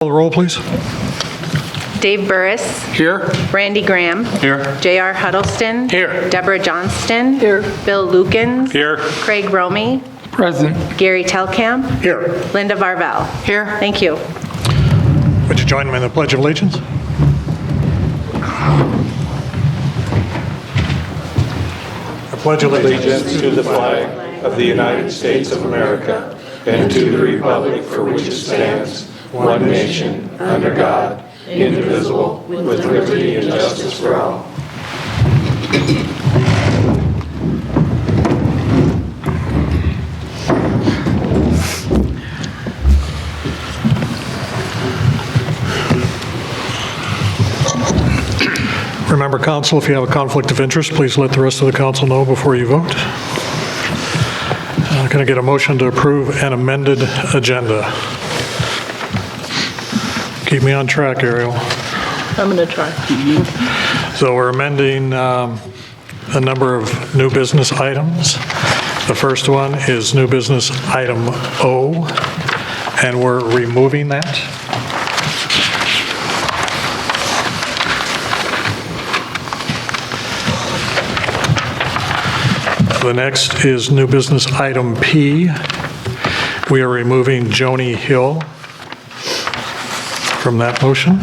Call the roll, please. Dave Burris. Here. Randy Graham. Here. J.R. Huddleston. Here. Deborah Johnston. Here. Bill Lukens. Here. Craig Romey. Present. Gary Telkamp. Here. Linda Varvel. Here. Thank you. Would you join me in the Pledge of Allegiance? I pledge Allegiance to the flag of the United States of America and to the republic for which it stands, one nation, under God, indivisible, with liberty and justice for all. Remember, council, if you have a conflict of interest, please let the rest of the council know before you vote. Can I get a motion to approve an amended agenda? Keep me on track, Ariel. I'm going to try. So we're amending a number of new business items. The first one is new business item O, and we're removing that. The next is new business item P. We are removing Joni Hill from that motion.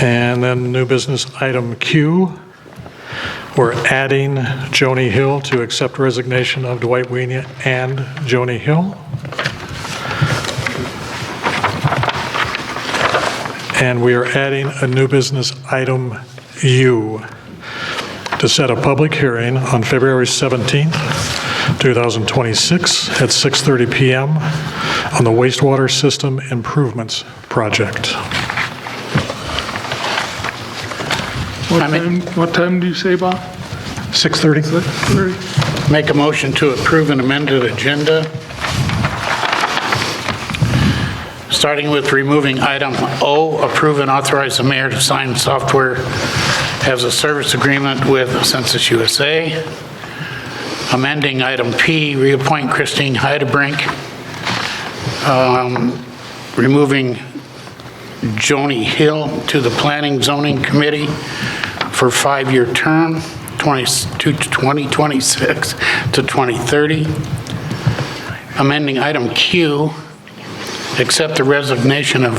And then new business item Q. We're adding Joni Hill to accept resignation of Dwight Wienia and Joni Hill. And we are adding a new business item U to set a public hearing on February 17th, 2026 at 6:30 p.m. on the wastewater system improvements project. What time do you say, Bob? 6:30? Make a motion to approve an amended agenda. Starting with removing item O, approve and authorize the mayor to sign software as a service agreement with Census USA. Amending item P, reappoint Christine Heidebrink. Removing Joni Hill to the Planning Zoning Committee for 5-year term, 2026 to 2030. Amending item Q, accept the resignation of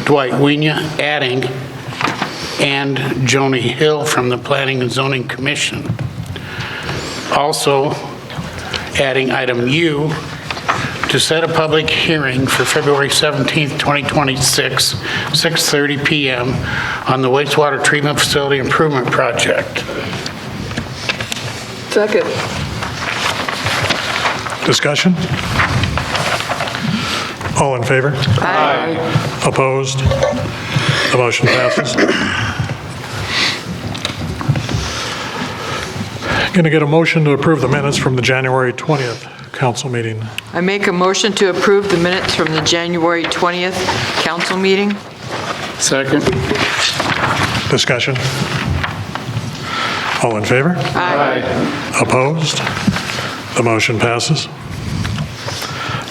Dwight Wienia, adding and Joni Hill from the Planning and Zoning Commission. Also, adding item U, to set a public hearing for February 17th, 2026, 6:30 p.m. on the wastewater treatment facility improvement project. Second. Discussion? All in favor? Aye. Opposed? The motion passes. Going to get a motion to approve the minutes from the January 20th council meeting. I make a motion to approve the minutes from the January 20th council meeting. Second. Discussion? All in favor? Aye. Opposed? The motion passes.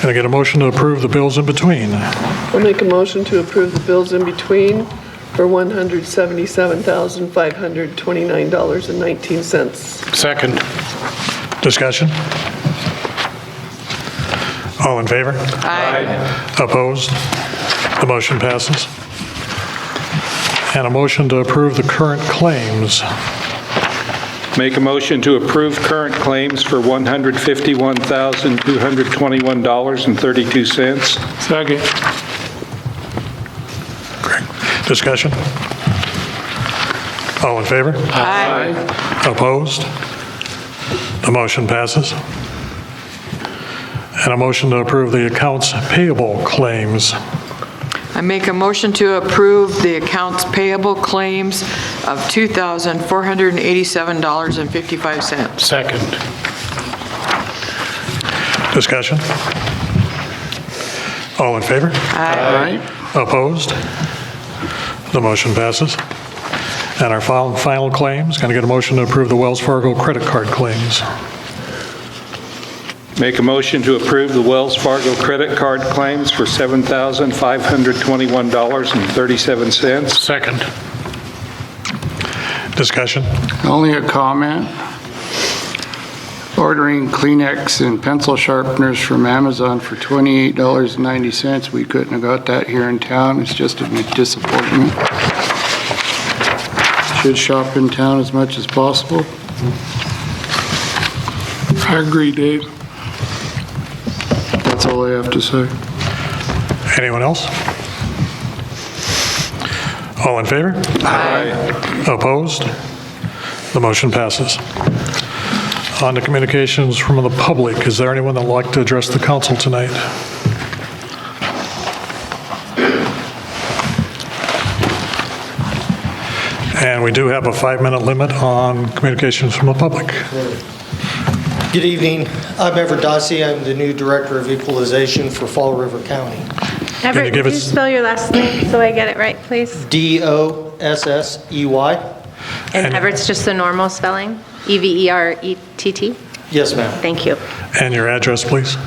Going to get a motion to approve the bills in between. I'll make a motion to approve the bills in between for $177,529.19. Second. Discussion? All in favor? Aye. Opposed? The motion passes. And a motion to approve the current claims. Make a motion to approve current claims for $151,221.32. Second. Discussion? All in favor? Aye. Opposed? The motion passes. And a motion to approve the accounts payable claims. I make a motion to approve the accounts payable claims of $2,487.55. Second. Discussion? All in favor? Aye. Opposed? The motion passes. And our final claims, going to get a motion to approve the Wells Fargo credit card claims. Make a motion to approve the Wells Fargo credit card claims for $7,521.37. Second. Discussion? Only a comment. Ordering Kleenex and pencil sharpeners from Amazon for $28.90. We couldn't have got that here in town. It's just a disappointment. Should shop in town as much as possible. I agree, Dave. That's all I have to say. Anyone else? All in favor? Aye. Opposed? The motion passes. On to communications from the public. Is there anyone that would like to address the council tonight? And we do have a 5-minute limit on communications from the public. Good evening. I'm Everett Dossie. I'm the new Director of Equalization for Fall River County. Everett, give would you us- spell your last name so I get it right, please? Dossey. And Everett's just the normal spelling? Everett? Yes, ma'am. Thank you. And your address, please?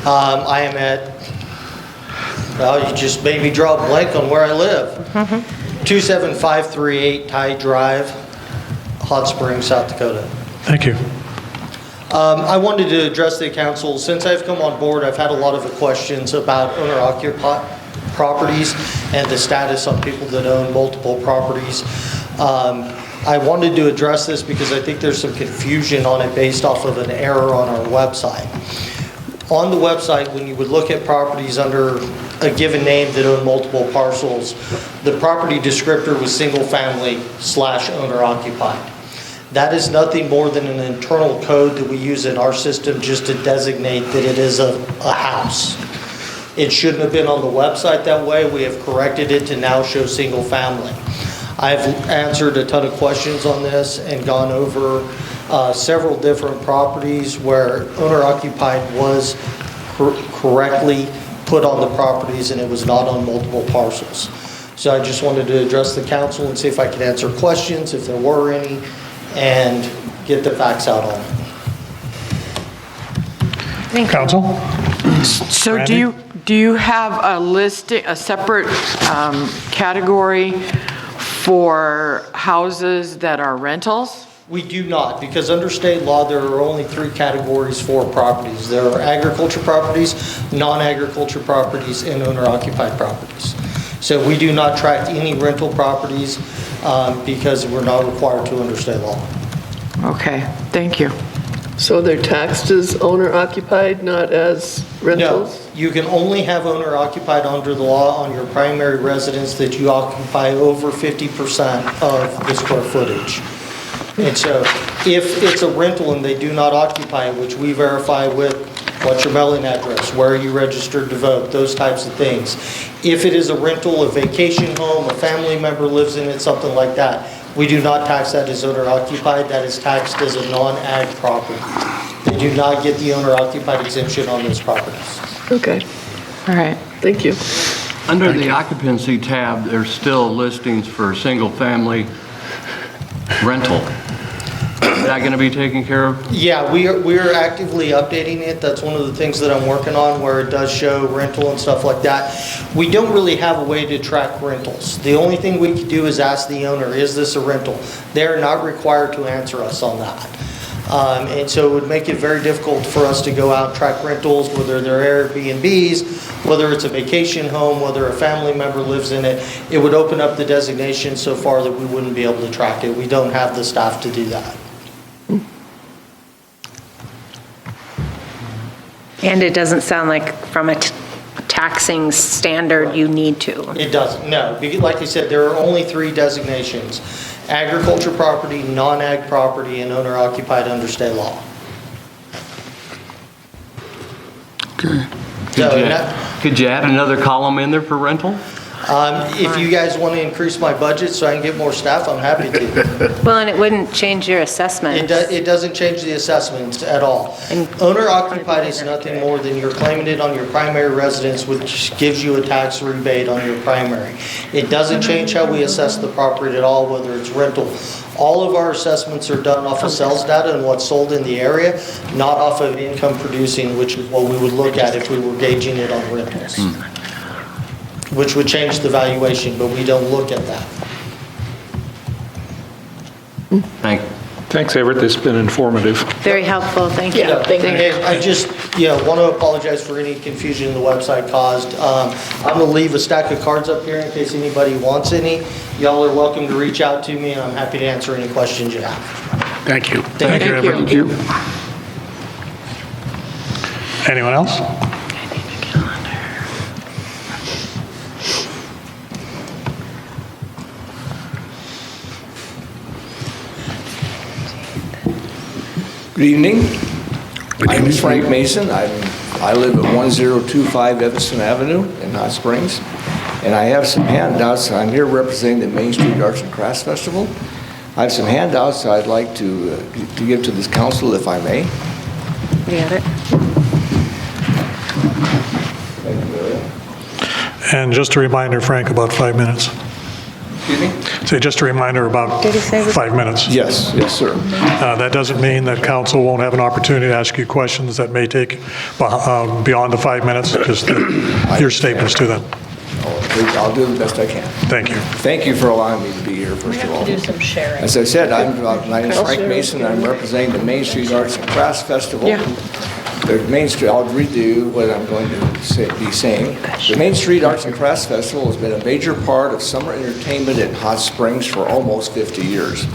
I am at, well, you just made me draw a blank on where I live. 27538 Ty Drive, Hot Springs, South Dakota. Thank you. I wanted to address the council. Since I've come on board, I've had a lot of questions about owner-occupied properties and the status on people that own multiple properties. I wanted to address this because I think there's some confusion on it based off of an error on our website. On the website, when you would look at properties under a given name that own multiple parcels, the property descriptor was single-family/owner-occupied. That is nothing more than an internal code that we use in our system just to designate that it is a house. It shouldn't have been on the website that way. We have corrected it to now show single family. I've answered a ton of questions on this and gone over several different properties where owner-occupied was correctly put on the properties and it was not on multiple parcels. So I just wanted to address the council and see if I could answer questions, if there were any, and get the facts out on it. Council? So Randy? do you have a listing, a separate category for houses that are rentals? We do not, because under state law, there are only 3 categories for properties. There are agriculture properties, non-agriculture properties, and owner-occupied properties. So we do not track any rental properties because we're not required to under state law. Okay, thank you. So they're taxed as owner-occupied, not as No, rentals? you can only have owner-occupied under the law on your primary residence that you occupy over 50% of the square footage. And so if it's a rental and they do not occupy it, which we verify with what's your mailing address, where are you registered to vote, those types of things. If it is a rental, a vacation home, a family member lives in it, something like that, we do not tax that as owner-occupied. That is taxed as a non-ag property. They do not get the owner-occupied exemption on those properties. Okay, All right. thank you. Under the occupancy tab, there's still listings for single-family rental. Is that going to be taken care of? Yeah, we are actively updating it. That's one of the things that I'm working on, where it does show rental and stuff like that. We don't really have a way to track rentals. The only thing we can do is ask the owner, is this a rental? They're not required to answer us on that. And so it would make it very difficult for us to go out and track rentals, whether they're Airbnbs, whether it's a vacation home, whether a family member lives in it. It would open up the designation so far that we wouldn't be able to track it. We don't have the staff to do that. And it doesn't sound like from a taxing standard you need to. It doesn't, no. Like I said, there are only 3 designations: agriculture property, non-ag property, and owner-occupied under state law. Okay. So, Could you add another column in there for rental? If you guys want to increase my budget so I can get more staff, I'm happy to. Well, and it wouldn't change your assessment. It doesn't change the assessment at all. Owner occupied is nothing more than you're claiming it on your primary residence, which gives you a tax rebate on your primary. It doesn't change how we assess the property at all, whether it's rental. All of our assessments are done off of sales data and what's sold in the area, not off of income producing, which is what we would look at if we were gauging it on rentals. Which would change the valuation, but we don't look at that. Thank you. Thanks, Everett. This has been informative. Very helpful, thank you. And I just, want to apologize for any confusion the website caused. I'm going to leave a stack of cards up here in case anybody wants any. Y'all are welcome to reach out to me, and I'm happy to answer any questions you have. Thank you. Thank you, Everett. Thank you. Anyone else? Good evening. My name is Frank Mason. I live at 1025 Evanston Avenue in Hot Springs. And I have some handouts. I'm here representing the Main Street Arts and Crafts Festival. I have some handouts I'd like to give to this council, if I may. You got it? Thank you, Maria. And just a reminder, Frank, about 5 minutes. Excuse me? Say just a reminder about Did he say this? 5 minutes. Yes, sir. That doesn't mean that council won't have an opportunity to ask you questions that may take beyond the 5 minutes, just your statements to them. I'll do the best I can. Thank you. Thank you for allowing me to be here, first of all. As I said, my name is Frank Mason. I'm representing the Main Street Arts and Crafts Festival. The Main Street, I'll read you what I'm going to be saying. The Main Street Arts and Crafts Festival has been a major part of summer entertainment in Hot Springs for almost 50 years.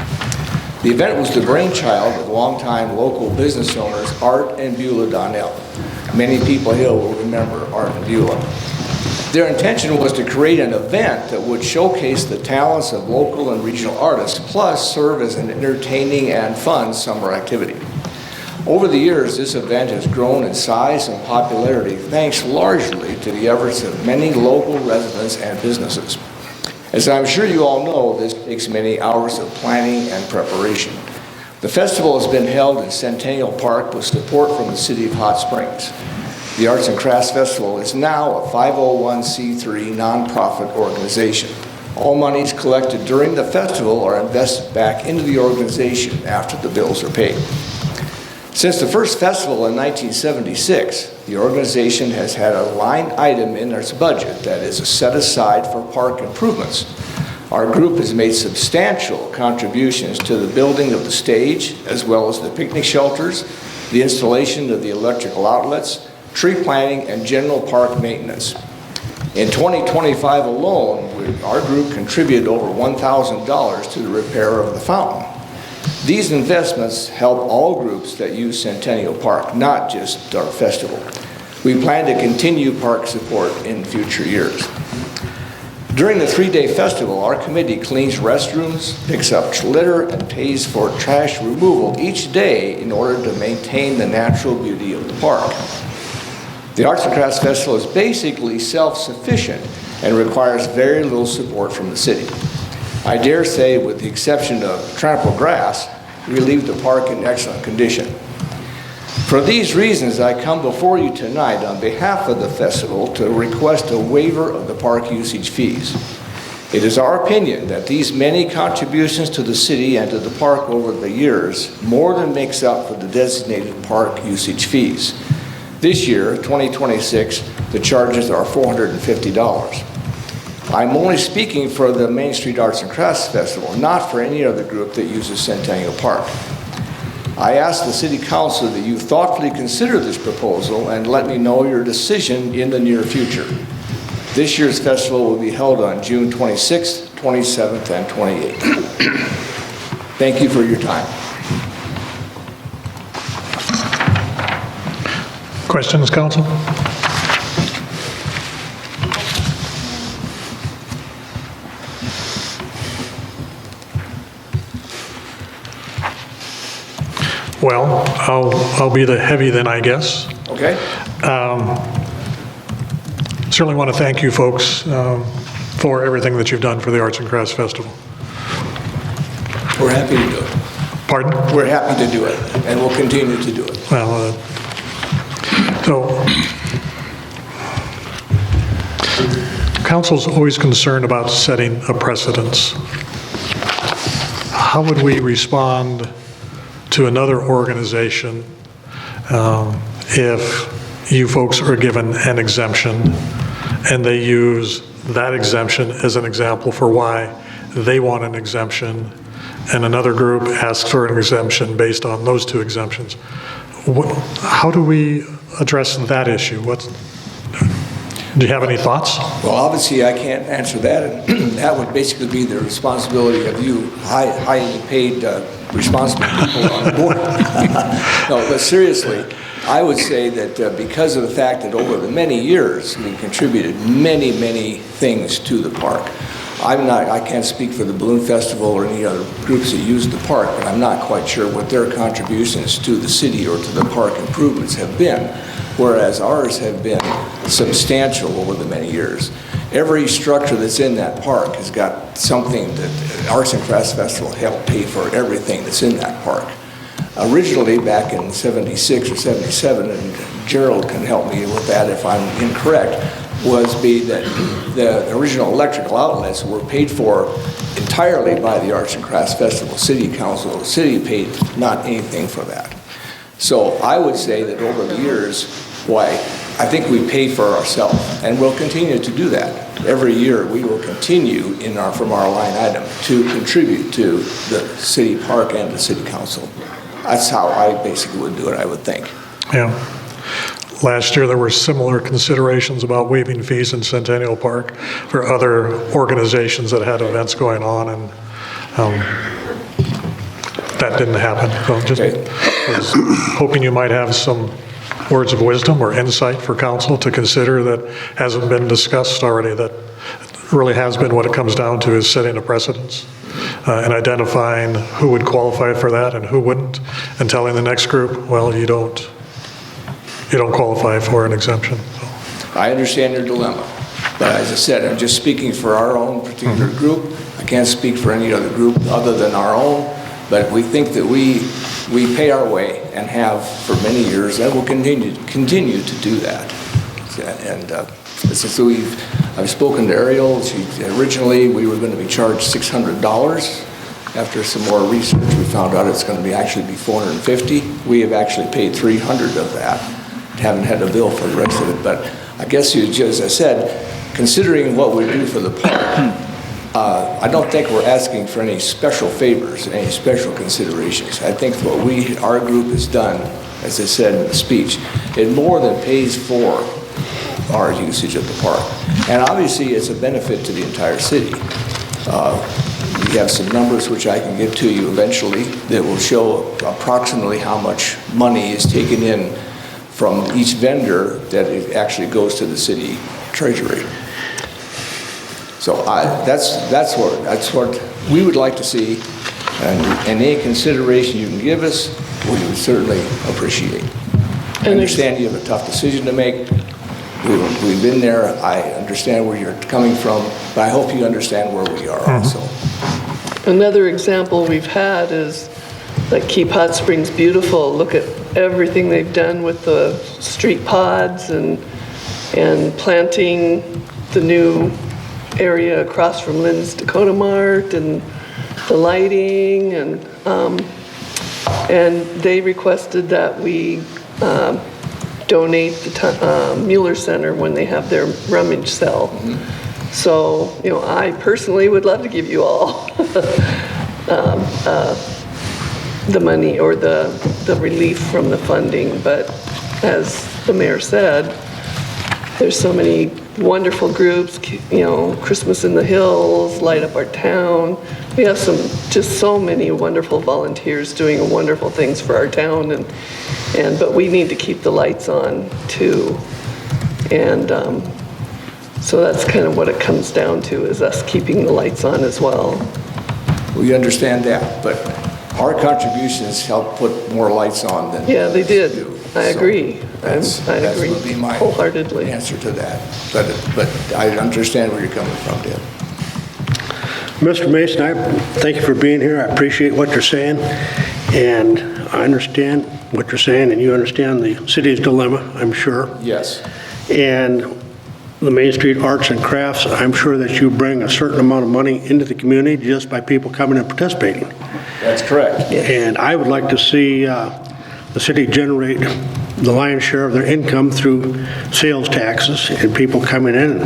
The event was the brainchild of longtime local business owners Art and Beulah Donnell. Many people here will remember Art and Beulah. Their intention was to create an event that would showcase the talents of local and regional artists, plus serve as an entertaining and fun summer activity. Over the years, this event has grown in size and popularity thanks largely to the efforts of many local residents and businesses. As I'm sure you all know, this takes many hours of planning and preparation. The festival has been held in Centennial Park with support from the City of Hot Springs. The Arts and Crafts Festival is now a 501c3 nonprofit organization. All monies collected during the festival are invested back into the organization after the bills are paid. Since the first festival in 1976, the organization has had a line item in its budget that is set aside for park improvements. Our group has made substantial contributions to the building of the stage, as well as the picnic shelters, the installation of the electrical outlets, tree planting, and general park maintenance. In 2025 alone, our group contributed over $1,000 to the repair of the fountain. These investments help all groups that use Centennial Park, not just our festival. We plan to continue park support in future years. During the 3-day festival, our committee cleans restrooms, picks up litter, and pays for trash removal each day in order to maintain the natural beauty of the park. The Arts and Crafts Festival is basically self-sufficient and requires very little support from the city. I dare say, with the exception of trampled grass, we leave the park in excellent condition. For these reasons, I come before you tonight on behalf of the festival to request a waiver of the park usage fees. It is our opinion that these many contributions to the city and to the park over the years more than makes up for the designated park usage fees. This year, 2026, the charges are $450. I'm only speaking for the Main Street Arts and Crafts Festival, not for any other group that uses Centennial Park. I ask the City Council that you thoughtfully consider this proposal and let me know your decision in the near future. This year's festival will be held on June 26th, 27th, and 28th. Thank you for your time. Questions, council? Well, I'll be the heavy then, I guess. Okay? Certainly want to thank you folks for everything that you've done for the Arts and Crafts Festival. We're happy to do it. Pardon? We're happy to do it, and we'll continue to do it. Well, so, council's always concerned about setting a precedence. How would we respond to another organization if you folks are given an exemption and they use that exemption as an example for why they want an exemption, and another group asks for an exemption based on those two exemptions? How do we address that issue? Do you have any thoughts? Well, obviously, I can't answer that, and that would basically be the responsibility of you highly paid, responsible people on the board. No, but seriously, I would say that because of the fact that over the many years, we contributed many, many things to the park. I can't speak for the Balloon Festival or any other groups that use the park, but I'm not quite sure what their contributions to the city or to the park improvements have been, whereas ours have been substantial over the many years. Every structure that's in that park has got something that Arts and Crafts Festival helped pay for everything that's in that park. Originally, back in 76 or 77, and Gerald can help me with that if I'm incorrect, was that the original electrical outlets were paid for entirely by the Arts and Crafts Festival City Council. The city paid not anything for that. So I would say that over the years, I think we pay for ourselves, and we'll continue to do that. Every year we will continue from our line item to contribute to the city park and the city council. That's how I basically would do it, I would think. Yeah. Last year, there were similar considerations about waiving fees in Centennial Park for other organizations that had events going on, and that didn't happen. So just was hoping you might have some words of wisdom or insight for council to consider that hasn't been discussed already, that really has been what it comes down to, is setting a precedence and identifying who would qualify for that and who wouldn't, and telling the next group, well, you don't qualify for an exemption. So. I understand your dilemma, but as I said, I'm just speaking for our own particular group. I can't speak for any other group other than our own, but we think that we pay our way and have for many years, and will continue to do that. And I've spoken to Ariel. Originally, we were going to be charged $600. After some more research, we found out it's going to actually be $450. We have actually paid $300 of that. Haven't had a bill for the rest of it, but I guess as I said, considering what we do for the park, I don't think we're asking for any special favors, any special considerations. I think what our group has done, as I said in the speech, it more than pays for our usage of the park. And obviously, it's a benefit to the entire city. We have some numbers which I can give to you eventually that will show approximately how much money is taken in from each vendor that it actually goes to the city treasury. So that's what we would like to see, and any consideration you can give us, we would certainly appreciate. I understand you have a tough decision to make. We've been there. I understand where you're coming from, but I hope you understand where we are also. Another example we've had is like Keep Hot Springs Beautiful. Look at everything they've done with the street pods and planting the new area across from Lynn's Dakota Mart and the lighting, and they requested that we donate the Mueller Center when they have their rummage sale. Mm-hmm. So, I personally would love to give you all the money or the relief from the funding, but as the mayor said, there's so many wonderful groups, Christmas in the Hills, Light Up Our Town. We have just so many wonderful volunteers doing wonderful things for our town, but we need to keep the lights on too. And so that's kind of what it comes down to, is us keeping the lights on as well. We understand that, but our contributions help put more lights on than they did. do. I agree. I That agree would be my wholeheartedly. answer to that. But I understand where you're coming from, Deb. Mr. Mason, I thank you for being here. I appreciate what you're saying, and I understand what you're saying, and you understand the city's dilemma, I'm sure. Yes. And the Main Street Arts and Crafts, I'm sure that you bring a certain amount of money into the community just by people coming and participating. That's correct. And I would like to see the city generate the lion's share of their income through sales taxes and people coming in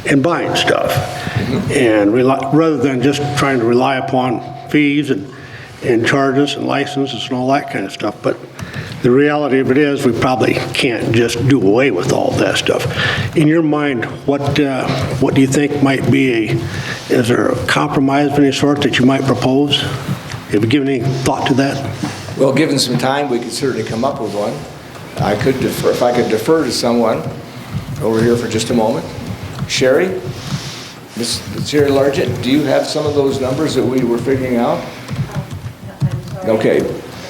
and buying stuff. And rather than just trying to rely upon fees and charges and licenses and all that kind of stuff. But the reality of it is, we probably can't just do away with all that stuff. In your mind, what do you think might be is there a compromise of any sort that you might propose? Have you given any thought to that? Well, given some time, we could certainly come up with one. I could defer, if I could defer to someone over here for just a moment. Sherry? Ms. Sherry Largent, do you have some of those numbers that we were figuring out? Okay.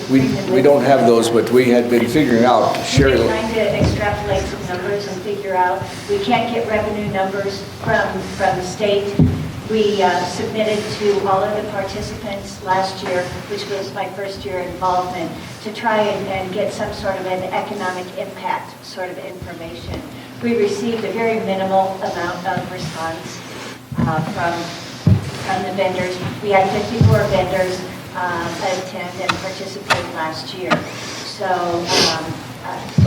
We don't have those, but we had been figuring out. Sherry. We're trying to extrapolate some numbers and figure out. We can't get revenue numbers from the state. We submitted to all of the participants last year, which was my first year involvement, to try and get some sort of an economic impact sort of information. We received a very minimal amount of response from the vendors. We had 54 vendors attend and participate last year. So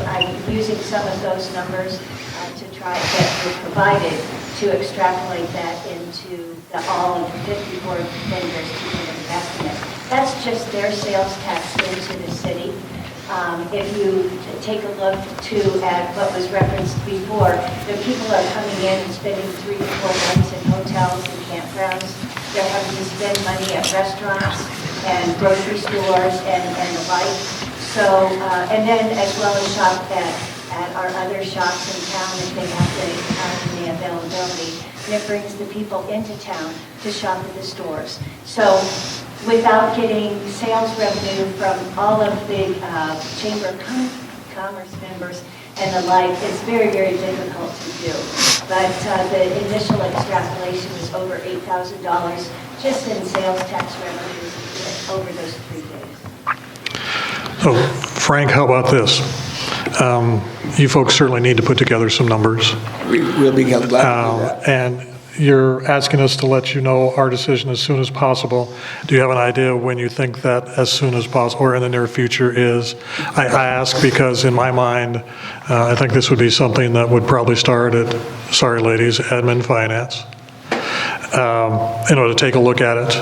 I'm using some of those numbers to try that were provided to extrapolate that into all of the 54 vendors to get an estimate. That's just their sales tax into the city. If you take a look at what was referenced before, the people are coming in and spending 3 to 4 nights in hotels and campgrounds. They're having to spend money at restaurants and grocery stores and the like. So, and then as well as shop at our other shops in town if they have the availability. And it brings the people into town to shop at the stores. So without getting sales revenue from all of the Chamber of Commerce members and the like, it's very, very difficult to do. But the initial extrapolation was over $8,000 just in sales tax revenues over those 3 days. So Frank, how about this? You folks certainly need to put together some numbers. We'll be glad to do that. And you're asking us to let you know our decision as soon as possible. Do you have an idea when you think that as soon as possible or in the near future is? I ask because in my mind, I think this would be something that would probably start at, sorry ladies, admin finance. In order to take a look at it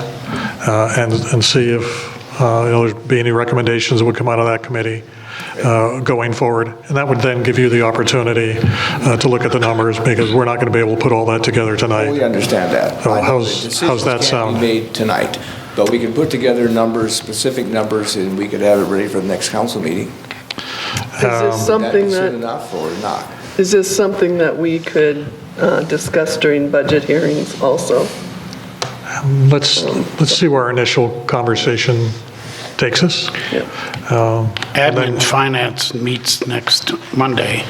and see if there'd be any recommendations that would come out of that committee going forward. And that would then give you the opportunity to look at the numbers because we're not going to be able to put all that together tonight. We understand that. So how's that sound? Decisions can't be made tonight, but we can put together numbers, specific numbers, and we could have it ready for the next council meeting. Is this something Is that soon that, enough or not? is this something that we could discuss during budget hearings also? Let's see where our initial conversation takes us. Admin Finance meets next Monday.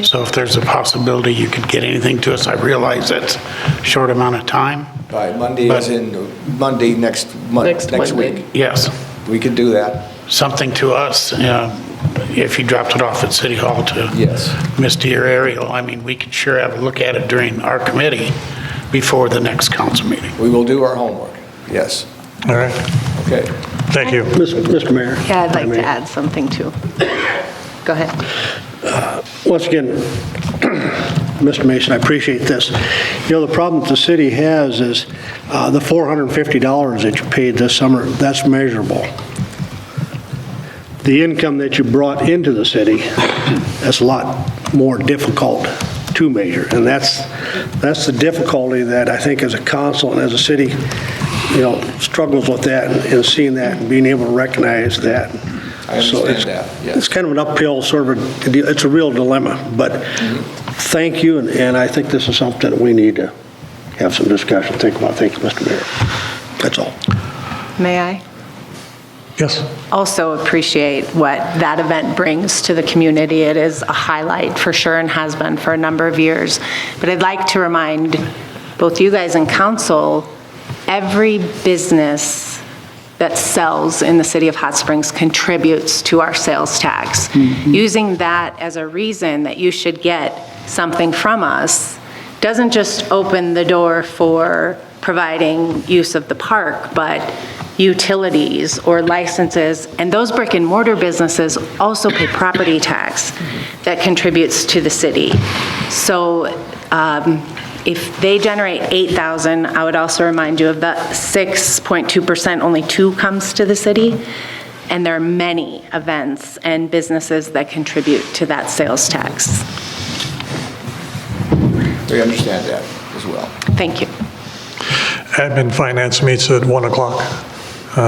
So if there's a possibility you could get anything to us, I realize that's a short amount of time. By Monday, as in Monday next Monday. week. Yes, We could do that. something to us, if you dropped it off at City Hall to Yes. Misty or Ariel. I mean, we could sure have a look at it during our committee before the next council meeting. We will do our homework. Yes. All right. Okay. Thank you. Mr. Mayor? Yeah, I'd like I to mean, add something too. Go ahead. Once again, Mr. Mason, I appreciate this. The problem that the city has is the $450 that you paid this summer, that's measurable. The income that you brought into the city, that's a lot more difficult to measure. And that's the difficulty that I think as a council and as a city, struggles with that and seeing that and being able to recognize that. I understand that, yes. It's kind of an uphill sort of, it's a real dilemma, but thank you, and I think this is something that we need to have some discussion, think about. Thank you, Mr. Mayor. That's all. May I? Yes. also appreciate what that event brings to the community. It is a highlight for sure and has been for a number of years. But I'd like to remind both you guys and council, every business that sells in the city of Hot Springs contributes to our sales tax. Using that as a reason that you should get something from us doesn't just open the door for providing use of the park, but utilities or licenses, and those brick and mortar businesses also pay property tax that contributes to the city. So if they generate 8,000, I would also remind you of the 6.2%, only 2 comes to the city, and there are many events and businesses that contribute to that sales tax. We understand that as well. Thank you. Admin Finance meets at 1 o'clock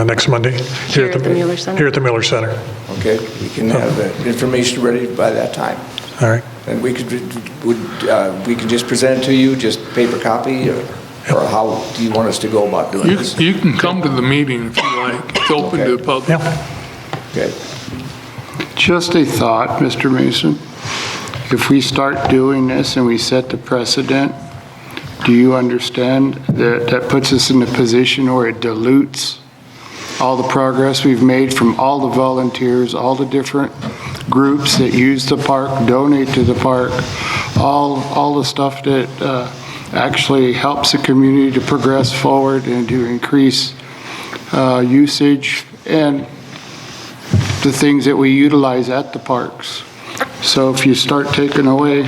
next Monday. Here at the Mueller Center? Here at the Mueller Center. Okay, we can have the information ready by that time. All right. And we could just present it to you, just paper copy, or how do you want us to go about doing this? You can come to the meeting if you like. It's open to the public. Okay. Just a thought, Mr. Mason. If we start doing this and we set the precedent, do you understand that that puts us in a position where it dilutes all the progress we've made from all the volunteers, all the different groups that use the park, donate to the park, all the stuff that actually helps the community to progress forward and to increase usage and the things that we utilize at the parks. So if you start taking away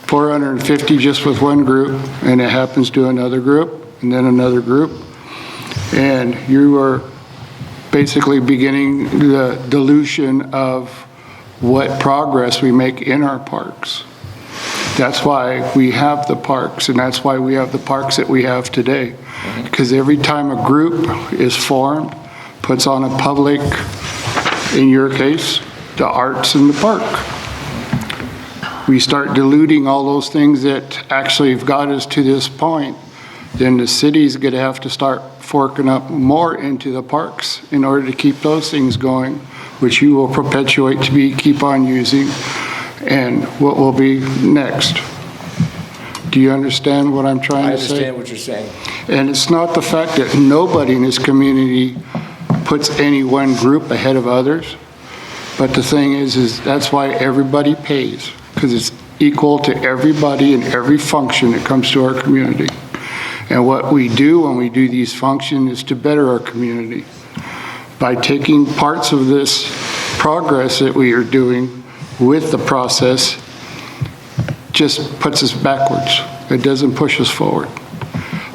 450 just with one group, and it happens to another group, and then another group, and you are basically beginning the dilution of what progress we make in our parks. That's why we have the parks, and that's why we have the parks that we have today. Because every time a group is formed, puts on a public, in your case, the arts in the park, we start diluting all those things that actually have got us to this point, then the city's going to have to start forking up more into the parks in order to keep those things going, which you will perpetuate to keep on using, and what will be next. Do you understand what I'm trying to say? I understand what you're saying. And it's not the fact that nobody in this community puts any one group ahead of others, but the thing is that's why everybody pays, because it's equal to everybody in every function that comes to our community. And what we do when we do these functions is to better our community. By taking parts of this progress that we are doing with the process, just puts us backwards. It doesn't push us forward.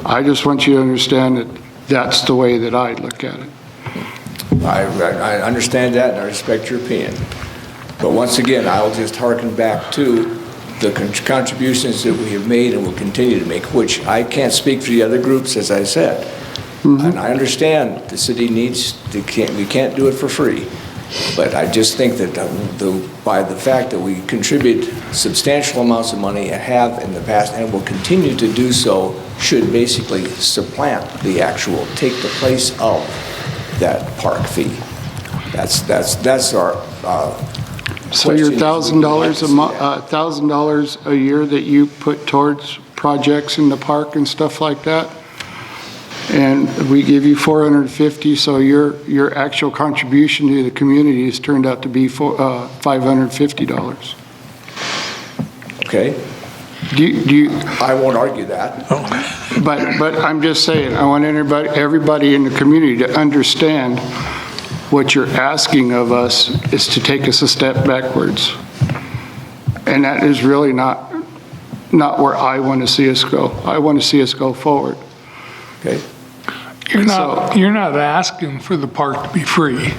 I just want you to understand that that's the way that I look at it. I understand that, and I respect your opinion. But once again, I'll just hearken back to the contributions that we have made and will continue to make, which I can't speak for the other groups, as I said. And I understand the city needs to, we can't do it for free. But I just think that by the fact that we contribute substantial amounts of money and have in the past and will continue to do so, should basically supplant the actual, take the place of that park fee. That's our So your $1,000 a year that you put towards projects in the park and stuff like that, and we give you 450, so your actual contribution to the community has turned out to be $550. Okay. Do you? I won't argue that. But I'm just saying, I want everybody in the community to understand what you're asking of us is to take us a step backwards. And that is really not where I want to see us go. I want to see us go forward. Okay. You're not asking for the park to be free.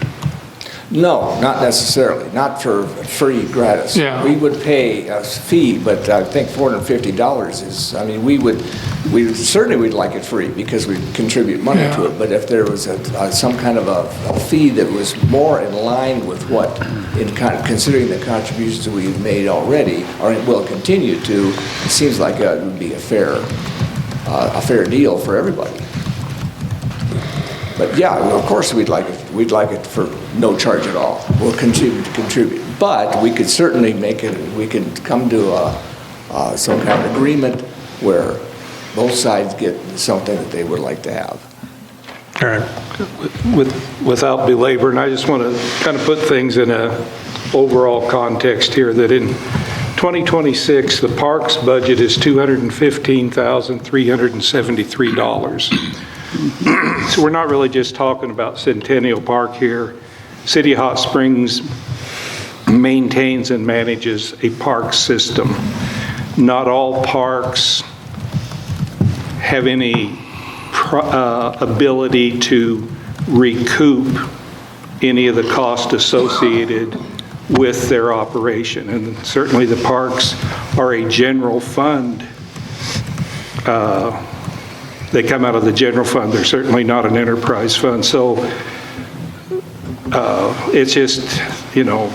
No, not necessarily. Not for free, gratis. Yeah. We would pay a fee, but I think $450 is, I mean, certainly we'd like it free because we contribute money to it. But if there was some kind of a fee that was more in line with what, considering the contributions that we've made already, or will continue to, it seems like it would be a fair deal for everybody. But yeah, well, of course, we'd like it for no charge at all. We'll contribute. But we could certainly we could come to some kind of agreement where both sides get something that they would like to have. All right. Without belaboring, I just want to kind of put things in a overall context here, that in 2026, the parks budget is $215,373. So we're not really just talking about Centennial Park here. City of Hot Springs maintains and manages a park system. Not all parks have any ability to recoup any of the cost associated with their operation. And certainly the parks are a general fund. They come out of the general fund. They're certainly not an enterprise fund. So it's just, you know,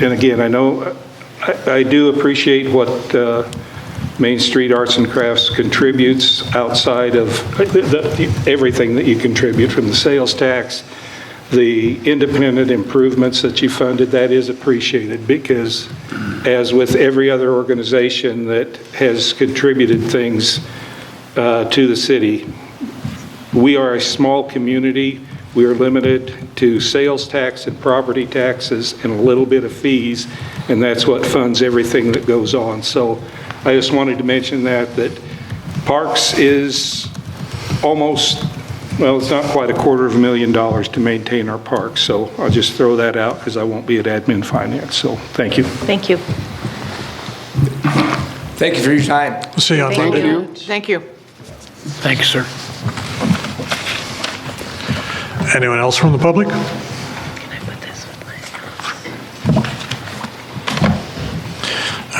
and again, I know, I do appreciate what Main Street Arts and Crafts contributes outside of everything that you contribute, from the sales tax, the independent improvements that you funded. That is appreciated, because as with every other organization that has contributed things to the city, we are a small community. We are limited to sales tax and property taxes and a little bit of fees, and that's what funds everything that goes on. So I just wanted to mention that Parks is almost, well, it's not quite $250,000 to maintain our parks. So I'll just throw that out because I won't be at admin finance. So thank you. Thank you. Thank you for your time. See you on Monday. Thank you. Thank you, sir. Anyone else from the public?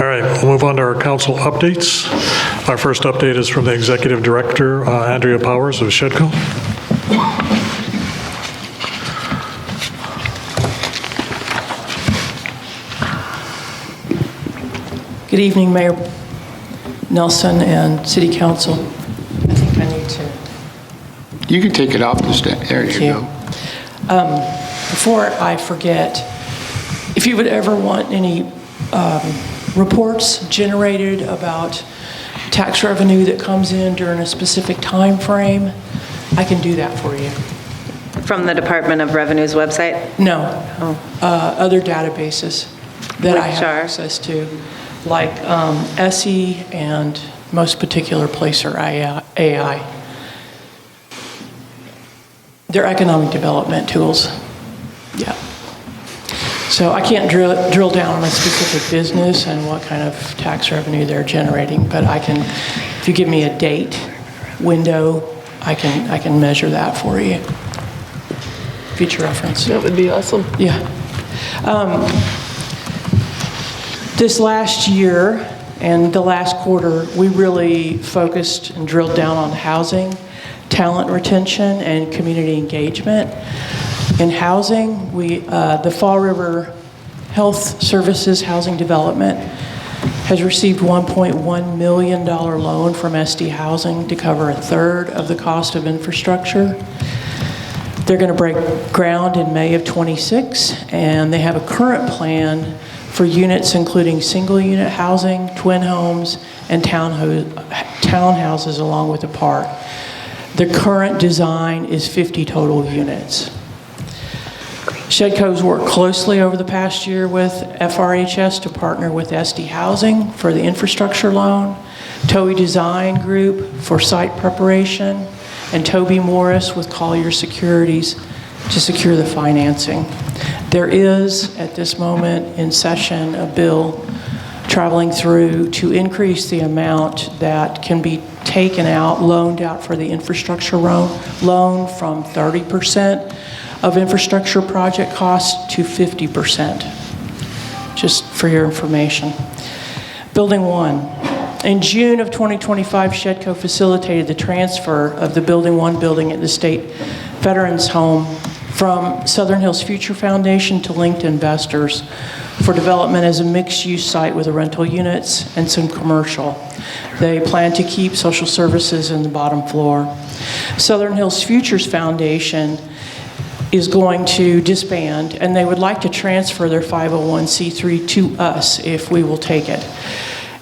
All right, we'll move on to our council updates. Our first update is from the Executive Director, Andrea Powers of Shedco. Good evening, Mayor Nelson and City Council. I think I need to. You can take it off the stand. There you go. Before I forget, if you would ever want any reports generated about tax revenue that comes in during a specific time frame, I can do that for you. From the Department of Revenue's website? No, other databases that I have Which are? access to, like SE and most particular Placer AI. They're economic development tools. Yeah. So I can't drill down on a specific business and what kind of tax revenue they're generating, but I can, if you give me a date window, I can measure that for you. Future reference. That would be awesome. Yeah. This last year and the last quarter, we really focused and drilled down on housing, talent retention, and community engagement. In housing, the Fall River Health Services Housing Development has received $1.1 million loan from SD Housing to cover a third of the cost of infrastructure. They're going to break ground in May of '26, and they have a current plan for units including single unit housing, twin homes, and townhouses along with the park. The current design is 50 total units. Shedco's worked closely over the past year with FRHS to partner with SD Housing for the infrastructure loan, Towie Design Group for site preparation, and Toby Morris with Collier Securities to secure the financing. There is, at this moment in session, a bill traveling through to increase the amount that can be taken out, loaned out for the infrastructure loan from 30% of infrastructure project costs to 50%, just for your information. Building 1. In June of 2025, Shedco facilitated the transfer of the Building 1 building at the State Veterans Home from Southern Hills Future Foundation to linked investors for development as a mixed-use site with rental units and some commercial. They plan to keep social services in the bottom floor. Southern Hills Futures Foundation is going to disband, and they would like to transfer their 501c3 to us if we will take it.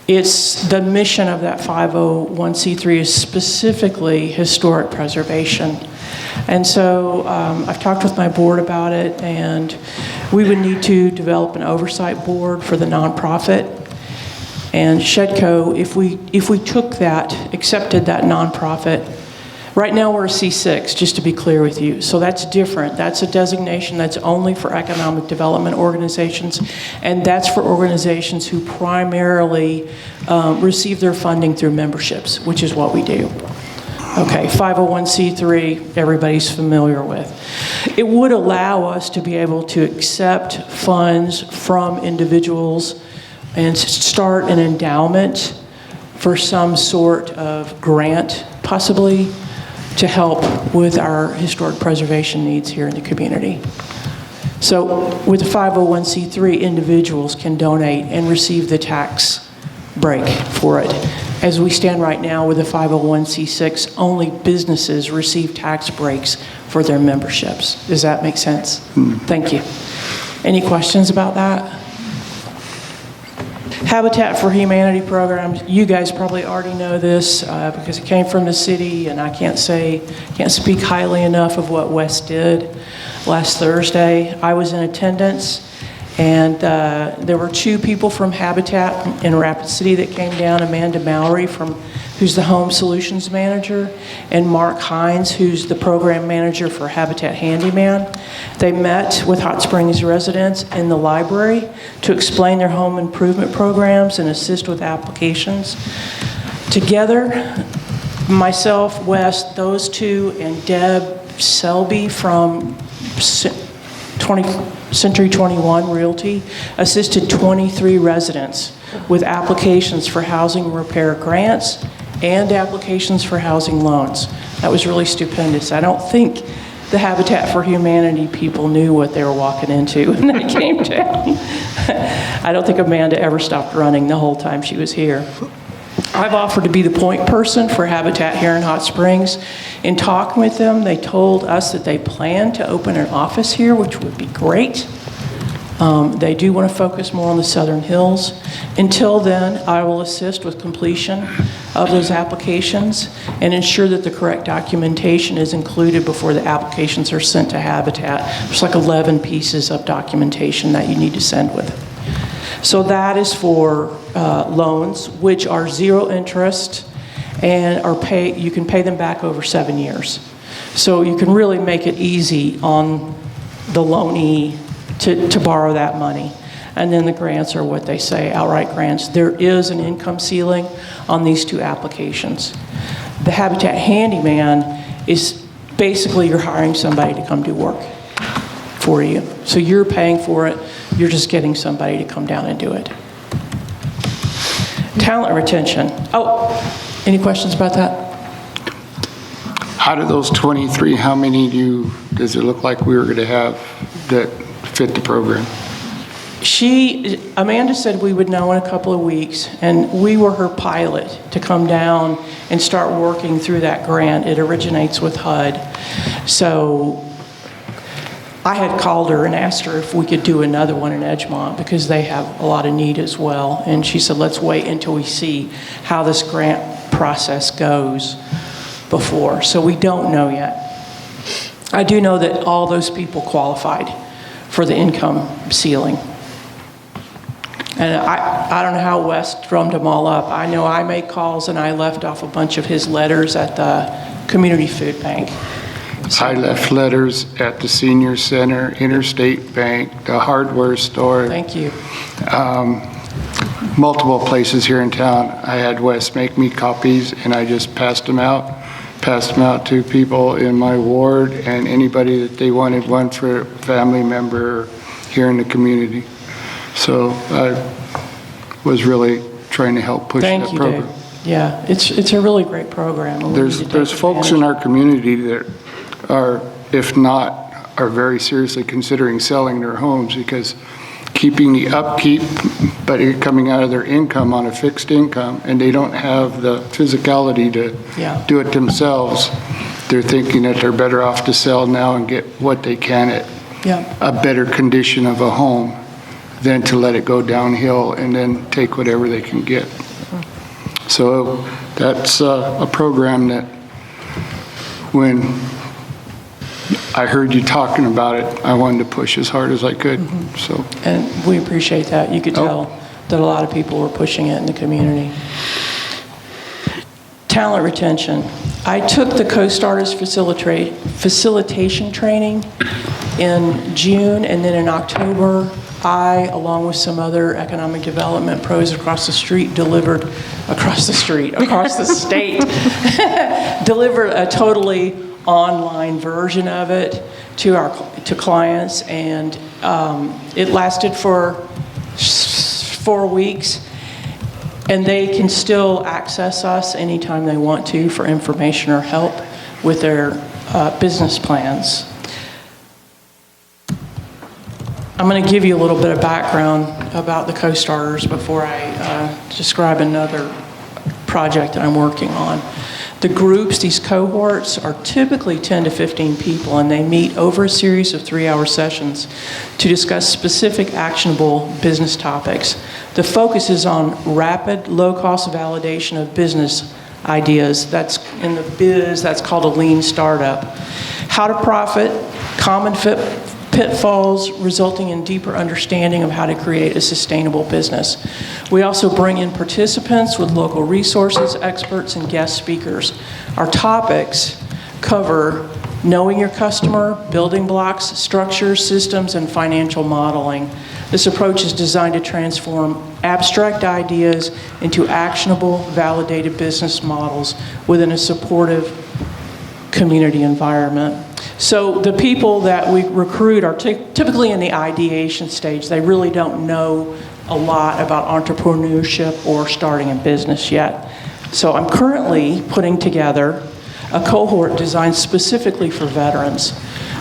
It's the mission of that 501c3 is specifically historic preservation. And so I've talked with my board about it, and we would need to develop an oversight board for the nonprofit. And Shedco, if we took that, accepted that nonprofit, right now we're a C6, just to be clear with you. So that's different. That's a designation that's only for economic development organizations, and that's for organizations who primarily receive their funding through memberships, which is what we do. Okay, 501c3, everybody's familiar with. It would allow us to be able to accept funds from individuals and start an endowment for some sort of grant, possibly, to help with our historic preservation needs here in the community. So with the 501c3, individuals can donate and receive the tax break for it. As we stand right now with the 501c6, only businesses receive tax breaks for their memberships. Does that make sense? Thank you. Any questions about that? Habitat for Humanity programs, you guys probably already know this because it came from the city, and I can't speak highly enough of what Wes did last Thursday. I was in attendance, and there were 2 people from Habitat in Rapid City that came down, Amanda Mallory, who's the Home Solutions Manager, and Mark Hines, who's the Program Manager for Habitat Handyman. They met with Hot Springs residents in the library to explain their home improvement programs and assist with applications. Together, myself, Wes, those 2, and Deb Selby from Century 21 Realty assisted 23 residents with applications for housing repair grants and applications for housing loans. That was really stupendous. I don't think the Habitat for Humanity people knew what they were walking into when they came down. I don't think Amanda ever stopped running the whole time she was here. I've offered to be the point person for Habitat here in Hot Springs. In talking with them, they told us that they plan to open an office here, which would be great. They do want to focus more on the Southern Hills. Until then, I will assist with completion of those applications and ensure that the correct documentation is included before the applications are sent to Habitat. There's like 11 pieces of documentation that you need to send with it. So that is for loans, which are 0 interest and you can pay them back over 7 years. So you can really make it easy on the loanee to borrow that money. And then the grants are what they say, outright grants. There is an income ceiling on these 2 applications. The Habitat Handyman is basically you're hiring somebody to come do work for you. So you're paying for it, you're just getting somebody to come down and do it. Talent retention. Oh, any questions about that? Out of those 23, how many does it look like we were going to have that fit the program? Amanda said we would know in a couple of weeks, and we were her pilot to come down and start working through that grant. It originates with HUD. So I had called her and asked her if we could do another one in Edgemont because they have a lot of need as well. And she said, let's wait until we see how this grant process goes before. So we don't know yet. I do know that all those people qualified for the income ceiling. And I don't know how Wes drummed them all up. I know I made calls and I left off a bunch of his letters at the community food bank. I left letters at the senior center, Interstate Bank, the hardware store. Thank you. Multiple places here in town. I had Wes make me copies and I just passed them out to people in my ward and anybody that they wanted one for a family member here in the community. So I was really trying to help push that program. Thank you, Dave. Yeah, it's a really great program. There's folks in our community that are, if not, are very seriously considering selling their homes because keeping the upkeep, but it coming out of their income on a fixed income, and they don't have the physicality to do it themselves. They're thinking that they're better off to sell now and get what they can at a better condition of a home than to let it go downhill and then take whatever they can get. So that's a program that when I heard you talking about it, I wanted to push as hard as I could. So, And we appreciate that. You could tell that a lot of people were pushing it in the community. Talent retention. I took the Co-Starters facilitation training in June, and then in October, I, along with some other economic development pros across the state, delivered a totally online version of it to clients, and it lasted for 4 weeks. And they can still access us anytime they want to for information or help with their business plans. I'm going to give you a little bit of background about the Co-Starters before I describe another project that I'm working on. The groups, these cohorts, are typically 10 to 15 people, and they meet over a series of 3-hour sessions to discuss specific actionable business topics. The focus is on rapid, low-cost validation of business ideas. That's in the biz, that's called a lean startup. How to profit, common pitfalls resulting in deeper understanding of how to create a sustainable business. We also bring in participants with local resources, experts, and guest speakers. Our topics cover knowing your customer, building blocks, structures, systems, and financial modeling. This approach is designed to transform abstract ideas into actionable, validated business models within a supportive community environment. So the people that we recruit are typically in the ideation stage. They really don't know a lot about entrepreneurship or starting a business yet. So I'm currently putting together a cohort designed specifically for veterans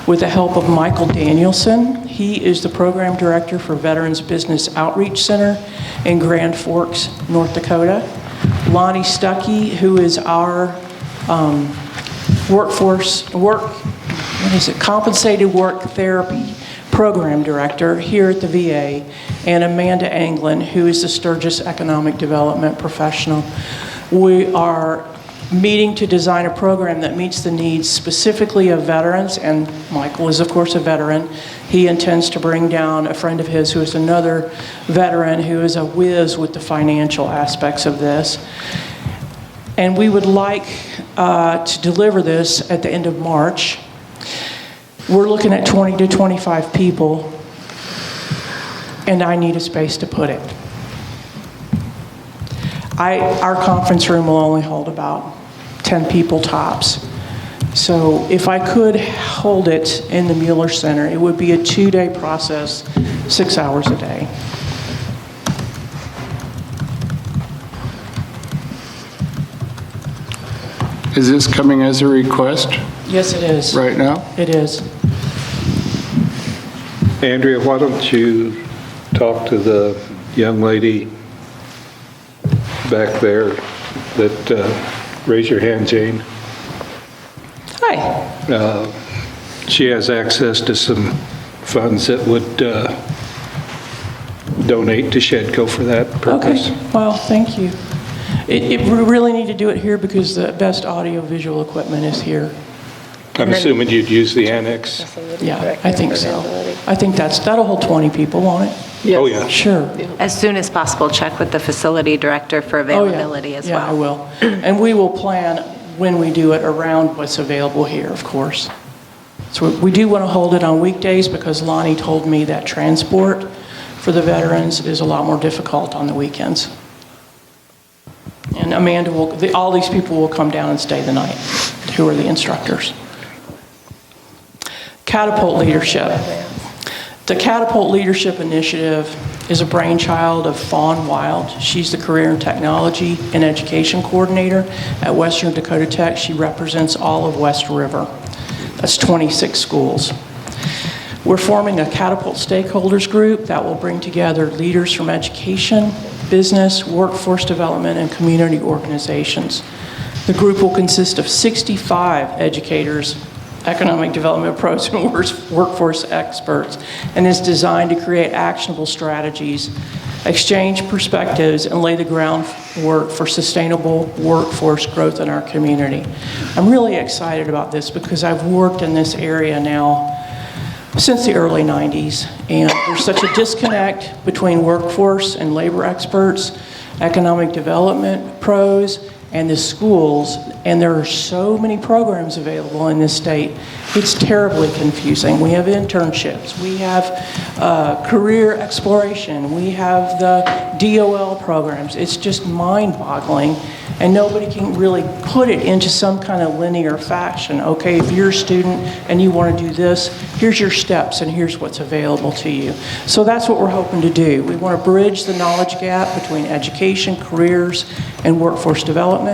with the help of Michael Danielson. He is the program director for Veterans Business Outreach Center in Grand Forks, North Dakota. Lonnie Stuckey, who is our compensated work therapy program director here at the VA, and Amanda Anglin, who is the Sturgis Economic Development professional. We are meeting to design a program that meets the needs specifically of veterans, and Michael is of course a veteran. He intends to bring down a friend of his who is another veteran who is a whiz with the financial aspects of this. And we would like to deliver this at the end of March. We're looking at 20 to 25 people, and I need a space to put it. Our conference room will only hold about 10 people tops. So if I could hold it in the Mueller Center, it would be a 2-day process, 6 hours a day. is this coming as a request Yes, it is. right now? It is. Andrea, why don't you talk to the young lady back there that, raise your hand, Jane. Hi. She has access to some funds that would donate to Shedco for that purpose. Okay, well, thank you. We really need to do it here because the best audio-visual equipment is here. I'm assuming you'd use the annex? Yeah, I think so. I think that'll hold 20 people, won't it? Yes. Oh, yeah. Sure. As soon as possible, check with the facility director for availability as well. Yeah, I will. And we will plan when we do it around what's available here, of course. So we do want to hold it on weekdays because Lonnie told me that transport for the veterans is a lot more difficult on the weekends. And Amanda all these people will come down and stay the night, who are the instructors. Catapult Leadership. The Catapult Leadership Initiative is a brainchild of Fawn Wild. She's the Career and Technology and Education Coordinator at Western Dakota Tech. She represents all of West River. That's 26 schools. We're forming a Catapult Stakeholders Group that will bring together leaders from education, business, workforce development, and community organizations. The group will consist of 65 educators, economic development pros, and workforce experts, and is designed to create actionable strategies, exchange perspectives, and lay the groundwork for sustainable workforce growth in our community. I'm really excited about this because I've worked in this area now since the early 90s, and there's such a disconnect between workforce and labor experts, economic development pros, and the schools, and there are so many programs available in this state. It's terribly confusing. We have internships, we have career exploration, we have the DOL programs. It's just mind-boggling, and nobody can really put it into some kind of linear fashion. Okay, if you're a student and you want to do this, here's your steps and here's what's available to you. So that's what we're hoping to do. We want to bridge the knowledge gap between education, careers, and workforce development.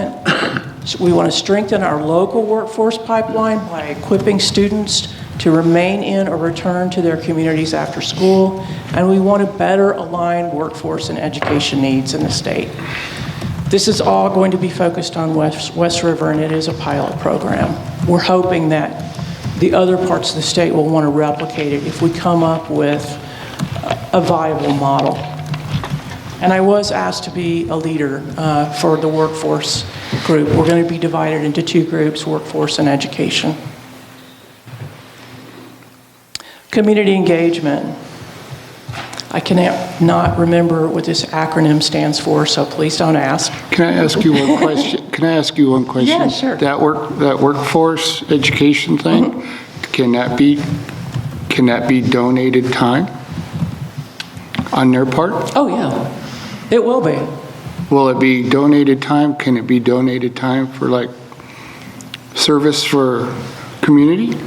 So we want to strengthen our local workforce pipeline by equipping students to remain in or return to their communities after school, and we want to better align workforce and education needs in the state. This is all going to be focused on West River, and it is a pilot program. We're hoping that the other parts of the state will want to replicate it if we come up with a viable model. And I was asked to be a leader for the workforce group. We're going to be divided into two groups, workforce and education. Community engagement. I cannot remember what this acronym stands for, so please don't ask. Can I ask you one question? Yeah, sure. That workforce education thing, can that be donated time on their part? Oh, yeah. It will be. Will it be donated time? Can it be donated time for like service for community?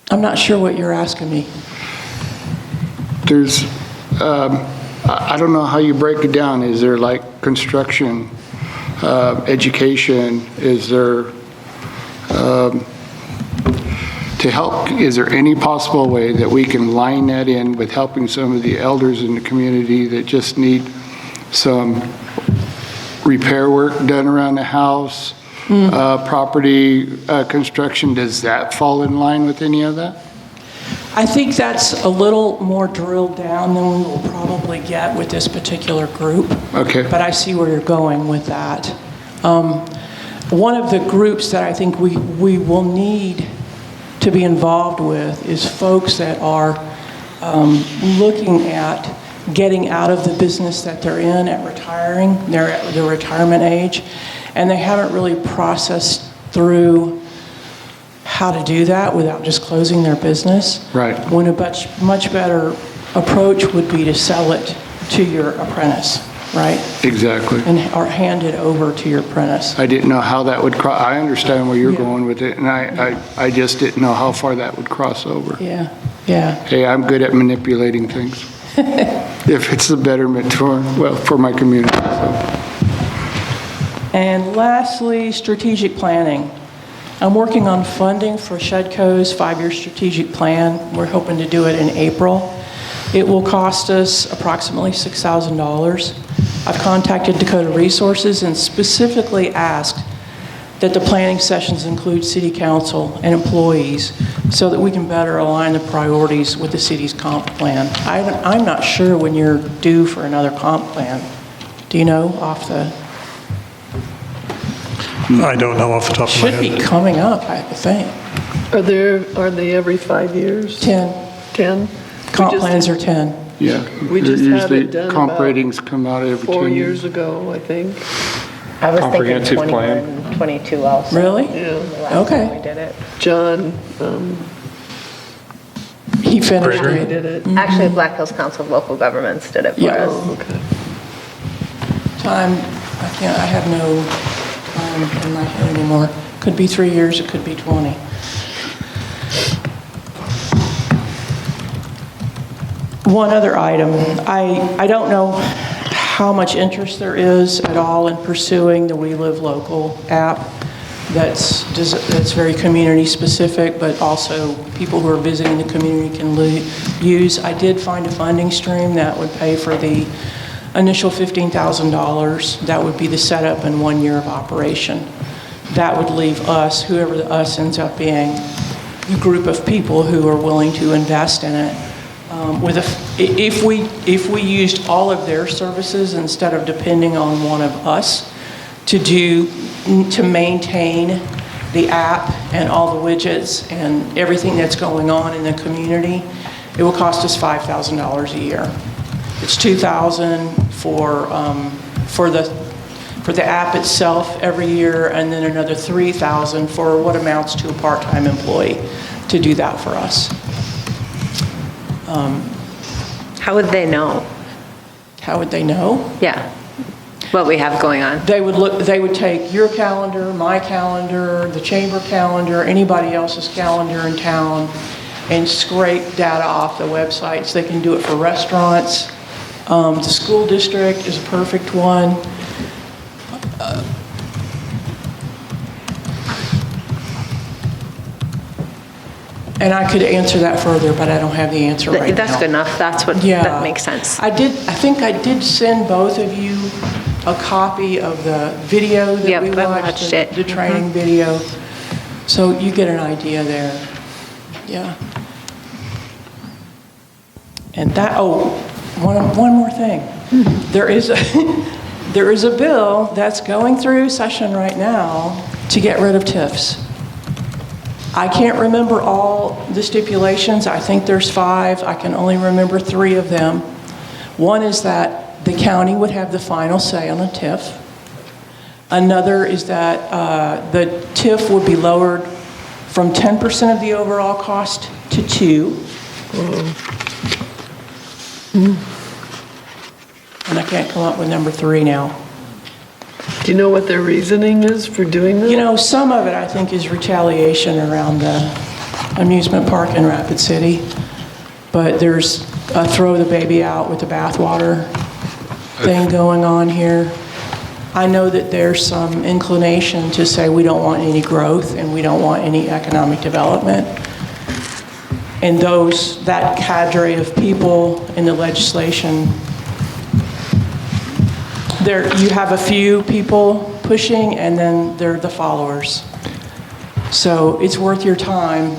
I'm not sure what you're asking me. There's, I don't know how you break it down. Is there like construction, education? Is there, to help, is there any possible way that we can line that in with helping some of the elders in the community that just need some repair work done around the house, property construction? Does that fall in line with any of that? I think that's a little more drilled down than we will probably get with this particular group. Okay. But I see where you're going with that. One of the groups that I think we will need to be involved with is folks that are looking at getting out of the business that they're in at retiring. They're at the retirement age, and they haven't really processed through how to do that without just closing their business. Right. When a much better approach would be to sell it to your apprentice, right? Exactly. Or hand it over to your apprentice. I didn't know how that would cross. I understand where you're going with it, and I just didn't know how far that would cross over. Yeah, yeah. Hey, I'm good at manipulating things. If it's the betterment for my community. So. And lastly, strategic planning. I'm working on funding for Shedco's 5-year strategic plan. We're hoping to do it in April. It will cost us approximately $6,000. I've contacted Dakota Resources and specifically asked that the planning sessions include city council and employees so that we can better align the priorities with the city's comp plan. I'm not sure when you're due for another comp plan. Do you know off the... I don't know off the top of my head. Should be coming up, I think. Are they every 5 years? 10. 10? Comp plans are 10. Yeah. We just had it done Comp about ratings come out every 4 10 years ago, I think. I was thinking Comprehensive 21, plan. 22 also. Really? Yeah. The last Okay. time we did it. John He finished Gregory? it. did it. Actually, Black Hills Council of Local Governments did it for Yeah. us. Oh, okay. Time, I have no time in my head anymore. Could be 3 years, it could be 20. One other item. I don't know how much interest there is at all in pursuing the We Live Local app. that's very community-specific, but also people who are visiting the community can use. I did find a funding stream that would pay for the initial $15,000. That would be the setup and 1 year of operation. That would leave us, whoever the us ends up being, a group of people who are willing to invest in it. If we used all of their services instead of depending on one of us to maintain the app and all the widgets and everything that's going on in the community, it will cost us $5,000 a year. It's $2,000 for the app itself every year, and then another $3,000 for what amounts to a part-time employee to do that for us. How would they know? How would they know? Yeah, what we have going on. They would take your calendar, my calendar, the chamber calendar, anybody else's calendar in town, and scrape data off the websites. They can do it for restaurants. The school district is a perfect one. And I could answer that further, but I don't have the answer right now. That's good enough. That makes sense. I think I did send both of you a copy of the video that we watched, the training video. So you get an idea there. Yeah. And one more thing. There is a bill that's going through session right now to get rid of TIFs. I can't remember all the stipulations. I think there's 5. I can only remember 3 of them. One is that the county would have the final say on a TIF. Another is that the TIF would be lowered from 10% of the overall cost to 2%. And I can't come up with number 3 now. Do you know what their reasoning is for doing that? You know, some of it I think is retaliation around the amusement park in Rapid City. But there's a throw the baby out with the bathwater thing going on here. I know that there's some inclination to say we don't want any growth and we don't want any economic development. And that cadre of people in the legislation, you have a few people pushing, and then they're the followers. So it's worth your time.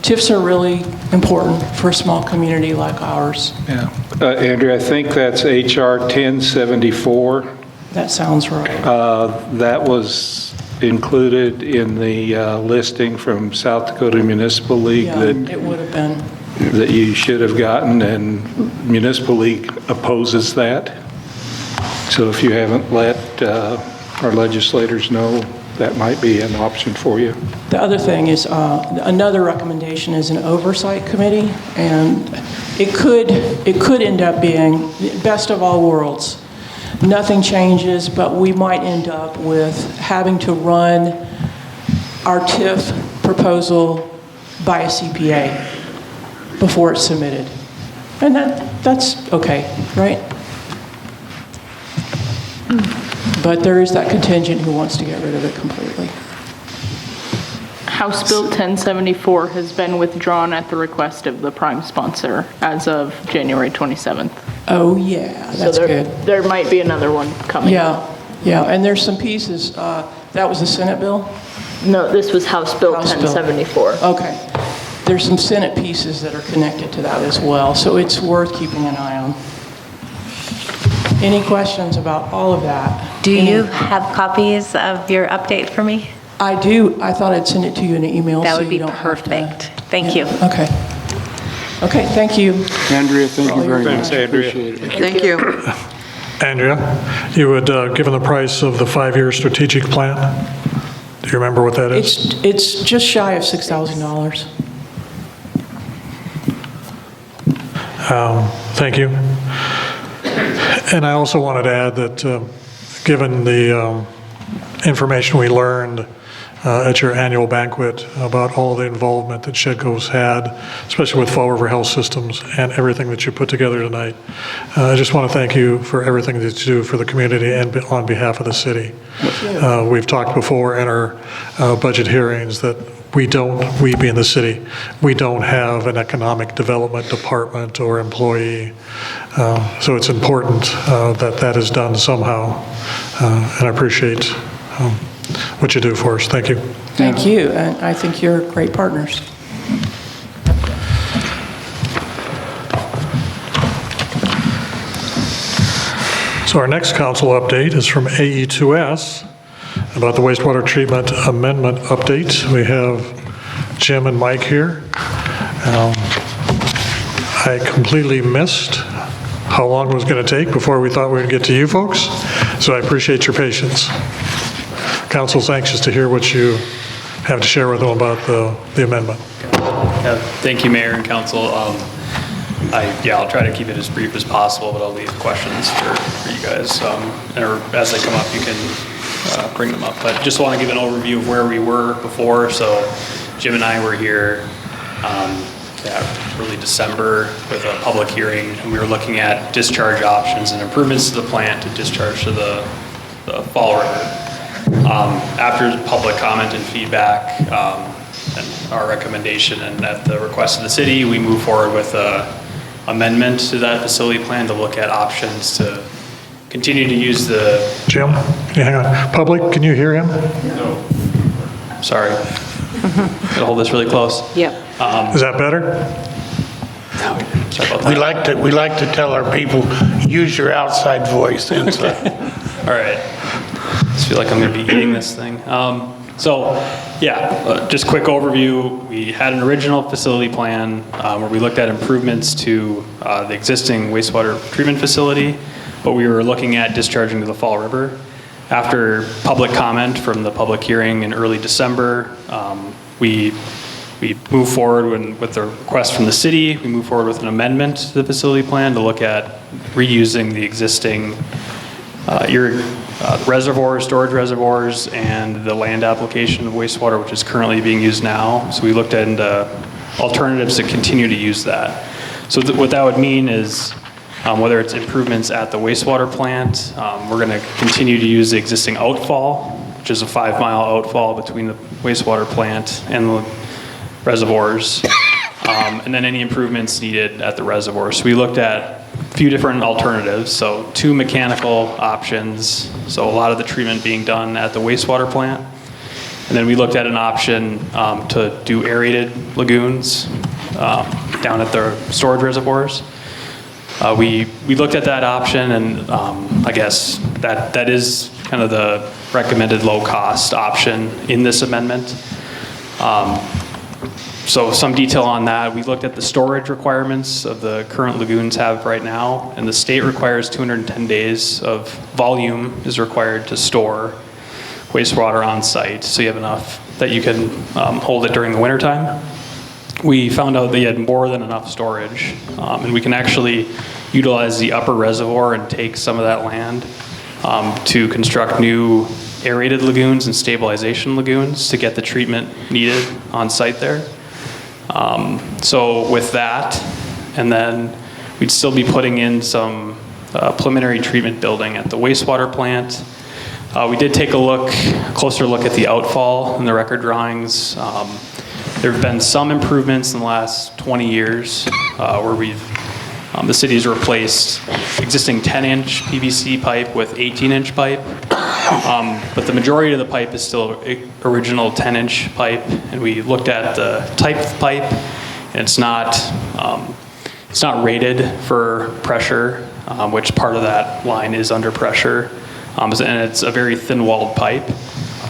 TIFs are really important for a small community like ours. Yeah. Andrea, I think that's HR 1074. That sounds right. That was included in the listing from South Dakota Municipal League Yeah, it would have been. that you should have gotten, and Municipal League opposes that. So if you haven't let our legislators know, that might be an option for you. The other thing is, another recommendation is an oversight committee, and it could end up being best of all worlds. Nothing changes, but we might end up with having to run our TIF proposal by a CPA before it's submitted. And that's okay, right? But there is that contingent who wants to get rid of it completely. House Bill 1074 has been withdrawn at the request of the prime sponsor as of January 27th. Oh, yeah, that's good. There might be another one coming. Yeah, and there's some pieces. That was the Senate bill? No, this was House Bill 1074. Okay. There's some Senate pieces that are connected to that as well, so it's worth keeping an eye on. Any questions about all of that? Do you have copies of your update for me? I do. I thought I'd send it to you in an email. That so would be you don't have to- perfect. Thank you. Okay. Okay, thank you. Andrea, thank you very much. Thanks, Andrea. Appreciate it. Thank you. Andrea, you had given the price of the 5-year strategic plan. Do you remember what that is? It's just shy of $6,000. Thank you. And I also wanted to add that given the information we learned at your annual banquet about all the involvement that Shedco's had, especially with Fall River Health Systems and everything that you put together tonight. I just want to thank you for everything that you do for the community and on behalf of the city. We've talked before in our budget hearings that we being the city, we don't have an economic development department or employee. So it's important that is done somehow. And I appreciate what you do for us. Thank you. Thank you, and I think you're great partners. So our next council update is from AE2S about the wastewater treatment amendment update. We have Jim and Mike here. I completely missed how long it was going to take before we thought we would get to you folks, so I appreciate your patience. Council's anxious to hear what you have to share with them about the amendment. Thank you, Mayor and Council. I'll try to keep it as brief as possible, but I'll leave questions for you guys. Or as they come up, you can bring them up. But just want to give an overview of where we were before. So Jim and I were here early December with a public hearing, and we were looking at discharge options and improvements to the plant to discharge to the Fall River. After public comment and feedback and our recommendation and at the request of the city, we moved forward with an amendment to that facility plan to look at options to continue to use the... Jim, can you hang on? Public, can you hear him? No. Sorry. Gotta hold this really close. Yep. Is that better? Sorry about that. We like to tell our people, use your outside voice inside. All right. I just feel like I'm going to be eating this thing. Just quick overview. We had an original facility plan where we looked at improvements to the existing wastewater treatment facility, but we were looking at discharging to the Fall River. After public comment from the public hearing in early December, we moved forward with the request from the city. We moved forward with an amendment to the facility plan to look at reusing the existing reservoirs, storage reservoirs, and the land application of wastewater, which is currently being used now. So we looked into alternatives to continue to use that. So what that would mean is whether it's improvements at the wastewater plant, we're going to continue to use the existing outfall, which is a 5-mile outfall between the wastewater plant and the reservoirs, and then any improvements needed at the reservoir. So we looked at a few different alternatives. So 2 mechanical options, so a lot of the treatment being done at the wastewater plant. And then we looked at an option to do aerated lagoons down at the storage reservoirs. We looked at that option, and I guess that is kind of the recommended low-cost option in this amendment. So some detail on that. We looked at the storage requirements of the current lagoons have right now, and the state requires 210 days of volume is required to store wastewater on site, so you have enough that you can hold it during the wintertime. We found out they had more than enough storage, and we can actually utilize the upper reservoir and take some of that land to construct new aerated lagoons and stabilization lagoons to get the treatment needed on site there. So with that, and then we'd still be putting in some preliminary treatment building at the wastewater plant. We did take a closer look at the outfall in the record drawings. There have been some improvements in the last 20 years where the city's replaced existing 10-inch PVC pipe with 18-inch pipe. But the majority of the pipe is still original 10-inch pipe, and we looked at the type of pipe, and it's not rated for pressure, which part of that line is under pressure, and it's a very thin-walled pipe.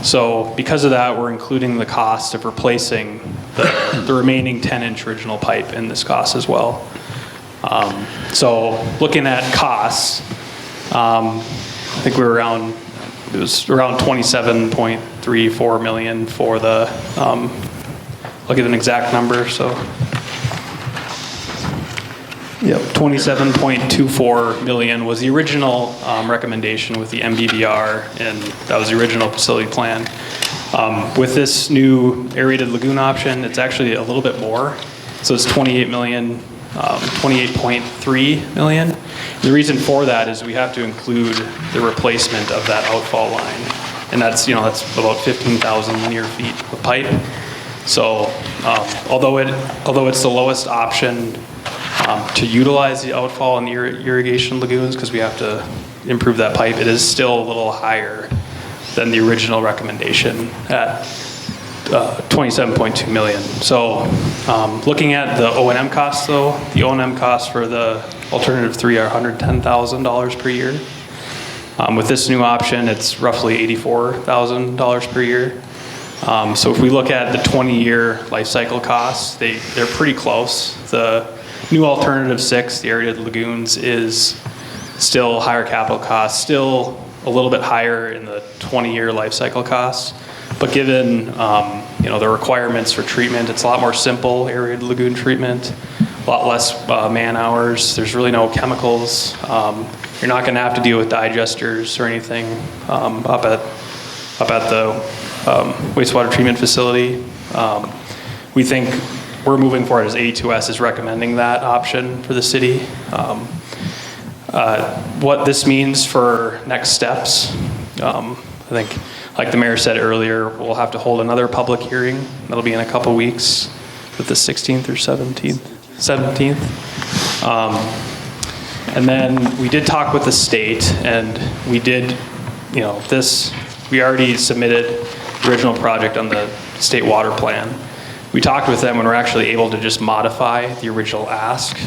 So because of that, we're including the cost of replacing the remaining 10-inch original pipe in this cost as well. So looking at costs, I think we were around 27.34 million for the, I'll give an exact number, so. Yep, 27.24 million was the original recommendation with the MBBR, and that was the original facility plan. With this new aerated lagoon option, it's actually a little bit more. So it's 28.3 million. The reason for that is we have to include the replacement of that outfall line. And that's about 15,000 linear feet of pipe. So although it's the lowest option to utilize the outfall in the irrigation lagoons, because we have to improve that pipe, it is still a little higher than the original recommendation at 27.2 million. So looking at the O&M costs though, the O&M costs for the alternative 3 are $110,000 per year. With this new option, it's roughly $84,000 per year. So if we look at the 20-year life cycle costs, they're pretty close. The new alternative 6, the aerated lagoons, is still higher capital costs, still a little bit higher in the 20-year life cycle costs. But given the requirements for treatment, it's a lot more simple aerated lagoon treatment, a lot less man hours. There's really no chemicals. You're not going to have to deal with digesters or anything up at the wastewater treatment facility. We think we're moving forward as A2S is recommending that option for the city. What this means for next steps, I think, like the mayor said earlier, we'll have to hold another public hearing. That'll be in a couple weeks, with the 16th or 17th. And then we did talk with the state, and we did, we already submitted the original project on the state water plan. We talked with them and we're actually able to just modify the original ask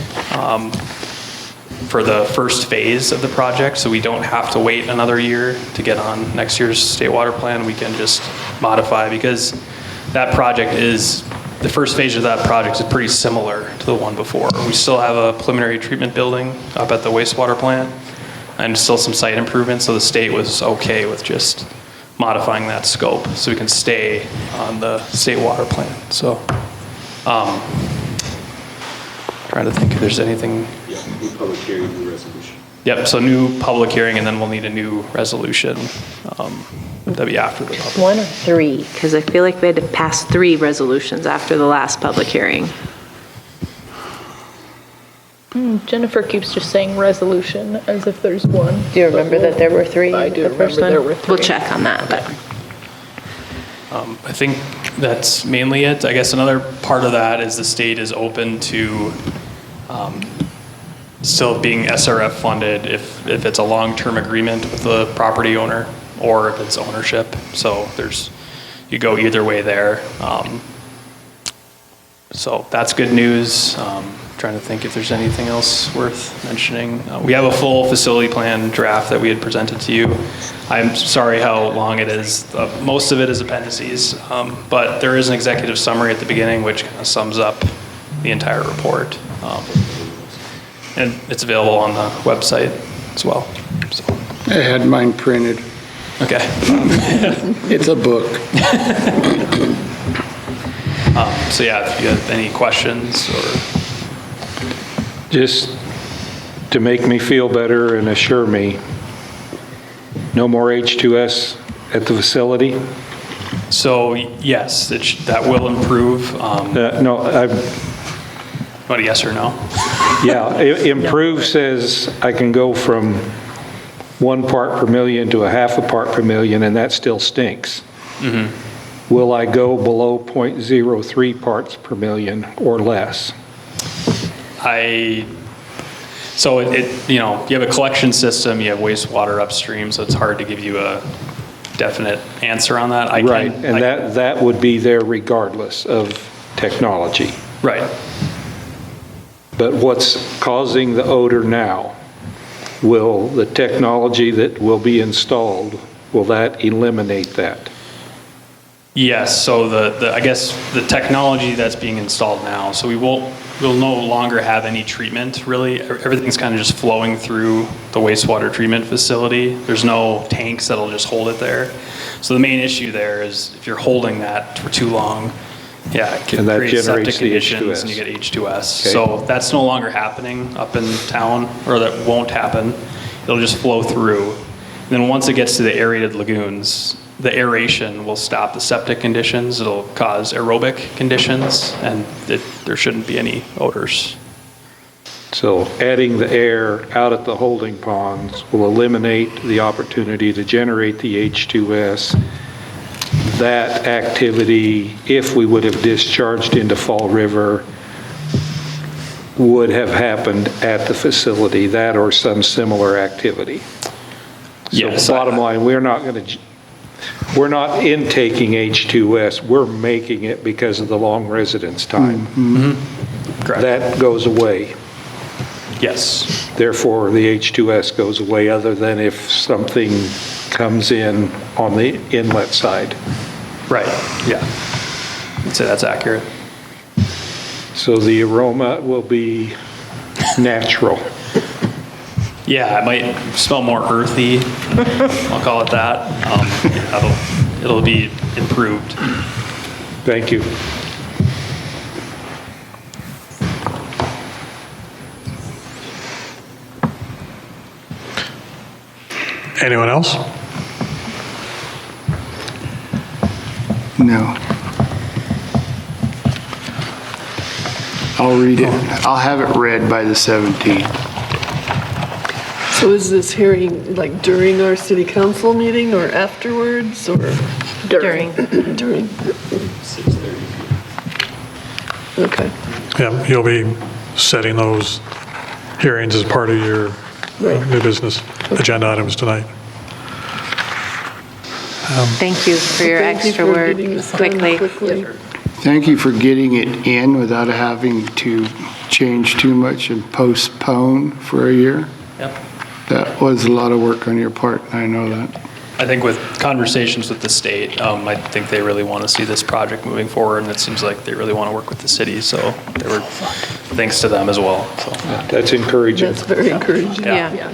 for the first phase of the project, so we don't have to wait another year to get on next year's state water plan. We can just modify, because that project is, the first phase of that project is pretty similar to the one before. We still have a preliminary treatment building up at the wastewater plant and still some site improvements, so the state was okay with just modifying that scope so we can stay on the state water plan. So trying to think if there's anything. Yeah, new public hearing, new resolution. Yep, so new public hearing, and then we'll need a new resolution. That'd be after the public. 1 or 3, because I feel like we had to pass 3 resolutions after the last public hearing. Jennifer keeps just saying resolution as if there's one. Do you remember that there were 3? I do the first remember there one? were 3. We'll check on that, but. I think that's mainly it. I guess another part of that is the state is open to still being SRF funded if it's a long-term agreement with the property owner or if it's ownership. So you go either way there. So that's good news. Trying to think if there's anything else worth mentioning. We have a full facility plan draft that we had presented to you. I'm sorry how long it is. Most of it is appendices, but there is an executive summary at the beginning which kind of sums up the entire report. And it's available on the website as well. So. I had mine printed. Okay. It's a book. So yeah, if you have any questions or. Just to make me feel better and assure me, no more H2S at the facility? So yes, that will improve. No, What, a yes or no? Yeah, improve says I can go from 1 part per million to a half a part per million, and that still stinks. Mm-hmm. Will I go below 0.03 parts per million or less? So you have a collection system, you have wastewater upstream, so it's hard to give you a definite answer on that. That would be there regardless of technology. Right. But what's causing the odor now? Will the technology that will be installed, will that eliminate that? Yes, so I guess the technology that's being installed now, so we'll no longer have any treatment, really. Everything's kind of just flowing through the wastewater treatment facility. There's no tanks that'll just hold it there. So the main issue there is if you're holding that for too long, it can create septic conditions and you get H2S. Okay. So that's no longer happening up in town, or that won't happen. It'll just flow through. And then once it gets to the aerated lagoons, the aeration will stop the septic conditions. It'll cause aerobic conditions, and there shouldn't be any odors. So adding the air out at the holding ponds will eliminate the opportunity to generate the H2S. That activity, if we would have discharged into Fall River, would have happened at the facility, that or some similar activity. Yes, So bottom line, we're not intaking H2S, we're making it because of the long residence time. Correct. That goes away. Yes. Therefore, the H2S goes away, other than if something comes in on the inlet side. Right, yeah. I'd say that's accurate. So the aroma will be natural. Yeah, it might smell more earthy, I'll call it that. It'll be improved. Thank you. Anyone else? No. I'll read it. I'll have it read by the 17th. So is this hearing like during our city council meeting or afterwards or? During. During. 6:30. Okay. Yeah, you'll be setting those hearings as part of your new business agenda items tonight. Thank you for your Thank you extra for work getting this done quickly. Thank you for getting it in without having to change too much and postpone for a year. Yep. That was a lot of work on your part, I know that. I think with conversations with the state, I think they really want to see this project moving forward, and it seems like they really want to work with the city, so they were, thanks to them as well, so. That's encouraging. That's very encouraging. Yeah.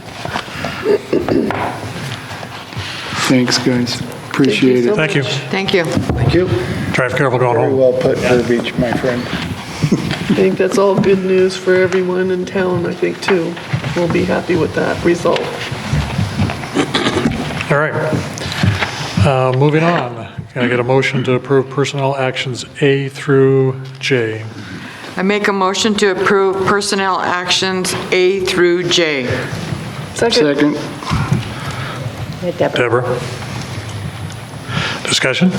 Thanks, guys. Appreciate it. Thank you. Thank you. Thank you. Drive careful going Very home. well put, verbiage, my friend. I think that's all good news for everyone in town, I think, too. We'll be happy with that result. All right. Moving on. Can I get a motion to approve personnel actions A through J? I make a motion to approve personnel actions A through J. Second. Deborah? Discussion?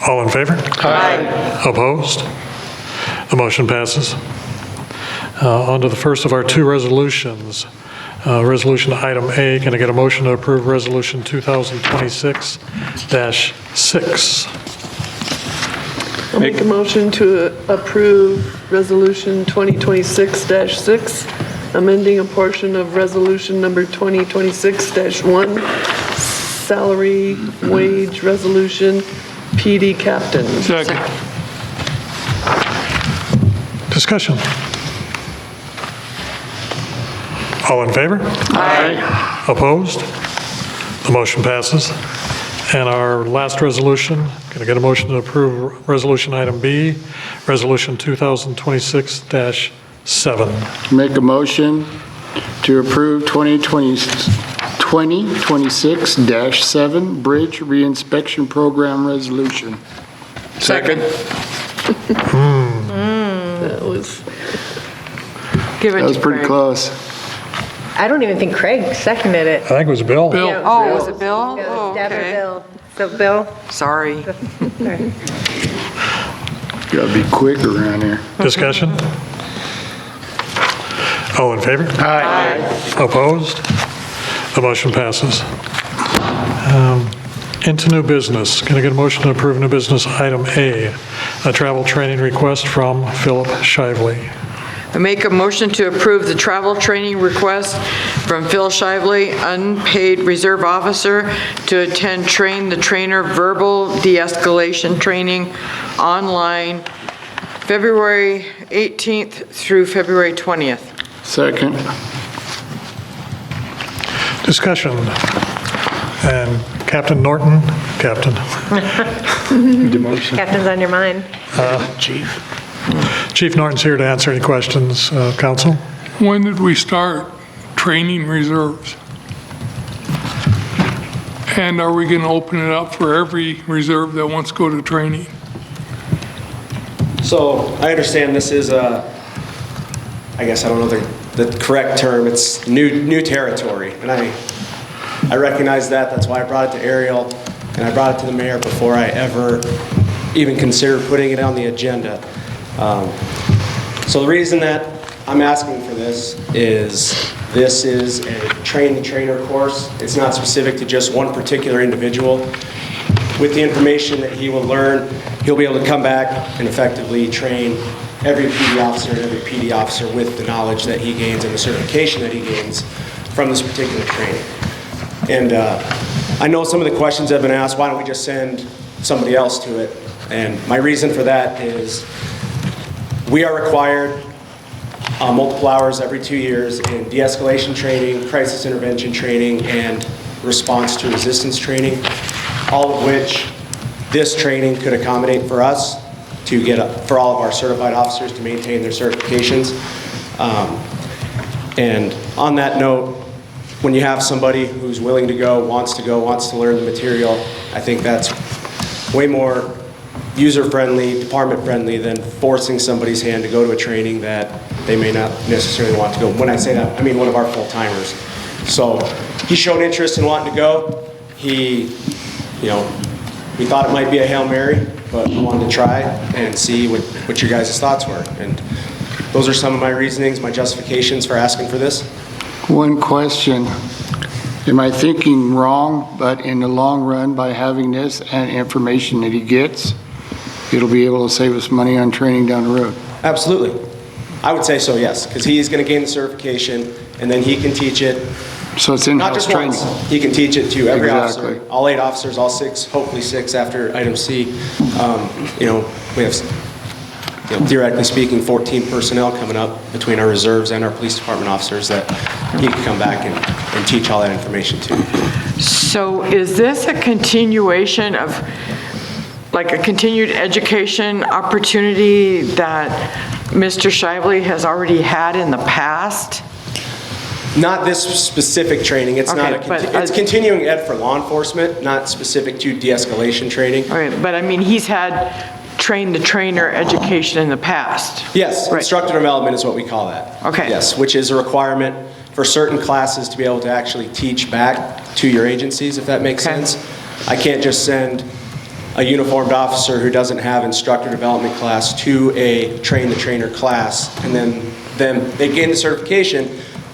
All in favor? Aye. Opposed? The motion passes. On to the first of our two resolutions. Resolution item A, can I get a motion to approve resolution 2026-6? I'll make a motion to approve resolution 2026-6, amending a portion of resolution number 2026-1, salary wage resolution, PD captain. Second. Discussion? All in favor? Aye. Opposed? The motion passes. And our last resolution, can I get a motion to approve resolution item B, resolution 2026-7? Make a motion to approve 2026-7 Bridge Reinspection Program Resolution. Second. That was, Give it That was to pretty Craig. close. I don't even think Craig seconded it. I think it was Bill. Yeah, Oh, was it Bill? It Oh, was Deb or okay. Bill. So Bill? Sorry. Gotta be quick around here. Discussion? All in favor? Aye. Opposed? The motion passes. Into new business. Can I get a motion to approve new business item A, a travel training request from Philip Shively? I make a motion to approve the travel training request from Phil Shively, unpaid reserve officer, to attend Train the Trainer verbal de-escalation training online February 18th through February 20th. Second. Discussion. And Captain Norton, Captain. Demotion. Captain's on your mind. Chief Norton's here to answer any questions, council. When did we start training reserves? And are we going to open it up for every reserve that wants to go to training? So I understand this is I guess I don't know the correct term, it's new territory. And I recognize that, that's why I brought it to Ariel, and I brought it to the mayor before I ever even considered putting it on the agenda. So the reason that I'm asking for this is a train-the-trainer course. It's not specific to just one particular individual. With the information that he will learn, he'll be able to come back and effectively train every PD officer and every PD officer with the knowledge that he gains and the certification that he gains from this particular training. And I know some of the questions have been asked, why don't we just send somebody else to it? And my reason for that is we are required multiple hours every 2 years in de-escalation training, crisis intervention training, and response to resistance training, all of which this training could accommodate for us to get for all of our certified officers to maintain their certifications. And on that note, when you have somebody who's willing to go, wants to learn the material, I think that's way more user-friendly, department-friendly than forcing somebody's hand to go to a training that they may not necessarily want to go. When I say that, I mean one of our full-timers. So he showed interest in wanting to go. We thought it might be a Hail Mary, but we wanted to try and see what your guys' thoughts were. And those are some of my reasonings, my justifications for asking for this. One question. Am I thinking wrong, but in the long run, by having this and information that he gets, it'll be able to save us money on training down the road? Absolutely. I would say so, yes, because he is going to gain the certification, and then he can teach it. So it's Not in-house just training? once. He can teach it to every Exactly. officer, all 8 officers, all 6, hopefully 6 after item C. We have, theoretically speaking, 14 personnel coming up between our reserves and our police department officers that he can come back and teach all that information to. So is this a continuation of, like a continued education opportunity that Mr. Shively has already had in the past? Not this specific training. It's Okay, not but, it's continuing ed for law enforcement, not specific to de-escalation training. All right, but I mean, he's had train-the-trainer education in the past. Yes, Right. instructor development is what we call that. Okay. Yes, which is a requirement for certain classes to be able to actually teach back to your agencies, if that makes sense. I can't just send a uniformed officer who doesn't have instructor development class to a train-the-trainer class, and then they gain the certification,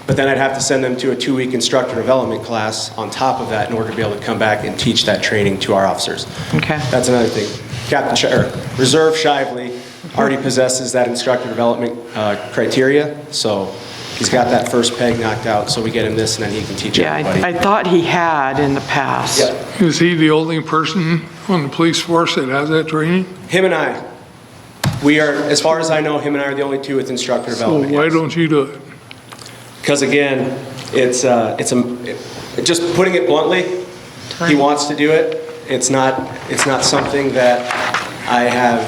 but then I'd have to send them to a 2-week instructor development class on top of that in order to be able to come back and teach that training to our officers. Okay. That's another thing. Reserve Shively already possesses that instructor development criteria, so he's got that first peg knocked out, so we get him this, and then he can teach Yeah, everybody. I thought he had in the past. Yeah. Is he the only person on the police force that has that training? Him and I. We are, as far as I know, him and I are the only 2 with instructor So development. why don't you do it? Because again, it's just putting it bluntly, he wants to do it. It's not something that I have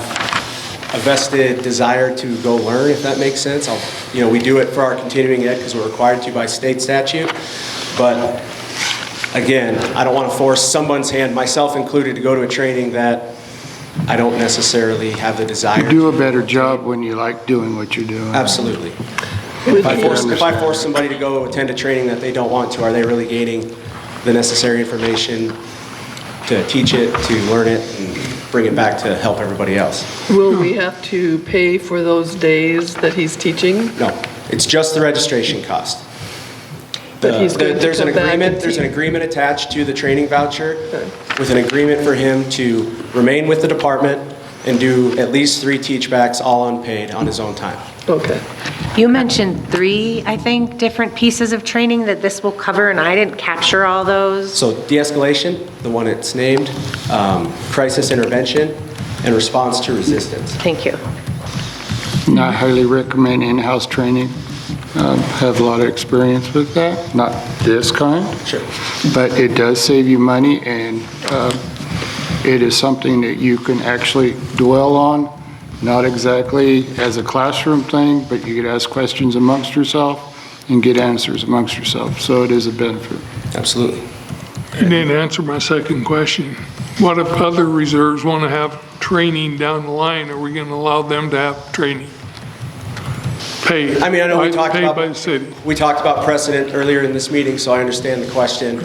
a vested desire to go learn, if that makes sense. We do it for our continuing ed because we're required to by state statute. But again, I don't want to force someone's hand, myself included, to go to a training that I don't necessarily have the desire. You do a better job when you like doing what you're doing. Absolutely. If I force somebody to go attend a training that they don't want to, are they really gaining the necessary information to teach it, to learn it, and bring it back to help everybody else? Will we have to pay for those days that he's teaching? No, it's just the registration cost. But he's going to There's an come back and agreement. There's an teach. agreement attached to the training voucher with an agreement for him to remain with the department and do at least 3 teachbacks, all unpaid, on his own time. Okay. You mentioned 3, I think, different pieces of training that this will cover, and I didn't capture all those. So de-escalation, the one it's named, crisis intervention, and response to resistance. Thank you. And I highly recommend in-house training. Have a lot of experience with that, not this kind. Sure. But it does save you money, and it is something that you can actually dwell on, not exactly as a classroom thing, but you could ask questions amongst yourself and get answers amongst yourself. So it is a benefit. Absolutely. You didn't answer my second question. What if other reserves want to have training down the line? Are we going to allow them to have training? Paid. I mean, I know we talked Paid about, by the city. we talked about precedent earlier in this meeting, so I understand the question.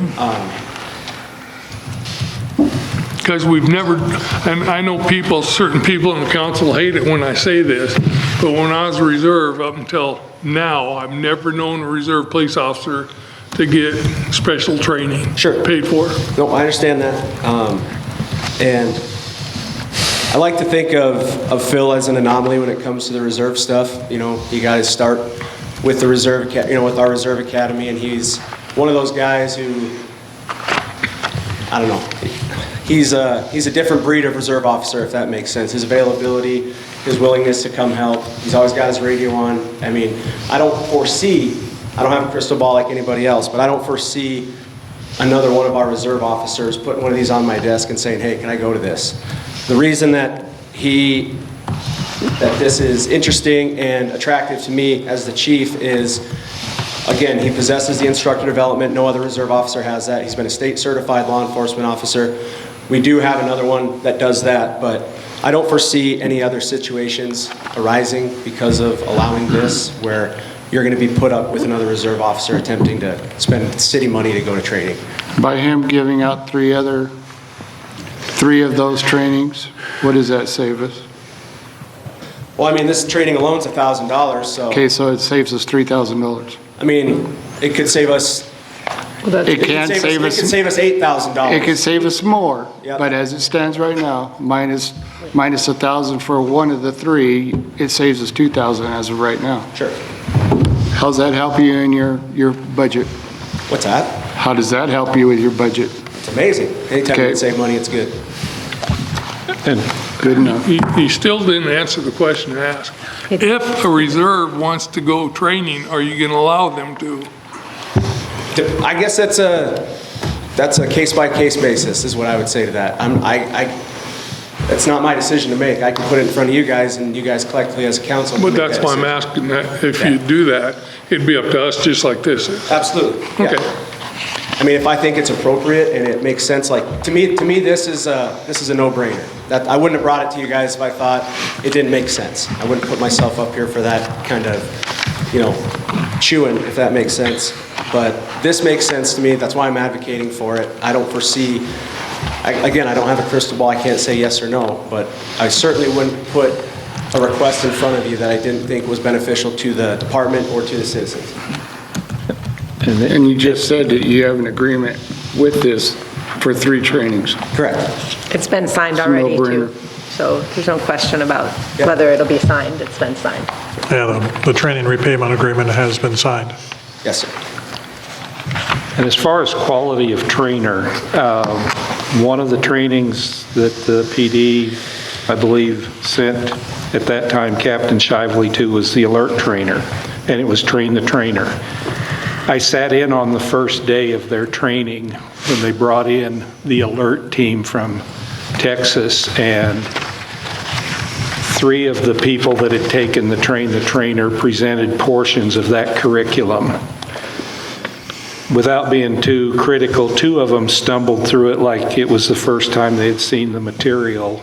Because we've never, and I know people, certain people in the council hate it when I say this, but when I was a reserve up until now, I've never known a reserve police officer to get special training. Paid for. No, I understand that. And I like to think of Phil as an anomaly when it comes to the reserve stuff. You know, you guys start with the reserve, with our reserve academy, and he's one of those guys who, I don't know, he's a different breed of reserve officer, if that makes sense. His availability, his willingness to come help. He's always got his radio on. I mean, I don't have a crystal ball like anybody else, but I don't foresee another one of our reserve officers putting one of these on my desk and saying, hey, can I go to this? The reason that this is interesting and attractive to me as the chief is, again, he possesses the instructor development. No other reserve officer has that. He's been a state certified law enforcement officer. We do have another one that does that, but I don't foresee any other situations arising because of allowing this where you're going to be put up with another reserve officer attempting to spend city money to go to training. By him giving out three of those trainings, what does that save us? Well, I mean, this training alone is $1,000, so. Okay, so it saves us $3,000. I mean, it could save us. It can save us. It could save us $8,000. It could save us more, Yep. but as it stands right now, minus $1,000 for one of the three, it saves us $2,000 as of right now. Sure. How's that help you in your budget? What's that? How does that help you with your budget? It's amazing. Anytime you can save money, it's good. Good enough. He still didn't answer the question asked. If a reserve wants to go training, are you going to allow them to? I guess that's a case-by-case basis is what I would say to that. It's not my decision to make. I can put it in front of you guys, and you guys collectively as a council. But that's why I'm asking that. If you do that, it'd be up to us, just like this is. Absolutely. Yeah. Okay. I mean, if I think it's appropriate and it makes sense, like to me, this is a no-brainer. That I wouldn't have brought it to you guys if I thought it didn't make sense. I wouldn't put myself up here for that kind of, chewing, if that makes sense. But this makes sense to me. That's why I'm advocating for it. I don't foresee. Again, I don't have a crystal ball. I can't say yes or no, but I certainly wouldn't put a request in front of you that I didn't think was beneficial to the department or to the citizens. And you just said that you have an agreement with this for 3 trainings. Correct. It's been signed It's a already, no-brainer. too. So there's no question about whether it'll be signed. It's been signed. Yeah, the training repayment agreement has been signed. Yes, sir. And as far as quality of trainer, one of the trainings that the PD, I believe, sent at that time Captain Shively to was the alert trainer, and it was train the trainer. I sat in on the first day of their training when they brought in the alert team from Texas, and 3 of the people that had taken the train the trainer presented portions of that curriculum. Without being too critical, 2 of them stumbled through it like it was the first time they had seen the material.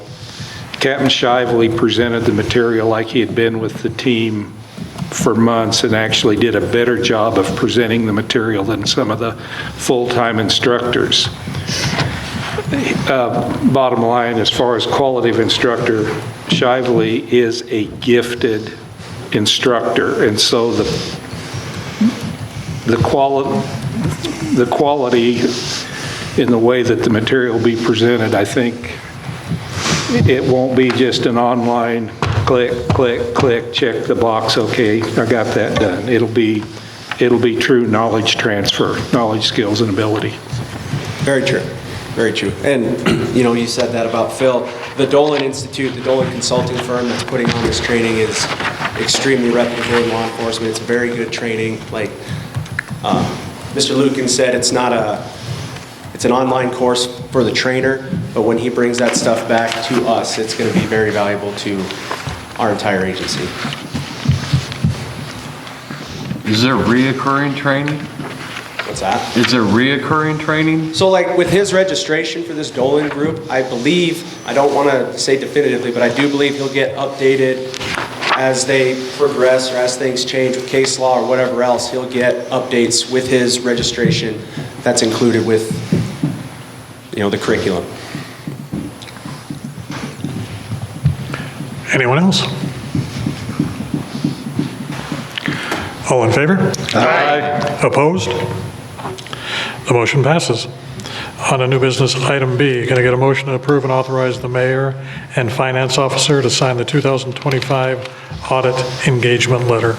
Captain Shively presented the material like he had been with the team for months and actually did a better job of presenting the material than some of the full-time instructors. Bottom line, as far as quality of instructor, Shively is a gifted instructor, and so the quality in the way that the material will be presented, I think it won't be just an online click, click, click, check the box, okay, I got that done. It'll be true knowledge transfer, knowledge, skills, and ability. Very true. Very true. And, you said that about Phil. The Dolan Institute, the Dolan consulting firm that's putting on this training is extremely reputable in law enforcement. It's very good training. Like Mr. Lukin said, it's an online course for the trainer, but when he brings that stuff back to us, it's going to be very valuable to our entire agency. Is there reoccurring training? What's that? Is there reoccurring training? So like with his registration for this Dolan group, I believe, I don't want to say definitively, but I do believe he'll get updated as they progress or as things change with case law or whatever else. He'll get updates with his registration that's included with, the curriculum. Anyone else? All in favor? Aye. Opposed? The motion passes. On to new business, item B, can I get a motion to approve and authorize the mayor and finance officer to sign the 2025 audit engagement letter?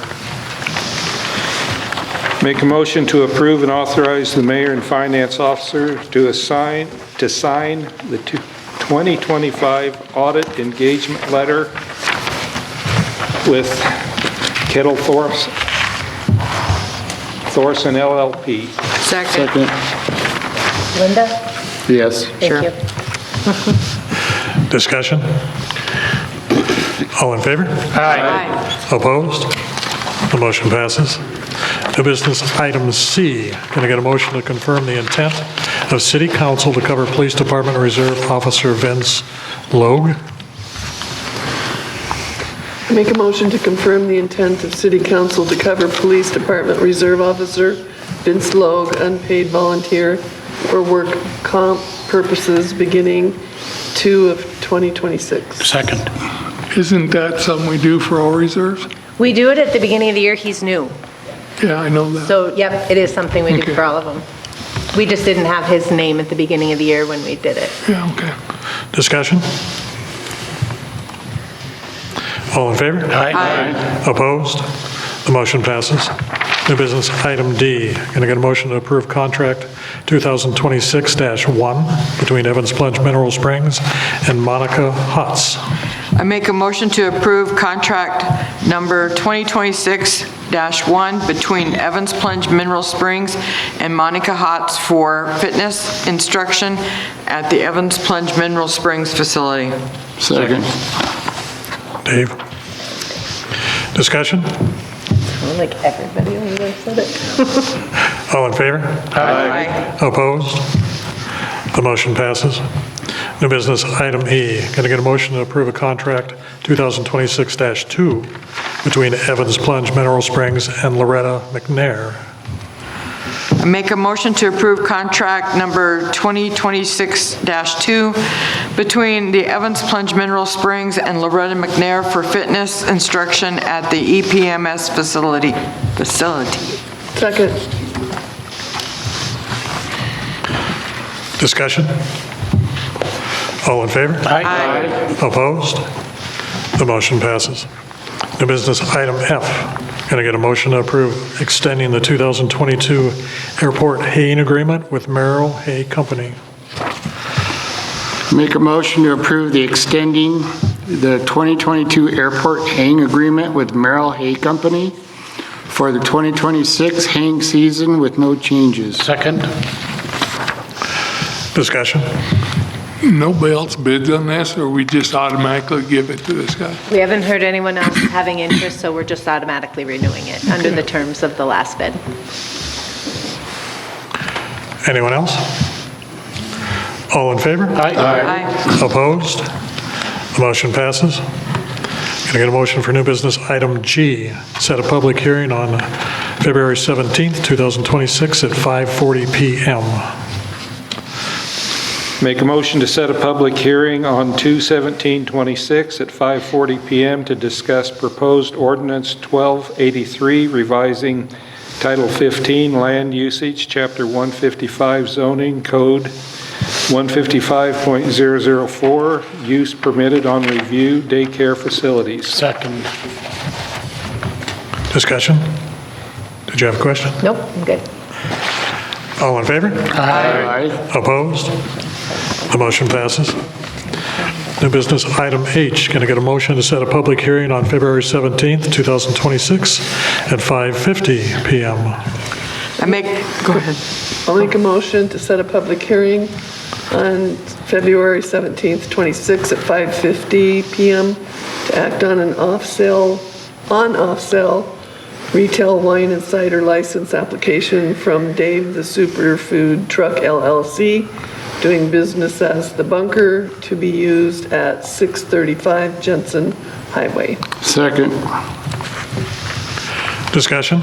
Make a motion to approve and authorize the mayor and finance officer to sign the 2025 audit engagement letter with Kettle Thorson LLP. Second. Linda? Yes. Thank you. Discussion? All in favor? Aye. Opposed? The motion passes. New business item C, can I get a motion to confirm the intent of City Council to cover Police Department Reserve Officer Vince Logue? Make a motion to confirm the intent of City Council to cover Police Department Reserve Officer Vince Logue, unpaid volunteer, for work comp purposes beginning 2 of 2026. Second. Isn't that something we do for all reserves? We do it at the beginning of the year. He's new. Yeah, I know that. So, yep, it is something we do Okay. for all of them. We just didn't have his name at the beginning of the year when we did it. Yeah, okay. Discussion? All in favor? Aye. Opposed? The motion passes. New business item D, can I get a motion to approve contract 2026-1 between Evans Plunge Mineral Springs and Monica Hotz? I make a motion to approve contract number 2026-1 between Evans Plunge Mineral Springs and Monica Hotz for fitness instruction at the Evans Plunge Mineral Springs facility. Second. Dave? Discussion? Like everybody over there said it. All in favor? Aye. Opposed? The motion passes. New business item E, can I get a motion to approve a contract 2026-2 between Evans Plunge Mineral Springs and Loretta McNair? I make a motion to approve contract number 2026-2 between the Evans Plunge Mineral Springs and Loretta McNair for fitness instruction at the EPMS facility. Second. Discussion? All in favor? Aye. Opposed? The motion passes. New business item F, can I get a motion to approve extending the 2022 airport haying agreement with Merrill Hay Company? Make a motion to approve the extending the 2022 airport haying agreement with Merrill Hay Company for the 2026 haying season with no changes. Second. Discussion? Nobody else bids on this, or we just automatically give it to this guy? We haven't heard anyone else having interest, so we're just automatically renewing it under the terms of the last bid. Anyone else? All in favor? Aye. Opposed? The motion passes. Can I get a motion for new business item G, set a public hearing on February 17th, 2026 at 5:40 PM? Make a motion to set a public hearing on 2/17/26 at 5:40 PM to discuss proposed ordinance 1283 revising Title 15 Land Usage, Chapter 155 Zoning Code 155.004, use permitted on review daycare facilities. Second. Discussion? Did you have a question? Nope, I'm good. All in favor? Aye. Opposed? The motion passes. New business item H, can I get a motion to set a public hearing on February 17th, 2026 at 5:50 PM? Go ahead. I'll make a motion to set a public hearing on February 17th, 26 at 5:50 PM to act on an off-sale retail wine and cider license application from Dave the Superfood Truck LLC, doing business as The Bunker, to be used at 635 Jensen Highway. Second. Discussion?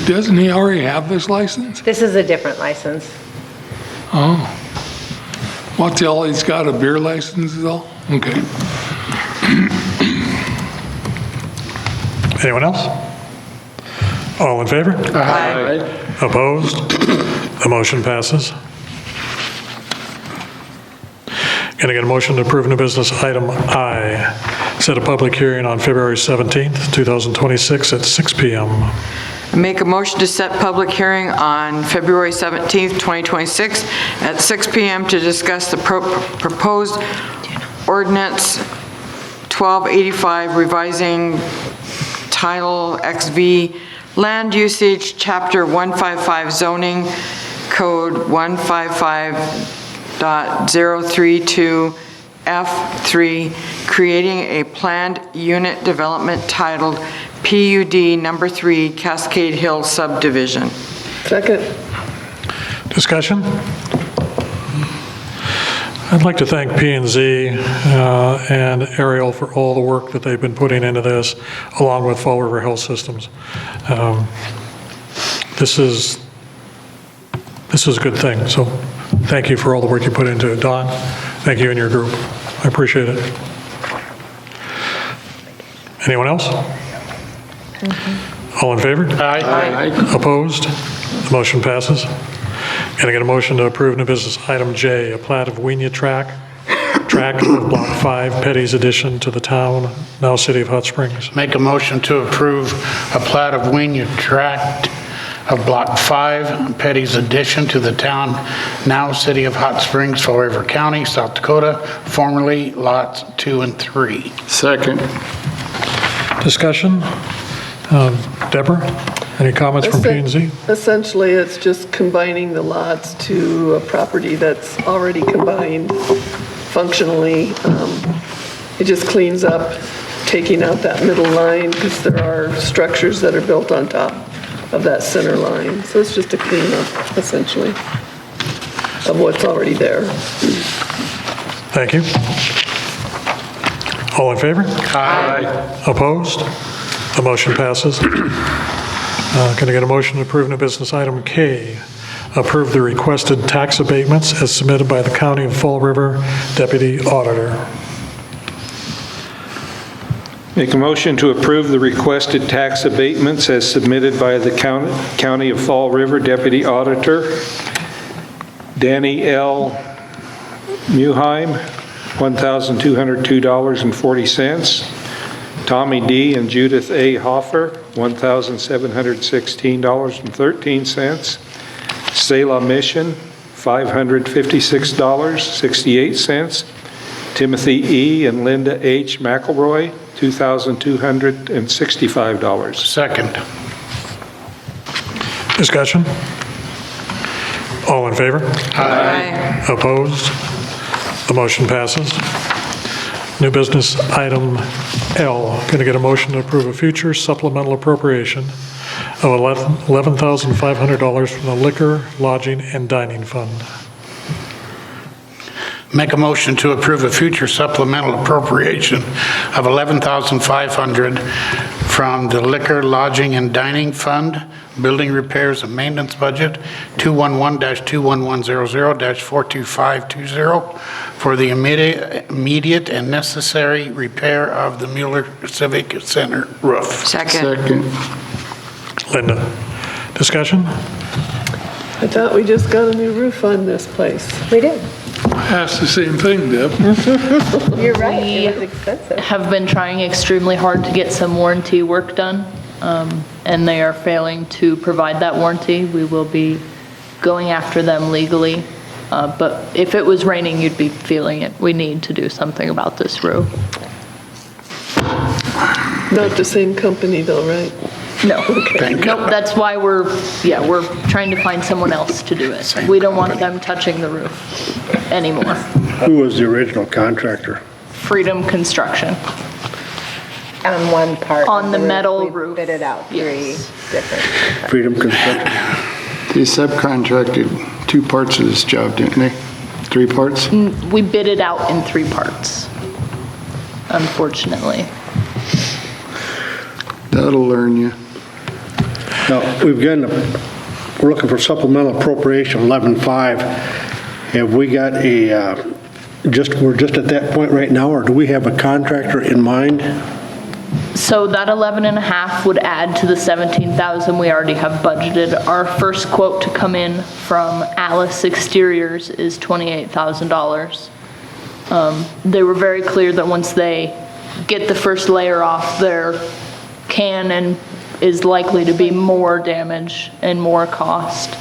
Doesn't he already have this license? This is a different license. Oh. What's all, he's got a beer license though? Okay. Anyone else? All in favor? Aye. Opposed? The motion passes. Can I get a motion to approve new business item I? Set a public hearing on February 17th, 2026 at 6 p.m. I make a motion to set public hearing on February 17th, 2026 at 6 p.m. to discuss the proposed ordinance 1285 revising Title XV Land Usage, Chapter 155 zoning, Code 155.032F3, creating a planned unit development titled PUD Number 3 Cascade Hill Subdivision. Second. Discussion? I'd like to thank P&Z and Ariel for all the work that they've been putting into this, along with Fall River Health Systems. This is a good thing, so thank you for all the work you put into it. Don, thank you and your group. I appreciate it. Anyone else? All in favor? Aye. Opposed? The motion passes. Can I get a motion to approve new business item J, a plat of Wienia tract of Block 5, Petty's addition to the town, now City of Hot Springs? Make a motion to approve a plat of Wienia tract of Block 5, Petty's addition to the town, now City of Hot Springs, Fall River County, South Dakota, formerly lots 2 and 3. Second. Discussion? Deborah, any comments from P&Z? Essentially, it's just combining the lots to a property that's already combined functionally. It just cleans up taking out that middle line because there are structures that are built on top of that center line. So it's just a cleanup, essentially, of what's already there. Thank you. All in favor? Aye. Opposed? The motion passes. Can I get a motion to approve new business item K? Approve the requested tax abatements as submitted by the County of Fall River Deputy Auditor. Make a motion to approve the requested tax abatements as submitted by the County of Fall River Deputy Auditor, Danny L. Muheim, $1,202.40. Tommy D. and Judith A. Hoffer, $1,716.13. Selah Mission, $556.68. Timothy E. and Linda H. McElroy, $2,265. Second. Discussion? All in favor? Aye. Opposed? The motion passes. New business item L. Can I get a motion to approve a future supplemental appropriation of $11,500 from the Liquor, Lodging, and Dining Fund? Make a motion to approve a future supplemental appropriation of $11,500 from the Liquor, Lodging, and Dining Fund, Building Repairs and Maintenance Budget, 211-21100-42520, for the immediate and necessary repair of the Mueller Civic Center roof. Second. Linda. Discussion? I thought we just got a new roof on this place. We did. Asked the same thing, Deb. You're right, it was expensive. Have been trying extremely hard to get some warranty work done, and they are failing to provide that warranty. We will be going after them legally, but if it was raining, you'd be feeling it. We need to do something about this roof. Not the same company though, right? No. Nope, that's why we're trying to find someone else to do it. We don't want them touching the roof anymore. Who was the original contractor? Freedom Construction. On one part. On the metal We roof. bid it out, three different. Freedom Construction. They subcontracted 2 parts of this job, didn't they? 3 parts? We bid it out in 3 parts, unfortunately. That'll learn you. Now, we're looking for supplemental appropriation 11.5. Have we got we're just at that point right now, or do we have a contractor in mind? So that 11 and a half would add to the 17,000 we already have budgeted. Our first quote to come in from Alice Exteriors is $28,000. They were very clear that once they get the first layer off, there can and is likely to be more damage and more cost.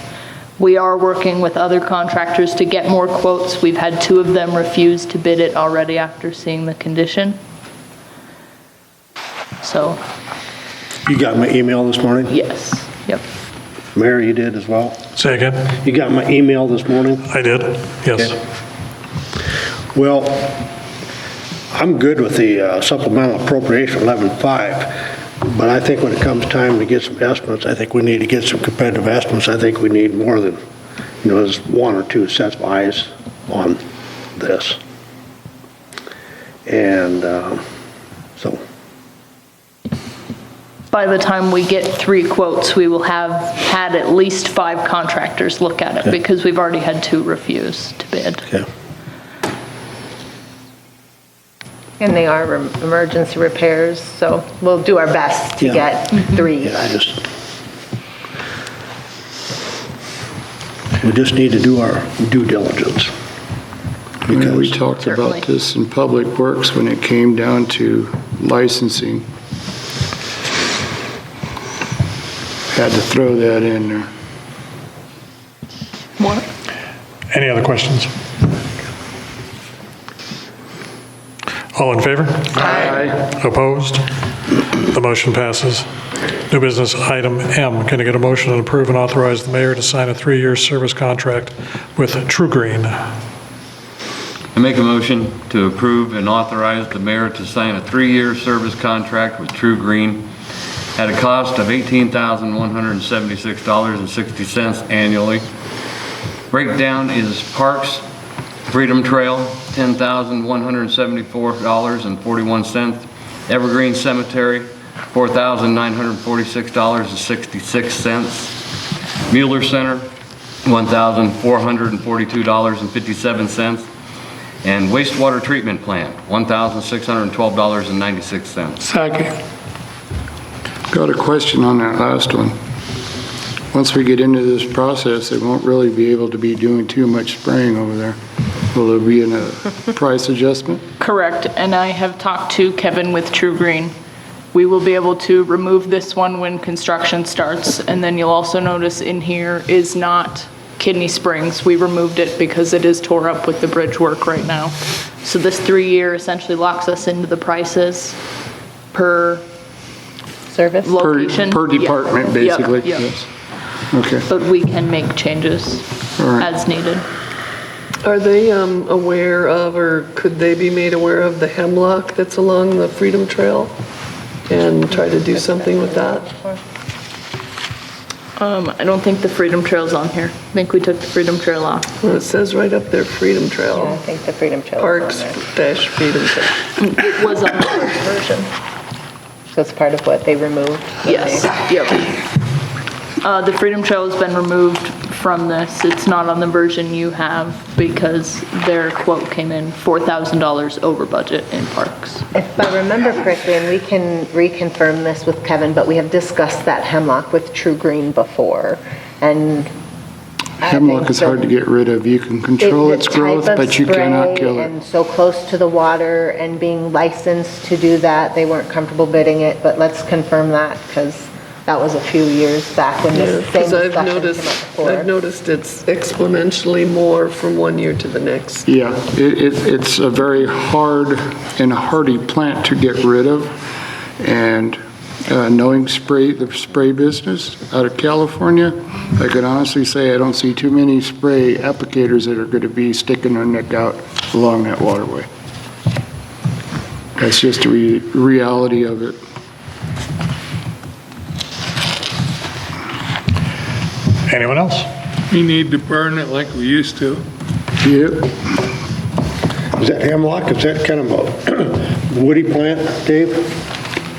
We are working with other contractors to get more quotes. We've had 2 of them refuse to bid it already after seeing the condition. So, You got my email this morning? yes, yep. Mayor, you did as well? Say again? You got my email this morning? I did, yes. Okay. Well, I'm good with the supplemental appropriation 11.5, but I think when it comes time to get some estimates, I think we need to get some competitive estimates. I think we need more than, just 1 or 2 sets of eyes on this. And so. By the time we get 3 quotes, we will have had at least 5 contractors look at it because we've already had 2 refuse to bid. Okay. And they are emergency repairs, so we'll do our best to get 3. Yeah, we just need to do our due diligence. We talked about this in Public Works when it came down to licensing. Had to throw that in there. What? Any other questions? All in favor? Aye. Opposed? The motion passes. New business item M. Can I get a motion to approve and authorize the mayor to sign a 3-year service contract with True Green? I make a motion to approve and authorize the mayor to sign a 3-year service contract with True Green at a cost of $18,176.60 annually. Breakdown is Parks, Freedom Trail, $10,174.41. Evergreen Cemetery, $4,946.66. Mueller Center, $1,442.57. And Wastewater Treatment Plant, $1,612.96. Second. Got a question on that last one. Once we get into this process, they won't really be able to be doing too much spraying over there. Will there be a price adjustment? Correct, and I have talked to Kevin with True Green. We will be able to remove this one when construction starts, and then you'll also notice in here is not Kidney Springs. We removed it because it is tore up with the bridge work right now. So this 3-year essentially locks us into the prices per Service? location. Per department, Yep, basically? yep. Yes. Okay. But we can make changes All right. as needed. Are they aware of, or could they be made aware of the hemlock that's along the Freedom Trail? And try to do something with that? I don't think the Freedom Trail's on here. I think we took the Freedom Trail off. Well, it says right up there, Freedom Trail. Yeah, I think the Freedom Trail is Parks on there. dash Freedom Trail. It was on the first version. So it's part of what they removed? Yes, yep. The Freedom Trail has been removed from this. It's not on the version you have because their quote came in $4,000 over budget in parks. If I remember correctly, and we can reconfirm this with Kevin, but we have discussed that hemlock with True Green before, and Hemlock is hard to get rid of. You can control its growth, but you cannot kill it. And so close to the water and being licensed to do that, they weren't comfortable bidding it, but let's confirm that because that was a few years back when this same Because I've discussion came up before. noticed it's exponentially more from one year to the next. Yeah, it's a very hard and hardy plant to get rid of. And knowing the spray business out of California, I could honestly say I don't see too many spray applicators that are going to be sticking their neck out along that waterway. That's just the reality of it. Anyone else? We need to burn it like we used to. Yep. Is that hemlock? Is that kind of a woody plant, Dave?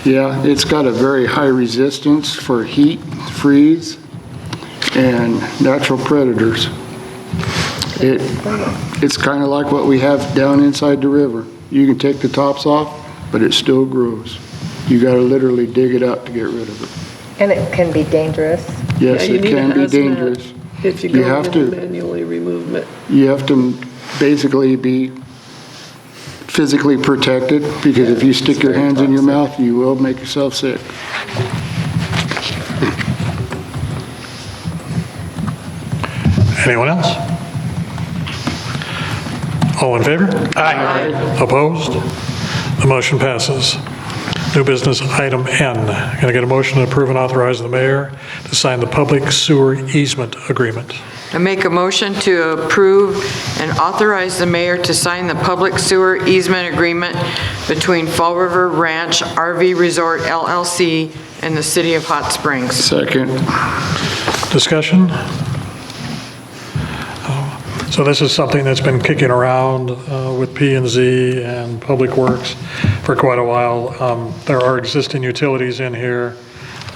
Yeah, it's got a very high resistance for heat, freeze, and natural predators. It's kind of like what we have down inside the river. You can take the tops off, but it still grows. You got to literally dig it up to get rid of it. And it can be dangerous. Yes, Yeah, you it need can a be hazmat dangerous. If you You go have in to. and manually remove it. You have to basically be physically protected, because if you stick your hands in your mouth, you will make yourself sick. Anyone else? All in favor? Aye. Opposed? The motion passes. New business item N. Can I get a motion to approve and authorize the mayor to sign the public sewer easement agreement? I make a motion to approve and authorize the mayor to sign the public sewer easement agreement between Fall River Ranch RV Resort LLC and the City of Hot Springs. Second. Discussion? So this is something that's been kicking around with P&Z and Public Works for quite a while. There are existing utilities in here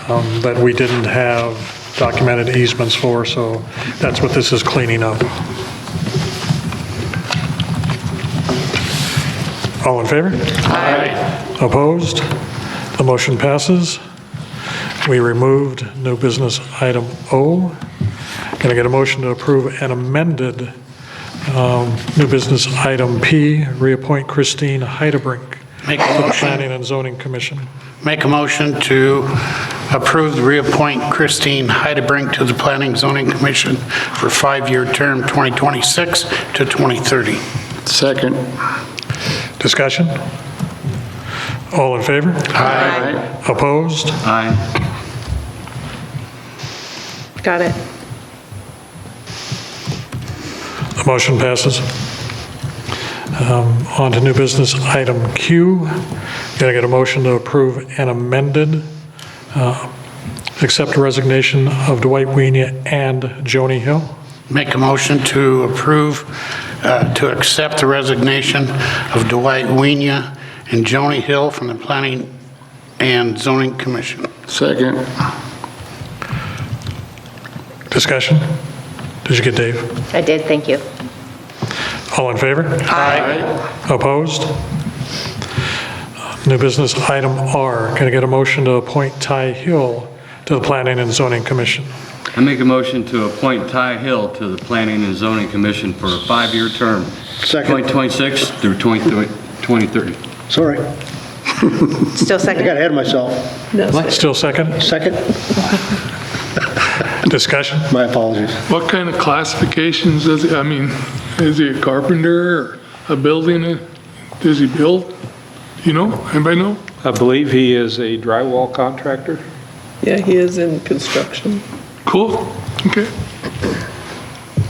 that we didn't have documented easements for, so that's what this is cleaning up. All in favor? Aye. Opposed? The motion passes. We removed new business item O. Can I get a motion to approve an amended new business item P, reappoint Christine Heidebrink Make a to the motion. Planning and Zoning Commission? Make a motion to approve the reappoint Christine Heidebrink to the Planning and Zoning Commission for 5-year term, 2026 to 2030. Second. Discussion? All in favor? Aye. Opposed? Aye. Got it. The motion passes. On to new business item Q. Can I get a motion to approve an amended, accept resignation of Dwight Wienia and Joni Hill? Make a motion to approve, to accept the resignation of Dwight Wienia and Joni Hill from the Planning and Zoning Commission. Second. Discussion? Did you get Dave? I did, thank you. All in favor? Aye. Opposed? New business item R. Can I get a motion to appoint Ty Hill to the Planning and Zoning Commission? I make a motion to appoint Ty Hill to the Planning and Zoning Commission for a 5-year term. Second. 2026 through 2030. Sorry, Still I second? got ahead of myself. No, second. Still second? Second? Discussion? My apologies. What kind of classifications does he, I mean, is he a carpenter or a building? Does he build? You know, anybody know? I believe he is a drywall contractor. Yeah, he is in construction. Cool, okay.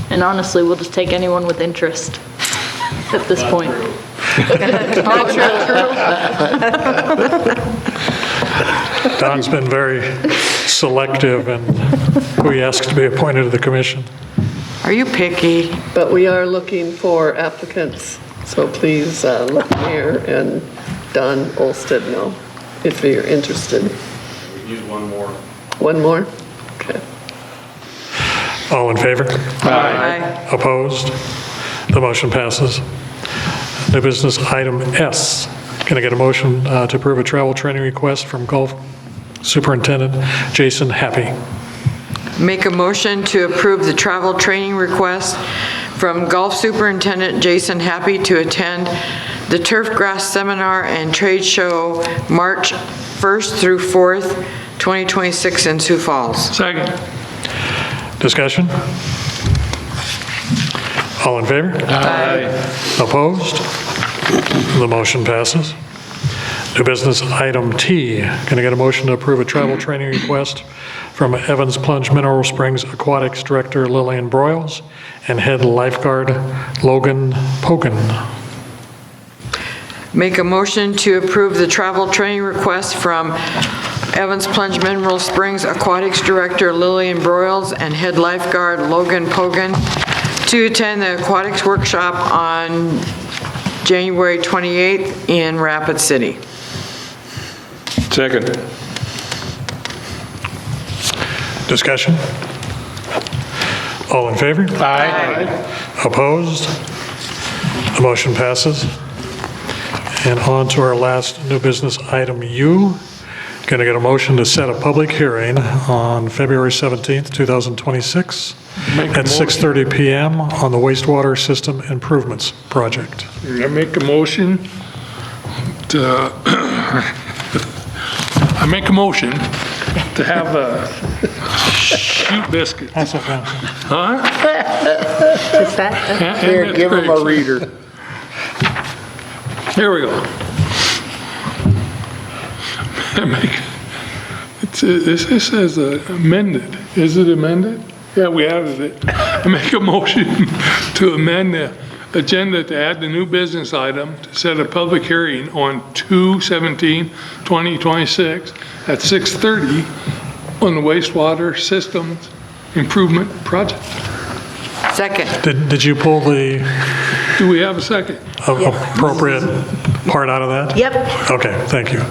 And honestly, we'll just take anyone with interest at this point. Don's been very selective in who he asks to be appointed to the commission. Are you picky? But we are looking for applicants, so please let the mayor and Don Olsted know if you're interested. Use one more. One more? Okay. All in favor? Aye. Opposed? The motion passes. New business item S. Can I get a motion to approve a travel training request from Gulf Superintendent Jason Happy? Make a motion to approve the travel training request from Golf Superintendent Jason Happy to attend the Turf Grass Seminar and Trade Show March 1st through 4th, 2026 in Sioux Falls. Second. Discussion? All in favor? Aye. Opposed? The motion passes. New business item T. Can I get a motion to approve a travel training request from Evans Plunge Mineral Springs Aquatics Director Lillian Broyles and Head Lifeguard Logan Pogan? Make a motion to approve the travel training request from Evans Plunge Mineral Springs Aquatics Director Lillian Broyles and Head Lifeguard Logan Pogan to attend the aquatics workshop on January 28th in Rapid City. Second. Discussion? All in favor? Aye. Opposed? The motion passes. And on to our last new business item U. Going to get a motion to set a public hearing on February 17th, 2026 at 6:30 PM on the wastewater system improvements project. I make a motion to, to have a shoot biscuit. That's okay. Huh? Is that? Here, give him a reader. Here we go. This says amended. Is it amended? Yeah, we added it. I make a motion to amend the agenda to add the new business item to set a public hearing on 2/17/2026 at 6:30 on the wastewater systems improvement project. Second. Did you pull the Do we have a second? appropriate part out of that? Yep. Okay, thank you.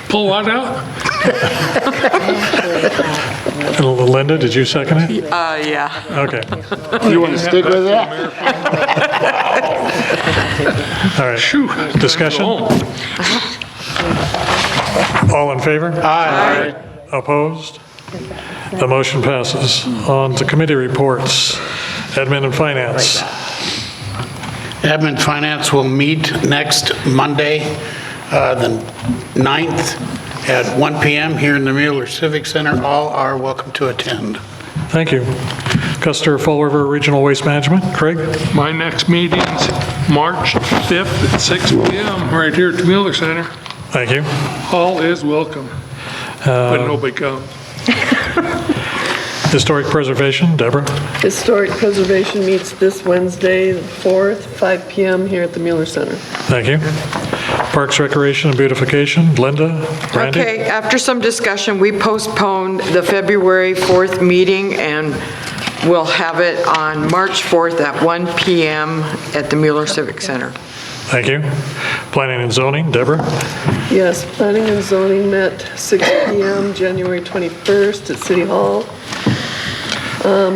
Pull what out? And Linda, did you second it? Yeah. Okay. You want to stick with that? All right. Discussion? All in favor? Aye. Opposed? The motion passes. On to committee reports. Admin and Finance. Admin and Finance will meet next Monday, the 9th at 1 PM here in the Mueller Civic Center. All are welcome to attend. Thank you. Custer Fall River Regional Waste Management. Craig? My next meeting's March 5th at 6 PM right here at the Mueller Center. Thank you. All is welcome, but nobody comes. Historic Preservation. Deborah? Historic Preservation meets this Wednesday, the 4th, 5 PM here at the Mueller Center. Thank you. Parks, Recreation, and Beautification. Linda? Randy? Okay, after some discussion, we postponed the February 4th meeting, and we'll have it on March 4th at 1 PM at the Mueller Civic Center. Thank you. Planning and Zoning. Deborah? Yes, Planning and Zoning met 6 PM, January 21st at City Hall. Let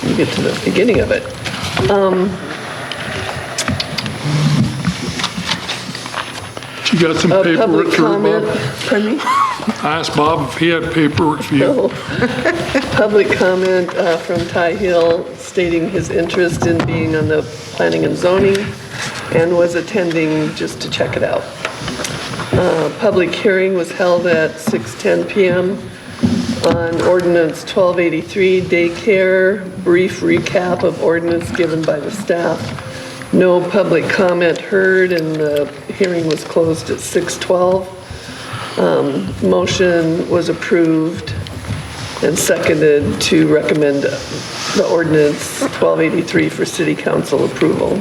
me get to the beginning of it. You got some paperwork Public for comment, Bob? pardon me? I asked Bob if he had paperwork for you. No. Public comment from Ty Hill stating his interest in being on the Planning and Zoning and was attending just to check it out. Public hearing was held at 6:10 PM on ordinance 1283 daycare, brief recap of ordinance given by the staff. No public comment heard, and the hearing was closed at 6:12. Motion was approved and seconded to recommend the ordinance 1283 for city council approval.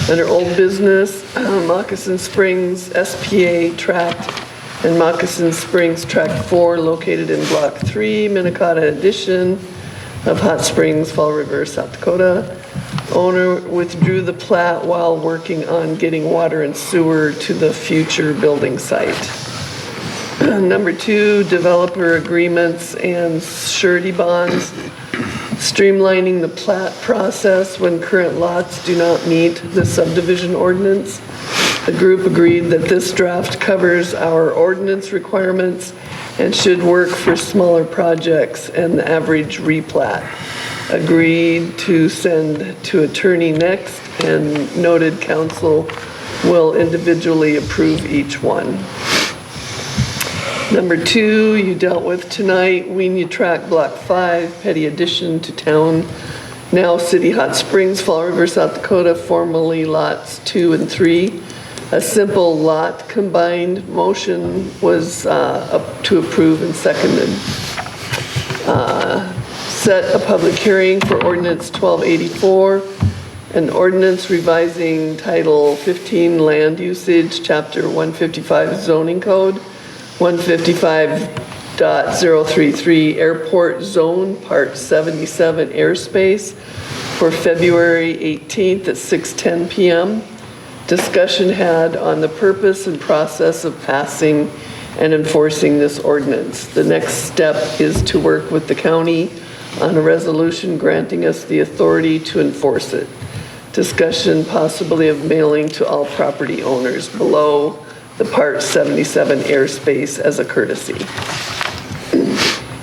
Under old business, Moccasin Springs SPA Tract and Moccasin Springs Tract 4 located in Block 3, Minnetonka Edition of Hot Springs, Fall River, South Dakota. Owner withdrew the plat while working on getting water and sewer to the future building site. Number 2, developer agreements and surety bonds. Streamlining the plat process when current lots do not meet the subdivision ordinance. The group agreed that this draft covers our ordinance requirements and should work for smaller projects and the average replat. Agreed to send to attorney next, and noted council will individually approve each one. Number 2, you dealt with tonight, Weenia Tract Block 5, petty addition to town, now City Hot Springs, Fall River, South Dakota, formerly lots 2 and 3. A simple lot combined motion was up to approve and seconded. Set a public hearing for ordinance 1284 An ordinance revising Title 15 Land Usage, Chapter 155 Zoning Code, 155.033 Airport Zone, Part 77 Airspace for February 18th at 6:10 p.m. Discussion had on the purpose and process of passing and enforcing this ordinance. The next step is to work with the county on a resolution granting us the authority to enforce it. Discussion possibly of mailing to all property owners below the Part 77 airspace as a courtesy.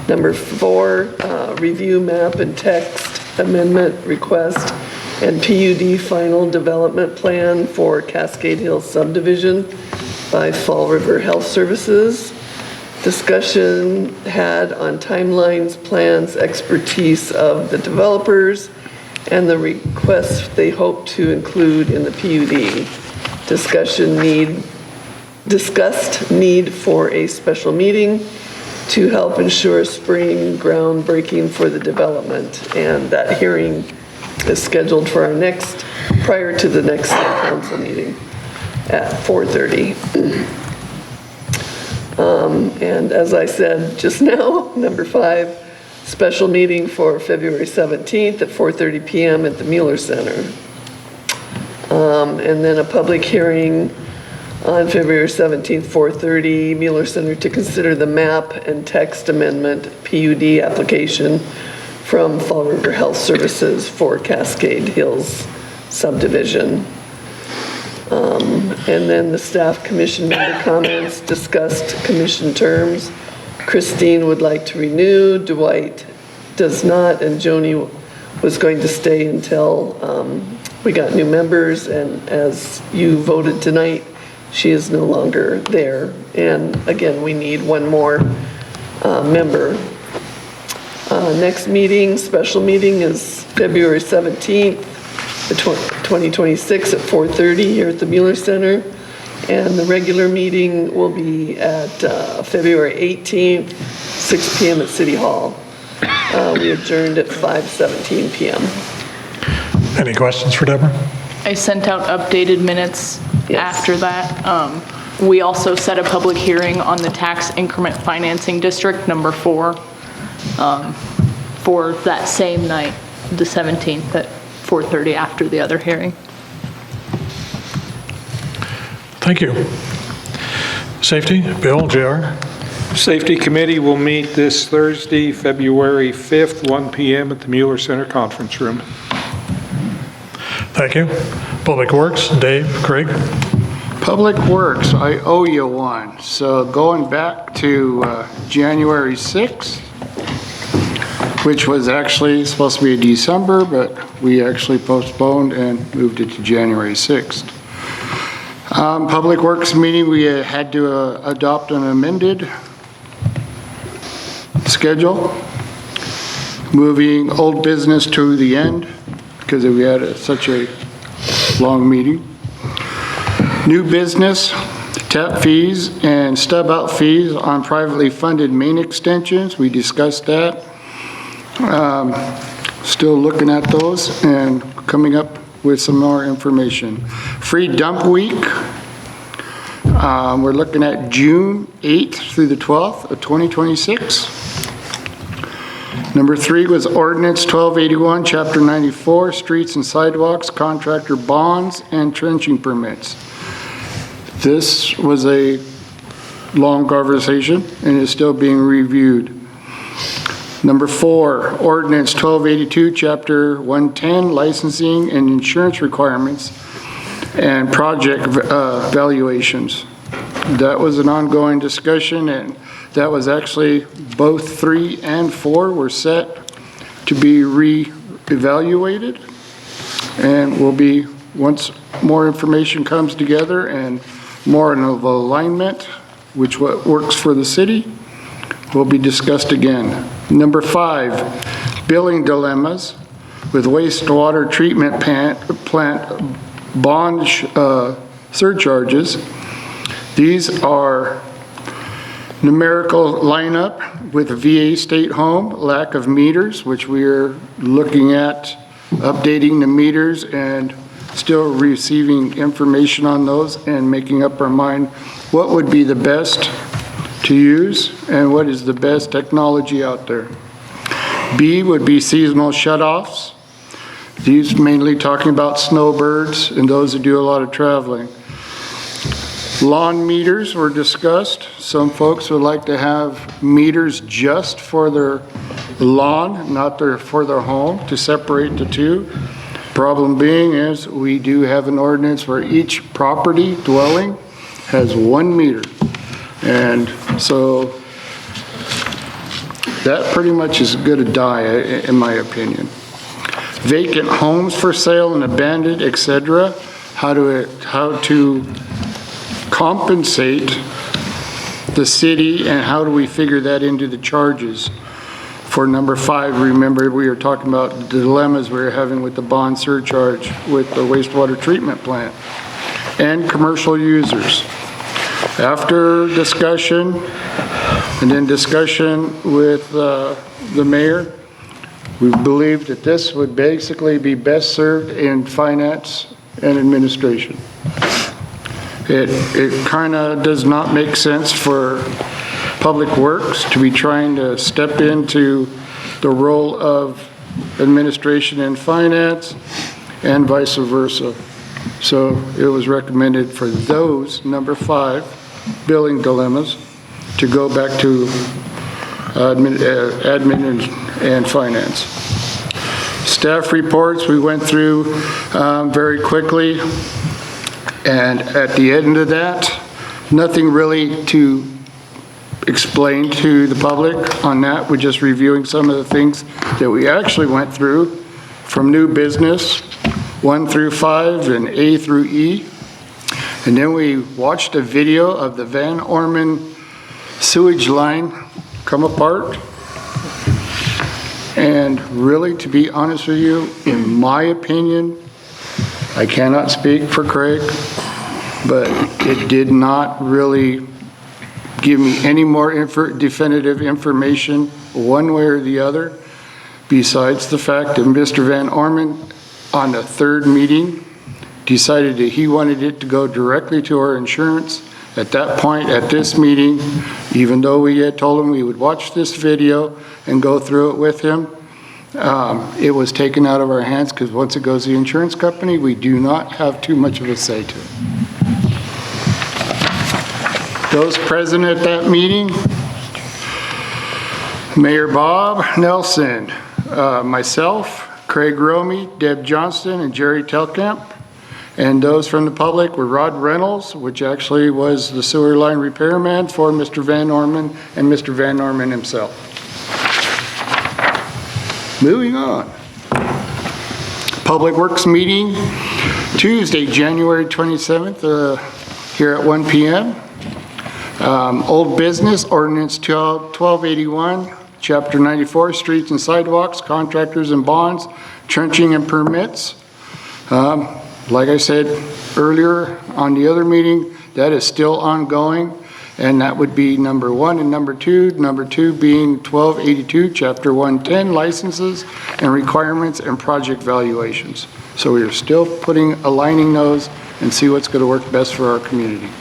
Number 4, review map and text amendment request and PUD final development plan for Cascade Hills subdivision by Fall River Health Services. Discussion had on timelines, plans, expertise of the developers, and the requests they hope to include in the PUD. Discussed need for a special meeting to help ensure spring groundbreaking for the development. And that hearing is scheduled for prior to the next council meeting at 4:30. And as I said just now, number 5, special meeting for February 17th at 4:30 p.m. at the Mueller Center. And then a public hearing on February 17th, 4:30, Mueller Center to consider the map and text amendment PUD application from Fall River Health Services for Cascade Hills subdivision. And then the staff commission member comments discussed commission terms. Christine would like to renew, Dwight does not, and Joni was going to stay until we got new members, and as you voted tonight, she is no longer there. And again, we need one more member. Next meeting, special meeting is February 17th, 2026 at 4:30 here at the Mueller Center. And the regular meeting will be at February 18th, 6 p.m. at City Hall. We adjourned at 5:17 p.m. Any questions for Deborah? I sent out updated minutes after that. We also set a public hearing on the tax increment financing district, number 4, for that same night, the 17th at 4:30 after the other hearing. Thank you. Safety, Bill, JR. Safety Committee will meet this Thursday, February 5th, 1 p.m. at the Mueller Center Conference Room. Thank you. Public Works, Dave, Craig. Public Works, I owe you one. So going back to January 6th, which was actually supposed to be December, but we actually postponed and moved it to January 6th. Public Works meeting, we had to adopt an amended schedule, moving old business to the end because we had such a long meeting. New business, tap fees and stub out fees on privately funded main extensions. We discussed that. Still looking at those and coming up with some more information. Free dump week. We're looking at June 8th through the 12th of 2026. Number 3 was ordinance 1281, chapter 94, streets and sidewalks, contractor bonds and trenching permits. This was a long conversation and is still being reviewed. Number 4, ordinance 1282, chapter 110, licensing and insurance requirements and project valuations. That was an ongoing discussion, and that was actually both 3 and 4 were set to be re-evaluated, and will be, once more information comes together and more of alignment, which what works for the city, will be discussed again. Number 5, billing dilemmas with wastewater treatment plant bond surcharges. These are numerical lineup with VA State Home, lack of meters, which we are looking at updating the meters and still receiving information on those and making up our mind what would be the best to use and what is the best technology out there. B would be seasonal shutoffs. These mainly talking about snowbirds and those that do a lot of traveling. Lawn meters were discussed. Some folks would like to have meters just for their lawn, not for their home, to separate the two. Problem being is we do have an ordinance where each property dwelling has 1 meter. And so that pretty much is going to die, in my opinion. Vacant homes for sale and abandoned, etc. How to compensate the city and how do we figure that into the charges? For number 5, remember we were talking about the dilemmas we were having with the bond surcharge with the wastewater treatment plant and commercial users. After discussion and then discussion with the mayor, we believe that this would basically be best served in finance and administration. It kind of does not make sense for Public Works to be trying to step into the role of administration and finance and vice versa. So it was recommended for those, number 5, billing dilemmas, to go back to admin and finance. Staff reports we went through very quickly, and at the end of that, nothing really to explain to the public on that. We're just reviewing some of the things that we actually went through from new business, 1 through 5 and A through E. And then we watched a video of the Van Orman sewage line come apart. And really, to be honest with you, in my opinion, I cannot speak for Craig, but it did not really give me any more definitive information one way or the other, besides the fact that Mr. Van Orman, on the 3rd meeting, decided that he wanted it to go directly to our insurance. At that point, at this meeting, even though we had told him we would watch this video and go through it with him, it was taken out of our hands because once it goes to the insurance company, we do not have too much of a say to it. Those present at that meeting, Mayor Bob Nelson, myself, Craig Romey, Deb Johnston, and Jerry Telkamp. And those from the public were Rod Reynolds, which actually was the sewer line repairman for Mr. Van Orman, and Mr. Van Orman himself. Moving on. Public Works meeting, Tuesday, January 27th, here at 1 p.m. Old business, ordinance 1281, chapter 94, streets and sidewalks, contractors and bonds, trenching and permits. Like I said earlier on the other meeting, that is still ongoing, and that would be number 1 and number 2. Number 2 being 1282, chapter 110, licenses and requirements and project valuations. So we are still aligning those and see what's going to work best for our community.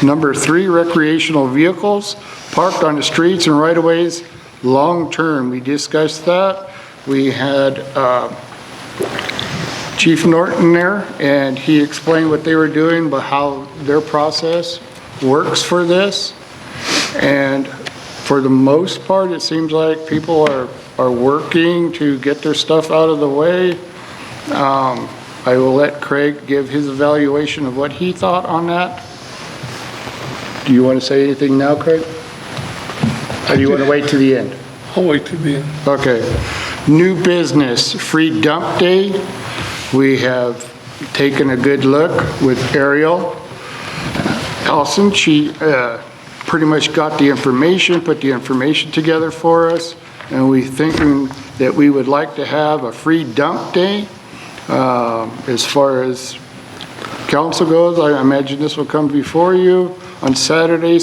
Number 3, recreational vehicles parked on the streets and right-of-ways long-term. We discussed that. We had Chief Norton there, and he explained what they were doing, but how their process works for this. And for the most part, it seems like people are working to get their stuff out of the way. I will let Craig give his evaluation of what he thought on that. Do you want to say anything now, Craig? Or do you want to wait to the end? I'll wait to the end. Okay. New business, free dump day. We have taken a good look with Ariel Elson. She pretty much got the information, put the information together for us, and we're thinking that we would like to have a free dump day. As far as council goes, I imagine this will come before you on Saturday,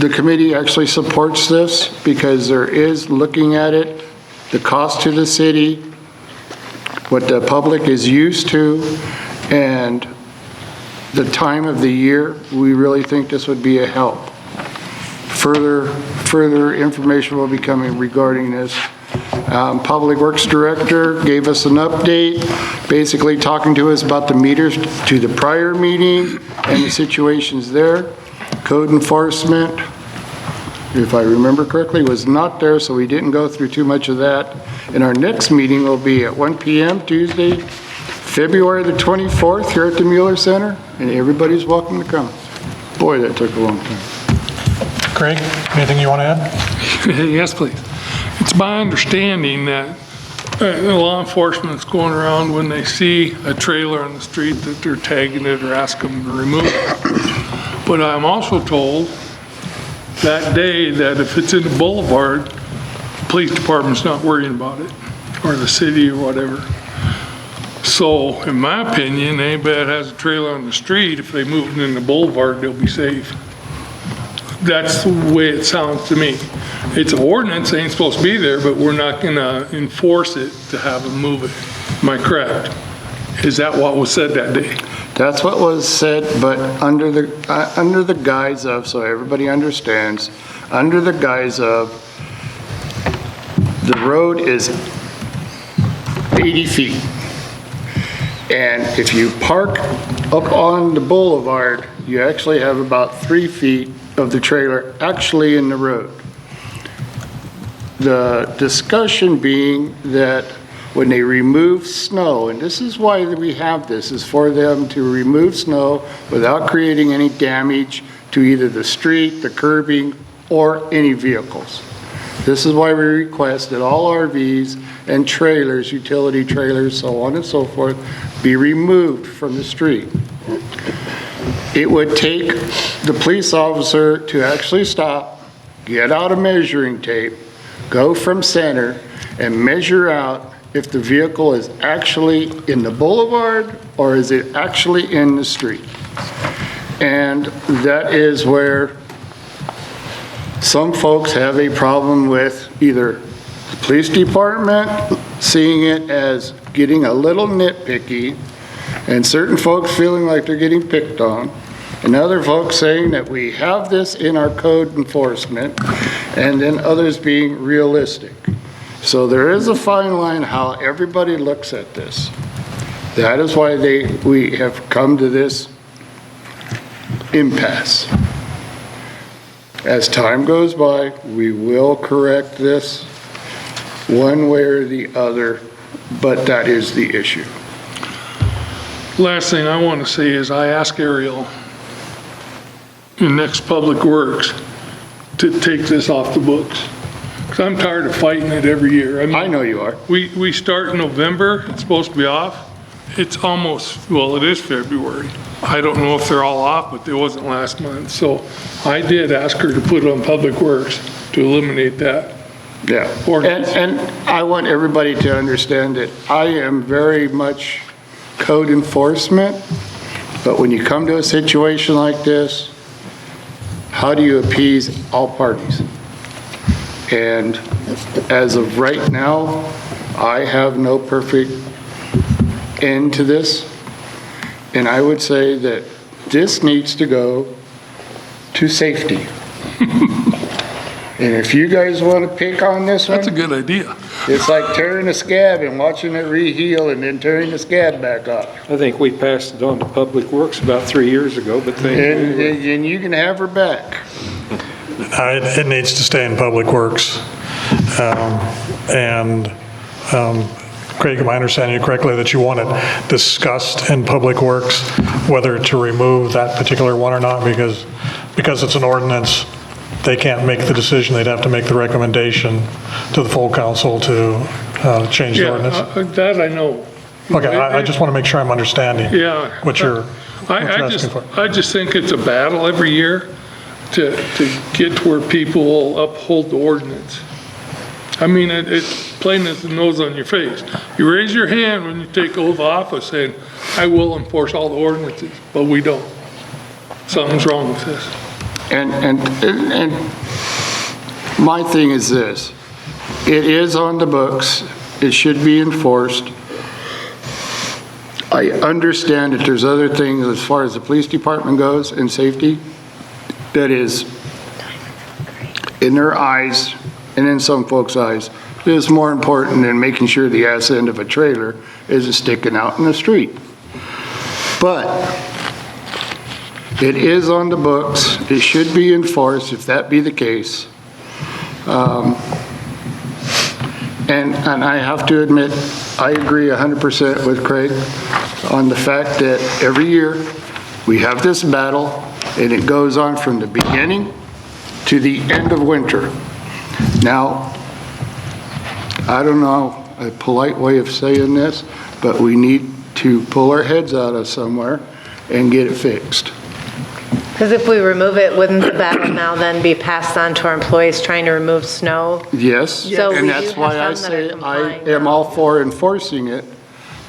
the committee actually supports this because there is looking at it, the cost to the city, what the public is used to, and the time of the year. We really think this would be a help. Further information will be coming regarding this. Public Works Director gave us an update, basically talking to us about the meters to the prior meeting and the situations there. Code enforcement, if I remember correctly, was not there, so we didn't go through too much of that. And our next meeting will be at 1 p.m. Tuesday, February the 24th here at the Mueller Center, and everybody's welcome to come. Boy, that took a long time. Craig, anything you want to add? Yes, please. It's my understanding that law enforcement is going around when they see a trailer on the street that they're tagging it or ask them to remove it. But I'm also told that day that if it's in the boulevard, the police department's not worrying about it, or the city or whatever. So, in my opinion, anybody that has a trailer on the street, if they move it in the boulevard, they'll be safe. That's the way it sounds to me. It's an ordinance, ain't supposed to be there, but we're not gonna enforce it to have them move it. Am I correct? Is that what was said that day? That's what was said, but under the guise of, so everybody understands, under the guise of the road is 80 feet. And if you park up on the boulevard, you actually have about 3 feet of the trailer actually in the road. The discussion being that when they remove snow, and this is why we have this, is for them to remove snow without creating any damage to either the street, the curbing, or any vehicles. This is why we request that all RVs and trailers, utility trailers, so on and so forth, be removed from the street. It would take the police officer to actually stop, get out a measuring tape, go from center, and measure out if the vehicle is actually in the boulevard or is it actually in the street. And that is where some folks have a problem with either the police department seeing it as getting a little nitpicky, and certain folks feeling like they're getting picked on, and other folks saying that we have this in our code enforcement, and then others being realistic. So there is a fine line how everybody looks at this. That is why we have come to this impasse. As time goes by, we will correct this one way or the other, but that is the issue. Last thing I want to say is I ask Ariel in next Public Works to take this off the books. Because I'm tired of fighting it every year. I mean, I know you are. We start in November, it's supposed to be off. It's almost, well, it is February. I don't know if they're all off, but it wasn't last month. So I did ask her to put it on Public Works to eliminate that. Yeah, and I want everybody to understand that I am very much code enforcement, but when you come to a situation like this, how do you appease all parties? And as of right now, I have no perfect end to this, and I would say that this needs to go to safety. And if you guys want to pick on this one, that's a good idea. It's like tearing a scab and watching it re-heal and then tearing the scab back up. I think we passed it on to Public Works about 3 years ago, but And you can have her back. It needs to stay in Public Works. Craig, am I understanding you correctly that you want it discussed in Public Works, whether to remove that particular one or not, because it's an ordinance, they can't make the decision, they'd have to make the recommendation to the full council to change the ordinance? That I know. Okay, I just want to make sure I'm understanding what you're asking for. I just think it's a battle every year to get to where people will uphold the ordinance. I mean, it's plain as the nose on your face. You raise your hand when you take oath of office saying, I will enforce all the ordinances, but we don't. Something's wrong with this. And my thing is this, it is on the books, it should be enforced. I understand that there's other things as far as the police department goes and safety that is in their eyes and in some folks' eyes is more important than making sure the ass end of a trailer isn't sticking out in the street. But it is on the books, it should be enforced if that be the case. And I have to admit, I agree 100% with Craig on the fact that every year we have this battle and it goes on from the beginning to the end of winter. Now, I don't know a polite way of saying this, but we need to pull our heads out of somewhere and get it fixed. Because if we remove it, wouldn't the battle now then be passed on to our employees trying to remove snow? Yes, So we and do that's have why I some that are say I am all for enforcing it,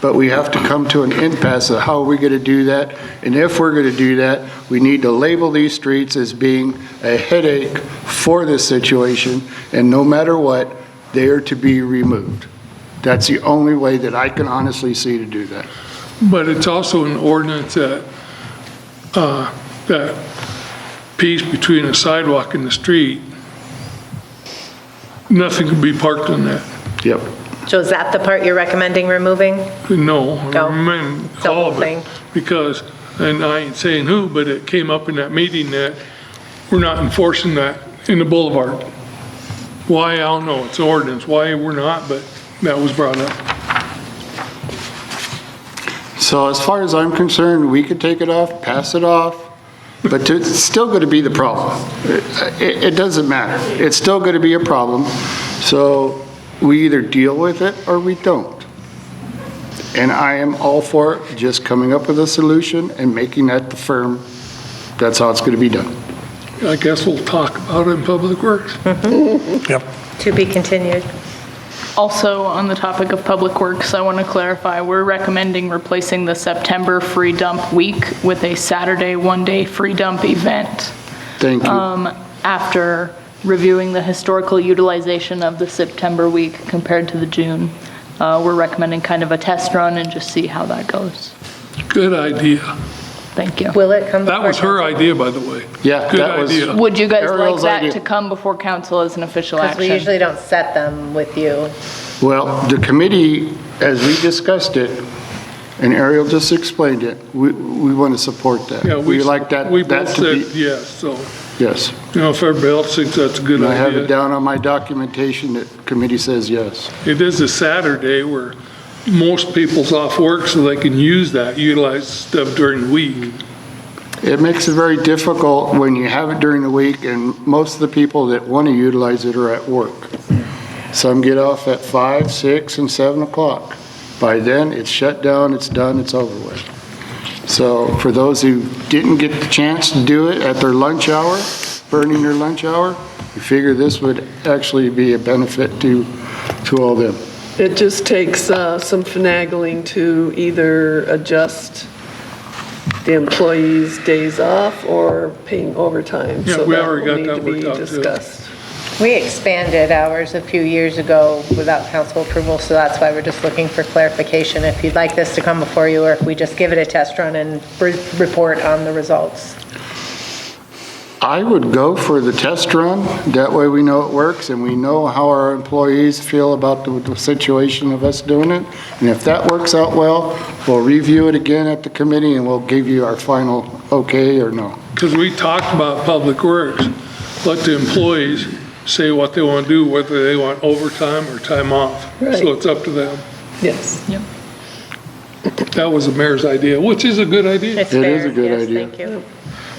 but we have to come to an impasse of how are we going to do that? And if we're going to do that, we need to label these streets as being a headache for this situation, and no matter what, they are to be removed. That's the only way that I can honestly see to do that. But it's also an ordinance that, that piece between a sidewalk and the street, nothing can be parked on that. Yep. So is that the part you're recommending removing? No, I No. mean, The all whole of thing. it. Because, and I ain't saying who, but it came up in that meeting that we're not enforcing that in the boulevard. Why, I don't know, it's an ordinance, why we're not, but that was brought up. So as far as I'm concerned, we could take it off, pass it off, but it's still going to be the problem. It doesn't matter. It's still going to be a problem. So we either deal with it or we don't. And I am all for just coming up with a solution and making that the firm. That's how it's going to be done. I guess we'll talk about it in Public Works. Yep. To be continued. Also, on the topic of Public Works, I want to clarify, we're recommending replacing the September free dump week with a Saturday one-day free dump event. Thank you. After reviewing the historical utilization of the September week compared to the June. We're recommending kind of a test run and just see how that goes. Good idea. Thank you. Will it come That before was her council? idea, by the way. Yeah, Good that was. idea. Would you guys like Ariel's that idea. to come before council as an official Because we action? usually don't set them with you. Well, the committee, as we discussed it, and Ariel just explained it, we want to support that. Yeah, We like that. We that both to said be- yes, so, Yes. you know, if everybody else thinks that's a good And I have it idea. down on my documentation that committee says yes. It is a Saturday where most people's off work, so they can use that, utilize stuff during the week. It makes it very difficult when you have it during the week, and most of the people that want to utilize it are at work. Some get off at 5, 6, and 7 o'clock. By then, it's shut down, it's done, it's over with. So for those who didn't get the chance to do it at their lunch hour, burning their lunch hour, we figure this would actually be a benefit to all them. It just takes some finagling to either adjust the employees' days off or paying overtime. Yeah, So we that already will got need that to be worked out, too. discussed. We expanded hours a few years ago without council approval, so that's why we're just looking for clarification if you'd like this to come before you, or if we just give it a test run and report on the results. I would go for the test run. That way we know it works and we know how our employees feel about the situation of us doing it. And if that works out well, we'll review it again at the committee and we'll give you our final okay or no. Because we talked about Public Works, let the employees say what they want to do, whether they want overtime or time off. Right. So it's up to them. Yes. Yep. That was the mayor's idea, which is a good idea. It's It fair. is a good Yes, idea. Thank you.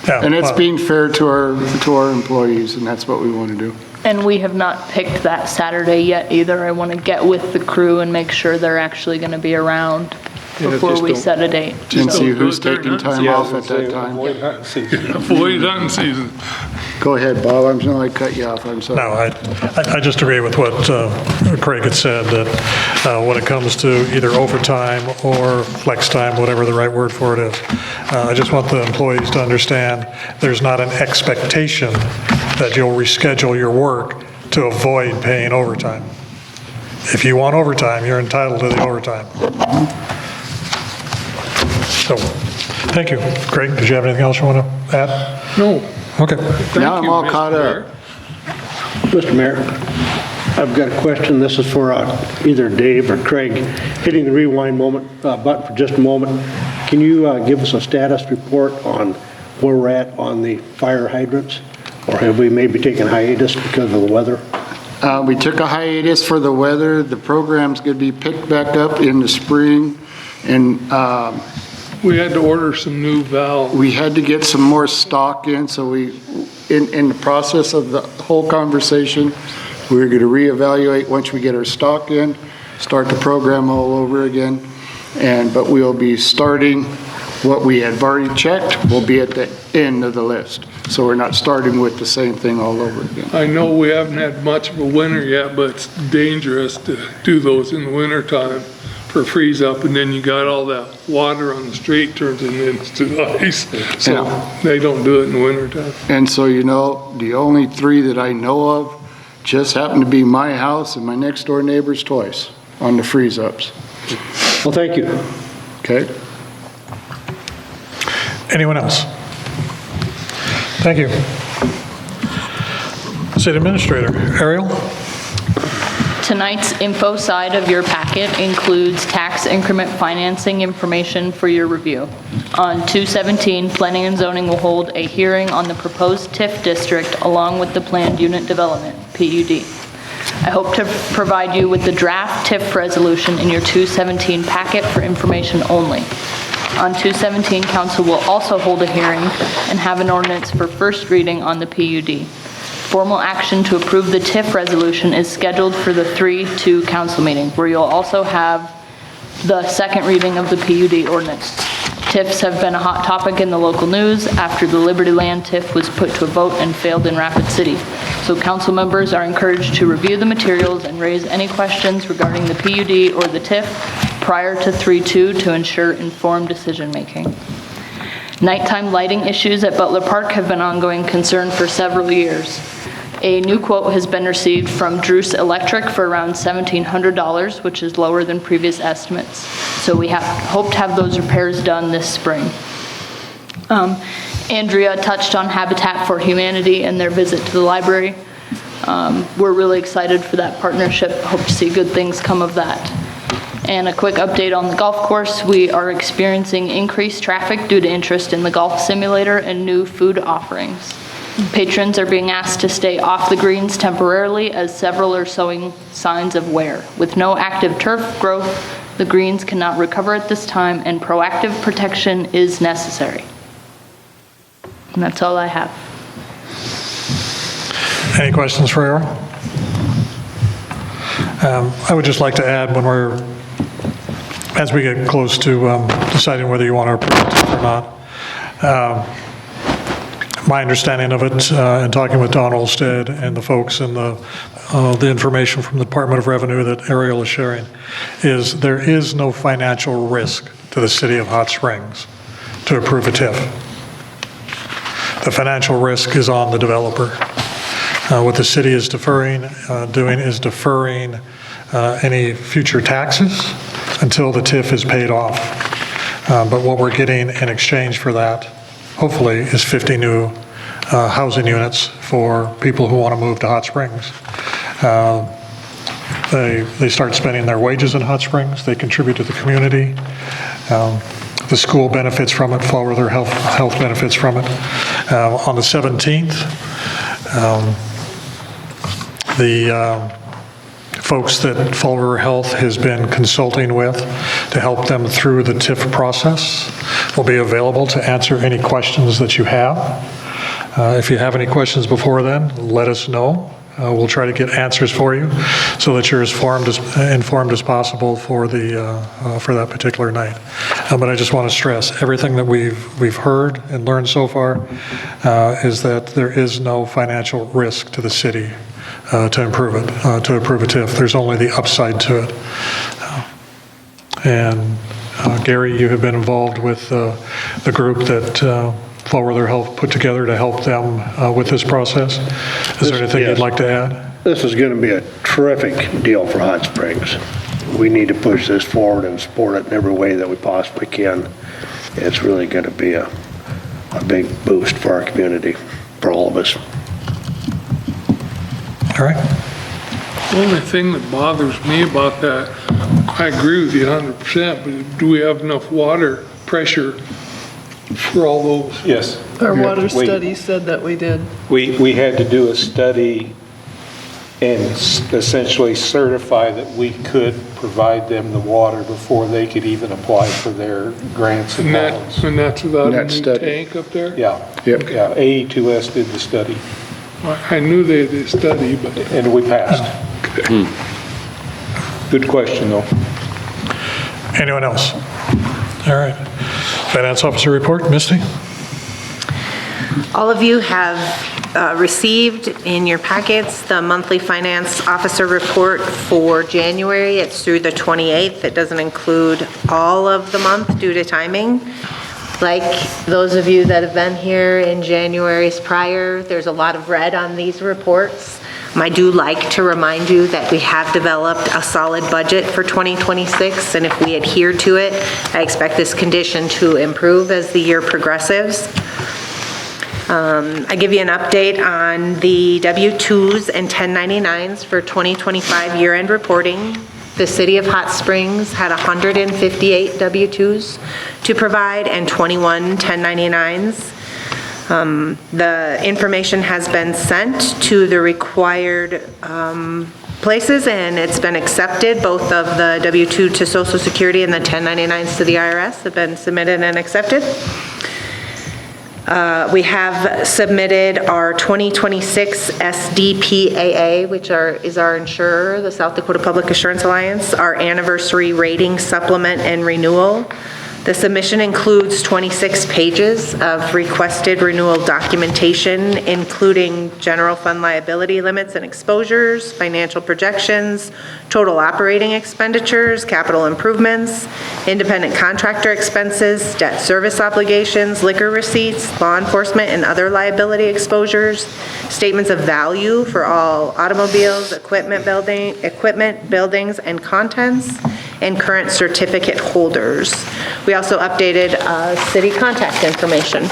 Yeah, And it's well, being fair to our employees, and that's what we want to do. And we have not picked that Saturday yet either. I want to get with the crew and make sure they're actually going to be around before we set a date. And see Don't do who's it during taking hunting time off at that time. Avoid hunting season. Go ahead, Bob, I'm sorry I cut you off, I'm sorry. No, I just agree with what Craig had said, that when it comes to either overtime or flex time, whatever the right word for it is, I just want the employees to understand there's not an expectation that you'll reschedule your work to avoid paying overtime. If you want overtime, you're entitled to the overtime. So, thank you. Craig, did you have anything else you want to add? No. Okay. Now I'm all caught up. Mr. Mayor, I've got a question. This is for either Dave or Craig. Hitting the rewind button for just a moment. Can you give us a status report on where we're at on the fire hydrants? Or have we maybe taken hiatus because of the weather? We took a hiatus for the weather. The program's going to be picked back up in the spring. And We had to order some new valves. we had to get some more stock in, so in the process of the whole conversation, we're going to reevaluate once we get our stock in, start the program all over again. But we'll be starting what we had already checked will be at the end of the list. So we're not starting with the same thing all over again. I know we haven't had much of a winter yet, but it's dangerous to do those in the wintertime for freeze up, and then you got all that water on the street turns into ice. So they don't do it in the wintertime. And so, the only three that I know of just happen to be my house and my next door neighbor's twice on the freeze ups. Well, thank you. Okay. Anyone else? Thank you. City Administrator, Ariel? Tonight's info side of your packet includes tax increment financing information for your review. On 2/17, Planning and Zoning will hold a hearing on the proposed TIF district along with the planned unit development, PUD. I hope to provide you with the draft TIF resolution in your 2/17 packet for information only. On 2/17, Council will also hold a hearing and have an ordinance for first reading on the PUD. Formal action to approve the TIF resolution is scheduled for the 3/2 council meeting, where you'll also have the second reading of the PUD ordinance. TIFs have been a hot topic in the local news after the Liberty Land TIF was put to a vote and failed in Rapid City. So council members are encouraged to review the materials and raise any questions regarding the PUD or the TIF prior to 3/2 to ensure informed decision-making. Nighttime lighting issues at Butler Park have been an ongoing concern for several years. A new quote has been received from Druce Electric for around $1,700, which is lower than previous estimates. So we hope to have those repairs done this spring. Andrea touched on Habitat for Humanity and their visit to the library. We're really excited for that partnership. Hope to see good things come of that. And a quick update on the golf course. We are experiencing increased traffic due to interest in the golf simulator and new food offerings. Patrons are being asked to stay off the greens temporarily as several are showing signs of wear. With no active turf growth, the greens cannot recover at this time and proactive protection is necessary. And that's all I have. Any questions for Ariel? I would just like to add as we get close to deciding whether you want to approve it or not, my understanding of it, and talking with Don Olsted and the folks and the information from the Department of Revenue that Ariel is sharing, is there is no financial risk to the city of Hot Springs to approve a TIF. The financial risk is on the developer. What the city is deferring any future taxes until the TIF is paid off. But what we're getting in exchange for that, hopefully, is 50 new housing units for people who want to move to Hot Springs. They start spending their wages in Hot Springs. They contribute to the community. The school benefits from it. Fall River Health benefits from it. On the 17th, the folks that Fall River Health has been consulting with to help them through the TIF process will be available to answer any questions that you have. If you have any questions before then, let us know. we'll try to get answers for you so that you're as informed as possible for that particular night. But I just want to stress, everything that we've heard and learned so far is that there is no financial risk to the city to approve a TIF. There's only the upside to it. And Gary, you have been involved with the group that Fall River Health put together to help them with this process. Is there anything you'd like to add? This is going to be a terrific deal for Hot Springs. We need to push this forward and support it in every way that we possibly can. It's really going to be a big boost for our community, for all of us. All right. The only thing that bothers me about that, I agree with you 100%, but do we have enough water pressure for all those? Yes. Our water study said that we did. We had to do a study and essentially certify that we could provide them the water before they could even apply for their grants and loans. And that's without a new tank up there? Yeah. Yep. Yeah, AE2S did the study. I knew they did a study, but. And we passed. Good question, though. Anyone else? All right. Finance Officer report, Misty? All of you have received in your packets the monthly finance officer report for January. It's through the 28th. It doesn't include all of the month due to timing. Like those of you that have been here in January's prior, there's a lot of red on these reports. I do like to remind you that we have developed a solid budget for 2026, and if we adhere to it, I expect this condition to improve as the year progresses. I give you an update on the W-2s and 1099s for 2025 year-end reporting. The City of Hot Springs had 158 W-2s to provide and 21 1099s. The information has been sent to the required places, and it's been accepted. Both of the W-2 to Social Security and the 1099s to the IRS have been submitted and accepted. We have submitted our 2026 SDPAA, which is our insurer, the South Dakota Public Assurance Alliance, our anniversary rating supplement and renewal. The submission includes 26 pages of requested renewal documentation, including general fund liability limits and exposures, financial projections, total operating expenditures, capital improvements, independent contractor expenses, debt service obligations, liquor receipts, law enforcement and other liability exposures, statements of value for all automobiles, equipment, buildings, and contents, and current certificate holders. We also updated city contact information.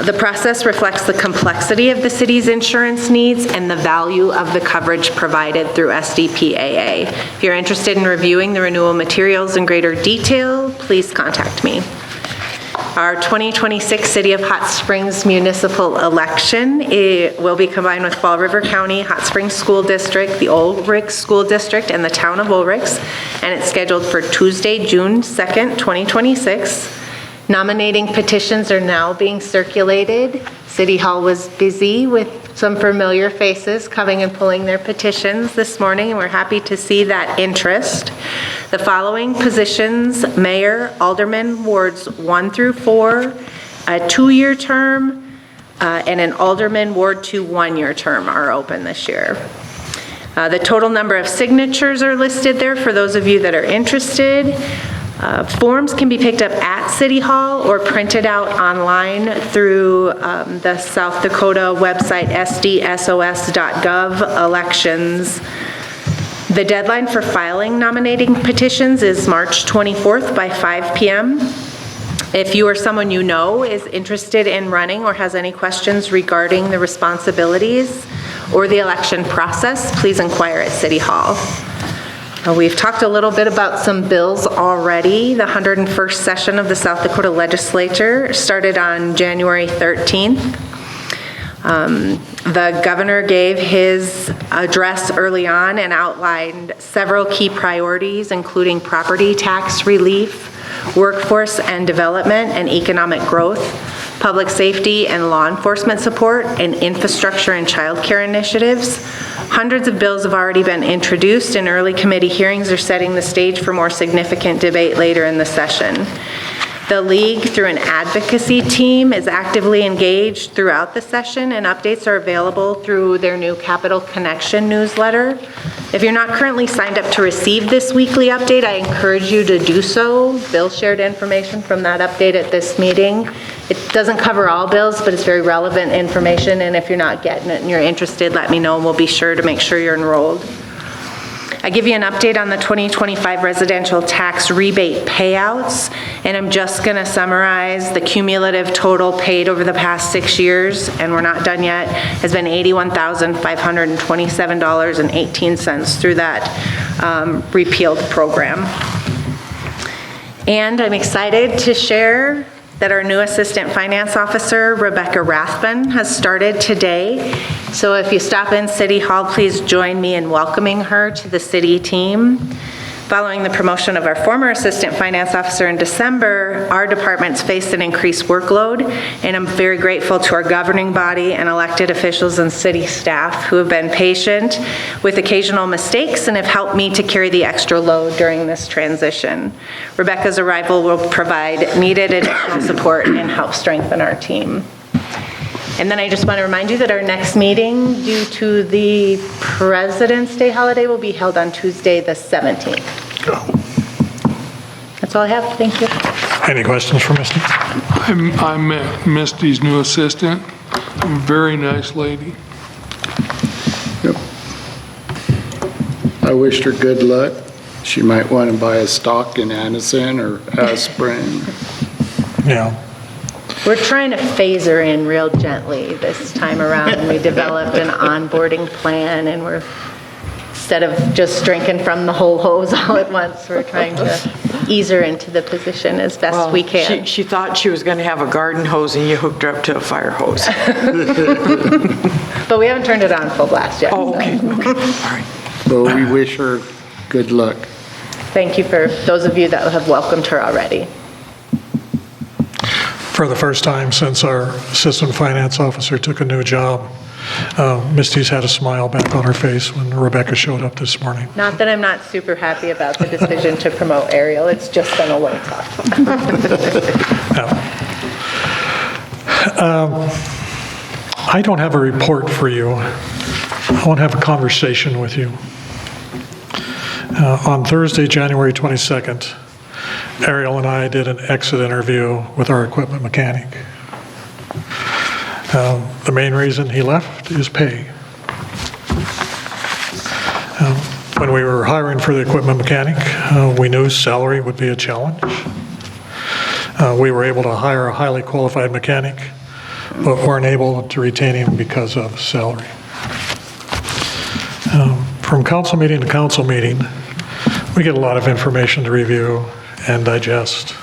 The process reflects the complexity of the city's insurance needs and the value of the coverage provided through SDPAA. If you're interested in reviewing the renewal materials in greater detail, please contact me. Our 2026 City of Hot Springs municipal election will be combined with Fall River County, Hot Springs School District, the Ulrich School District, and the town of Ulrich, and it's scheduled for Tuesday, June 2nd, 2026. Nominating petitions are now being circulated. City Hall was busy with some familiar faces coming and pulling their petitions this morning, and we're happy to see that interest. The following positions: mayor, alderman, wards 1 through 4, a 2-year term, and an alderman, ward 2, 1-year term are open this year. The total number of signatures are listed there for those of you that are interested. Forms can be picked up at City Hall or printed out online through the South Dakota website, sdsos.gov, elections. The deadline for filing nominating petitions is March 24th by 5 p.m. If you or someone you know is interested in running or has any questions regarding the responsibilities or the election process, please inquire at City Hall. We've talked a little bit about some bills already. The 101st session of the South Dakota Legislature started on January 13th. The governor gave his address early on and outlined several key priorities, including property tax relief, workforce and development, and economic growth, public safety and law enforcement support, and infrastructure and childcare initiatives. Hundreds of bills have already been introduced, and early committee hearings are setting the stage for more significant debate later in the session. The League, through an advocacy team, is actively engaged throughout the session, and updates are available through their new Capital Connection newsletter. If you're not currently signed up to receive this weekly update, I encourage you to do so. Bill shared information from that update at this meeting. It doesn't cover all bills, but it's very relevant information, and if you're not getting it and you're interested, let me know, and we'll be sure to make sure you're enrolled. I give you an update on the 2025 residential tax rebate payouts, and I'm just going to summarize the cumulative total paid over the past 6 years, and we're not done yet, has been $81,527.18 through that repealed program. And I'm excited to share that our new Assistant Finance Officer, Rebecca Rathbun, has started today. So if you stop in City Hall, please join me in welcoming her to the city team. Following the promotion of our former Assistant Finance Officer in December, our departments faced an increased workload, and I'm very grateful to our governing body and elected officials and city staff who have been patient with occasional mistakes and have helped me to carry the extra load during this transition. Rebecca's arrival will provide needed additional support and help strengthen our team. And then I just want to remind you that our next meeting, due to the President's Day holiday, will be held on Tuesday, the 17th. That's all I have. Thank you. Any questions for Misty? I met Misty's new assistant, a very nice lady. Yep. I wished her good luck. She might want to buy a stock in Anniston or Aspirin. Yeah. We're trying to phase her in real gently this time around. We developed an onboarding plan, and we're, instead of just drinking from the whole hose all at once, we're trying to ease her into the position as best we can. She thought she was going to have a garden hose, and you hooked her up to a fire hose. But we haven't turned it on full blast yet. Oh, okay, okay, all right. But we wish her good luck. Thank you for those of you that have welcomed her already. For the first time since our Assistant Finance Officer took a new job, Misty's had a smile back on her face when Rebecca showed up this morning. Not that I'm not super happy about the decision to promote Ariel, it's just been a little tough. I don't have a report for you. I want to have a conversation with you. On Thursday, January 22nd, Ariel and I did an exit interview with our equipment mechanic. The main reason he left is pay. When we were hiring for the equipment mechanic, we knew salary would be a challenge. We were able to hire a highly qualified mechanic, but weren't able to retain him because of salary. From council meeting to council meeting, we get a lot of information to review and digest.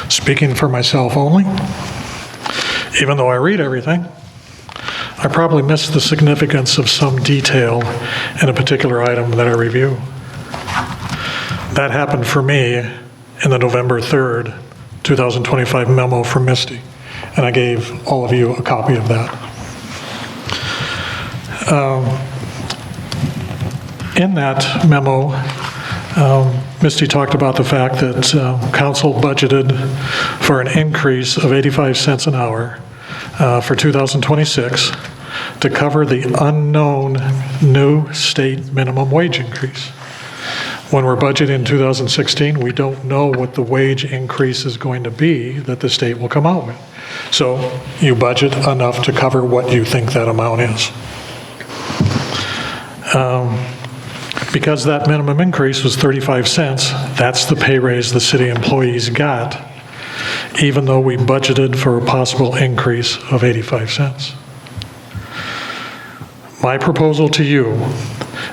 Speaking for myself only, even though I read everything, I probably miss the significance of some detail in a particular item that I review. That happened for me in the November 3rd, 2025 memo from Misty, and I gave all of you a copy of that. In that memo, Misty talked about the fact that council budgeted for an increase of 85 cents an hour for 2026 to cover the unknown new state minimum wage increase. When we're budgeting in 2016, we don't know what the wage increase is going to be that the state will come out with. So you budget enough to cover what you think that amount is. Because that minimum increase was 35 cents, that's the pay raise the city employees got, even though we budgeted for a possible increase of 85 cents. My proposal to you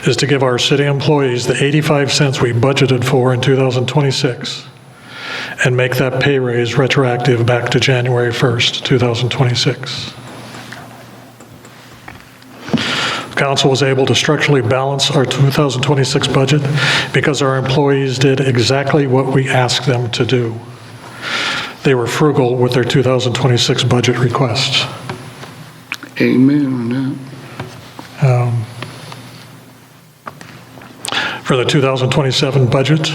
is to give our city employees the 85 cents we budgeted for in 2026 and make that pay raise retroactive back to January 1st, 2026. Council was able to structurally balance our 2026 budget because our employees did exactly what we asked them to do. they were frugal with their 2026 budget requests. Amen on that. For the 2027 budget,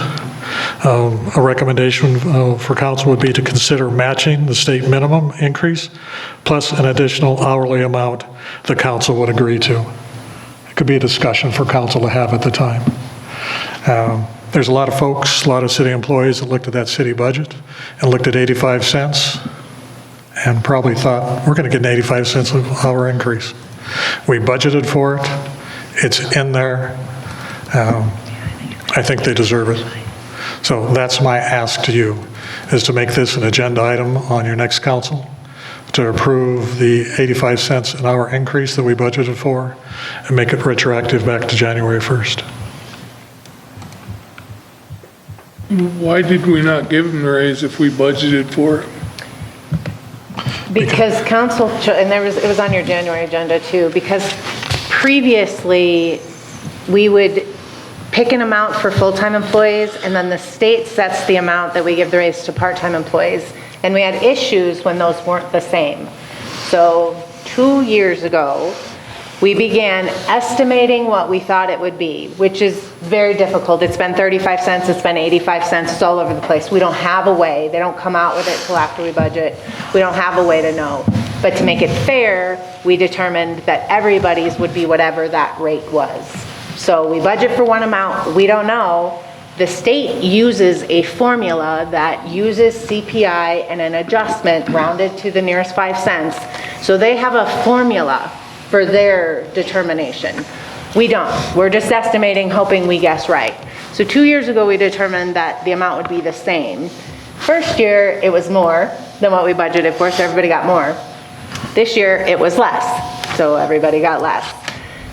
a recommendation for council would be to consider matching the state minimum increase plus an additional hourly amount the council would agree to. It could be a discussion for council to have at the time. There's a lot of folks, a lot of city employees that looked at that city budget and looked at 85 cents and probably thought, we're going to get an 85 cents an hour increase. We budgeted for it. It's in there. I think they deserve it. So that's my ask to you, is to make this an agenda item on your next council, to approve the 85 cents an hour increase that we budgeted for and make it retroactive back to January 1st. Why did we not give them the raise if we budgeted for it? Because council, and it was on your January agenda too, because previously we would pick an amount for full-time employees, and then the state sets the amount that we give the raise to part-time employees. And we had issues when those weren't the same. So 2 years ago, we began estimating what we thought it would be, which is very difficult. It's been 35 cents, it's been 85 cents, it's all over the place. We don't have a way, they don't come out with it till after we budget. We don't have a way to know. But to make it fair, we determined that everybody's would be whatever that rate was. So we budget for one amount, we don't know. The state uses a formula that uses CPI and an adjustment rounded to the nearest 5 cents. So they have a formula for their determination. We don't. We're just estimating, hoping we guess right. So 2 years ago, we determined that the amount would be the same. First year, it was more than what we budgeted for, so everybody got more. This year, it was less, so everybody got less.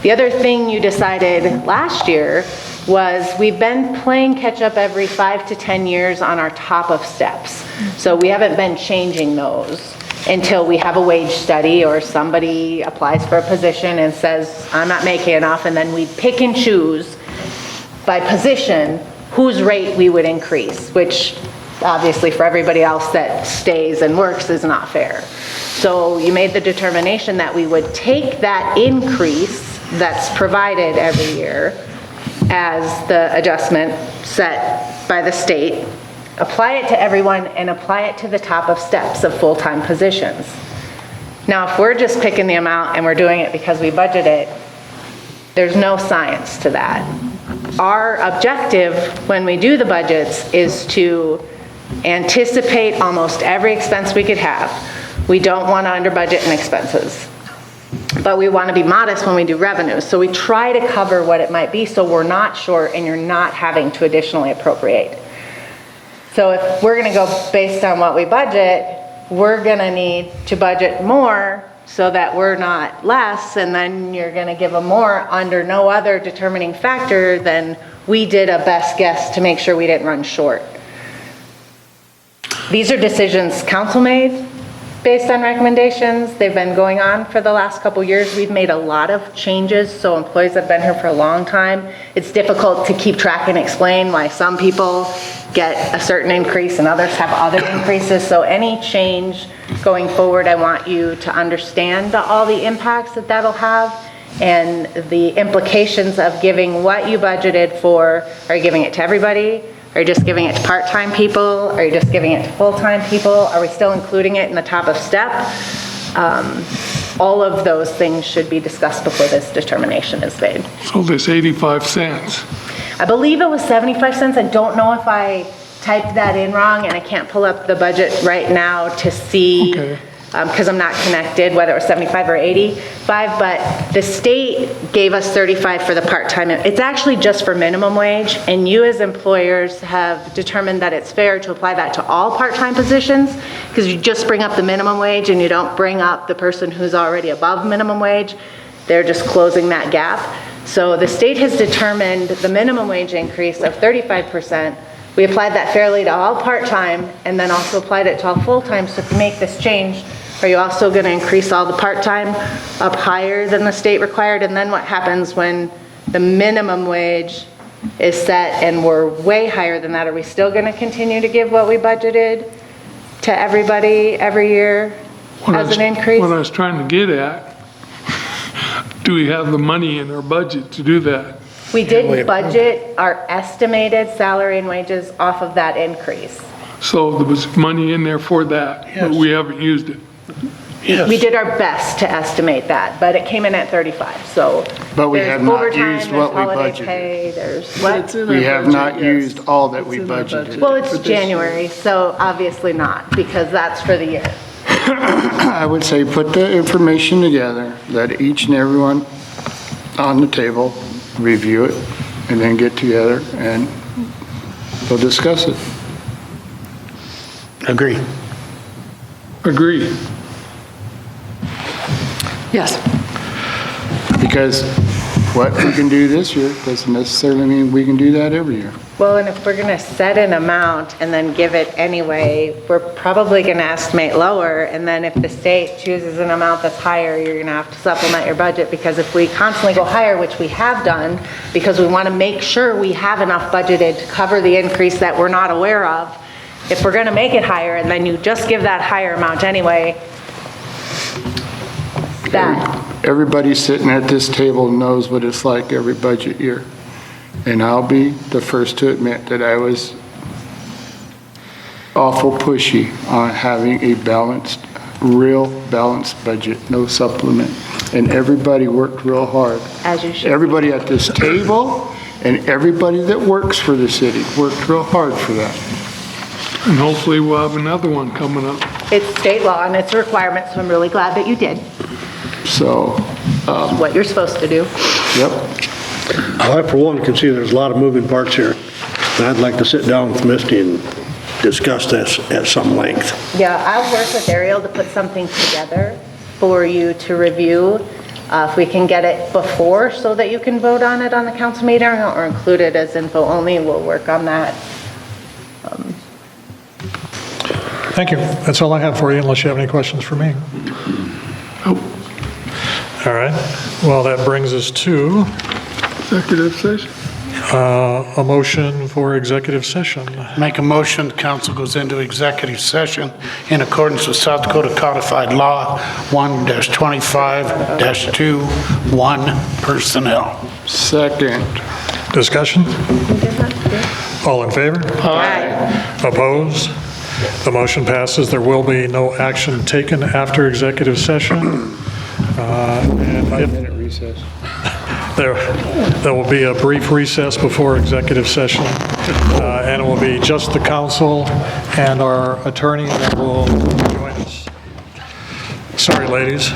The other thing you decided last year was we've been playing catch up every 5 to 10 years on our top of steps. So we haven't been changing those until we have a wage study or somebody applies for a position and says, I'm not making enough, and then we pick and choose by position whose rate we would increase, which obviously for everybody else that stays and works is not fair. So you made the determination that we would take that increase that's provided every year as the adjustment set by the state, apply it to everyone, and apply it to the top of steps of full-time positions. Now, if we're just picking the amount and we're doing it because we budget it, there's no science to that. Our objective when we do the budgets is to anticipate almost every expense we could have. We don't want to under budget in expenses, but we want to be modest when we do revenues. So we try to cover what it might be so we're not short and you're not having to additionally appropriate. So if we're going to go based on what we budget, we're going to need to budget more so that we're not less, and then you're going to give them more under no other determining factor than we did a best guess to make sure we didn't run short. These are decisions council made based on recommendations. They've been going on for the last couple years. We've made a lot of changes, so employees have been here for a long time. It's difficult to keep track and explain why some people get a certain increase and others have other increases. So any change going forward, I want you to understand all the impacts that that'll have and the implications of giving what you budgeted for. Are you giving it to everybody? Are you just giving it to part-time people? Are you just giving it to full-time people? Are we still including it in the top of step? All of those things should be discussed before this determination is made. So this 85 cents. I believe it was 75 cents. I don't know if I typed that in wrong, and I can't pull up the budget right now to see, because I'm not connected, whether it was 75 or 85, but the state gave us 35 for the part-time. It's actually just for minimum wage, and you as employers have determined that it's fair to apply that to all part-time positions, because you just bring up the minimum wage and you don't bring up the person who's already above minimum wage. They're just closing that gap. So the state has determined the minimum wage increase of 35%. We applied that fairly to all part-time and then also applied it to all full-time. So if you make this change, are you also going to increase all the part-time up higher than the state required? And then what happens when the minimum wage is set and we're way higher than that? Are we still going to continue to give what we budgeted? to everybody every year as an increase? What I was trying to get at, do we have the money in our budget to do that? We did budget our estimated salary and wages off of that increase. So there was money in there for that, but we haven't used it. We did our best to estimate that, but it came in at 35, so. But we there's have not overtime, used what we there's holiday budgeted. pay, there's what? We have not used all that we budgeted. Well, it's January, so obviously not, because that's for the year. I would say put the information together, let each and everyone on the table review it, and then get together and we'll discuss it. Agree. Agreed. Yes. Because what we can do this year doesn't necessarily mean we can do that every year. Well, and if we're gonna set an amount and then give it anyway, we're probably gonna estimate lower, and then if the state chooses an amount that's higher, you're gonna have to supplement your budget, because if we constantly go higher, which we have done, because we wanna make sure we have enough budgeted to cover the increase that we're not aware of, if we're gonna make it higher and then you just give that higher amount anyway, that, Everybody sitting at this table knows what it's like every budget year. And I'll be the first to admit that I was awful pushy on having a balanced, real balanced budget, no supplement. And everybody worked real hard. as you should. Everybody at this table and everybody that works for the city worked real hard for that. And hopefully we'll have another one coming up. It's state law and it's a requirement, so I'm really glad that you did So, what you're supposed to do. yep. I, for one, can see there's a lot of moving parts here. And I'd like to sit down with Misty and discuss this at some length. Yeah, I'll work with Ariel to put something together for you to review. If we can get it before so that you can vote on it on the council meeting, or include it as info only, we'll work on that. Thank you. That's all I have for you, unless you have any questions for me. All right. Well, that brings us to Executive session? a motion for executive session. Make a motion, the council goes into executive session in accordance with South Dakota Codified Law 1-25-2-1 personnel. Second. Discussion? All in favor? Aye. Opposed? The motion passes. There will be no action taken after executive session. And if Recess. there will be a brief recess before executive session, and it will be just the council and our attorney that will join us. Sorry, ladies.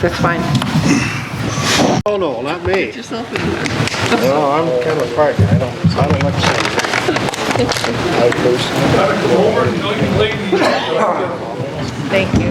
That's fine. Oh, no, not me. Get yourself in there. No, I'm kind of frightened. I don't like to say Thank you.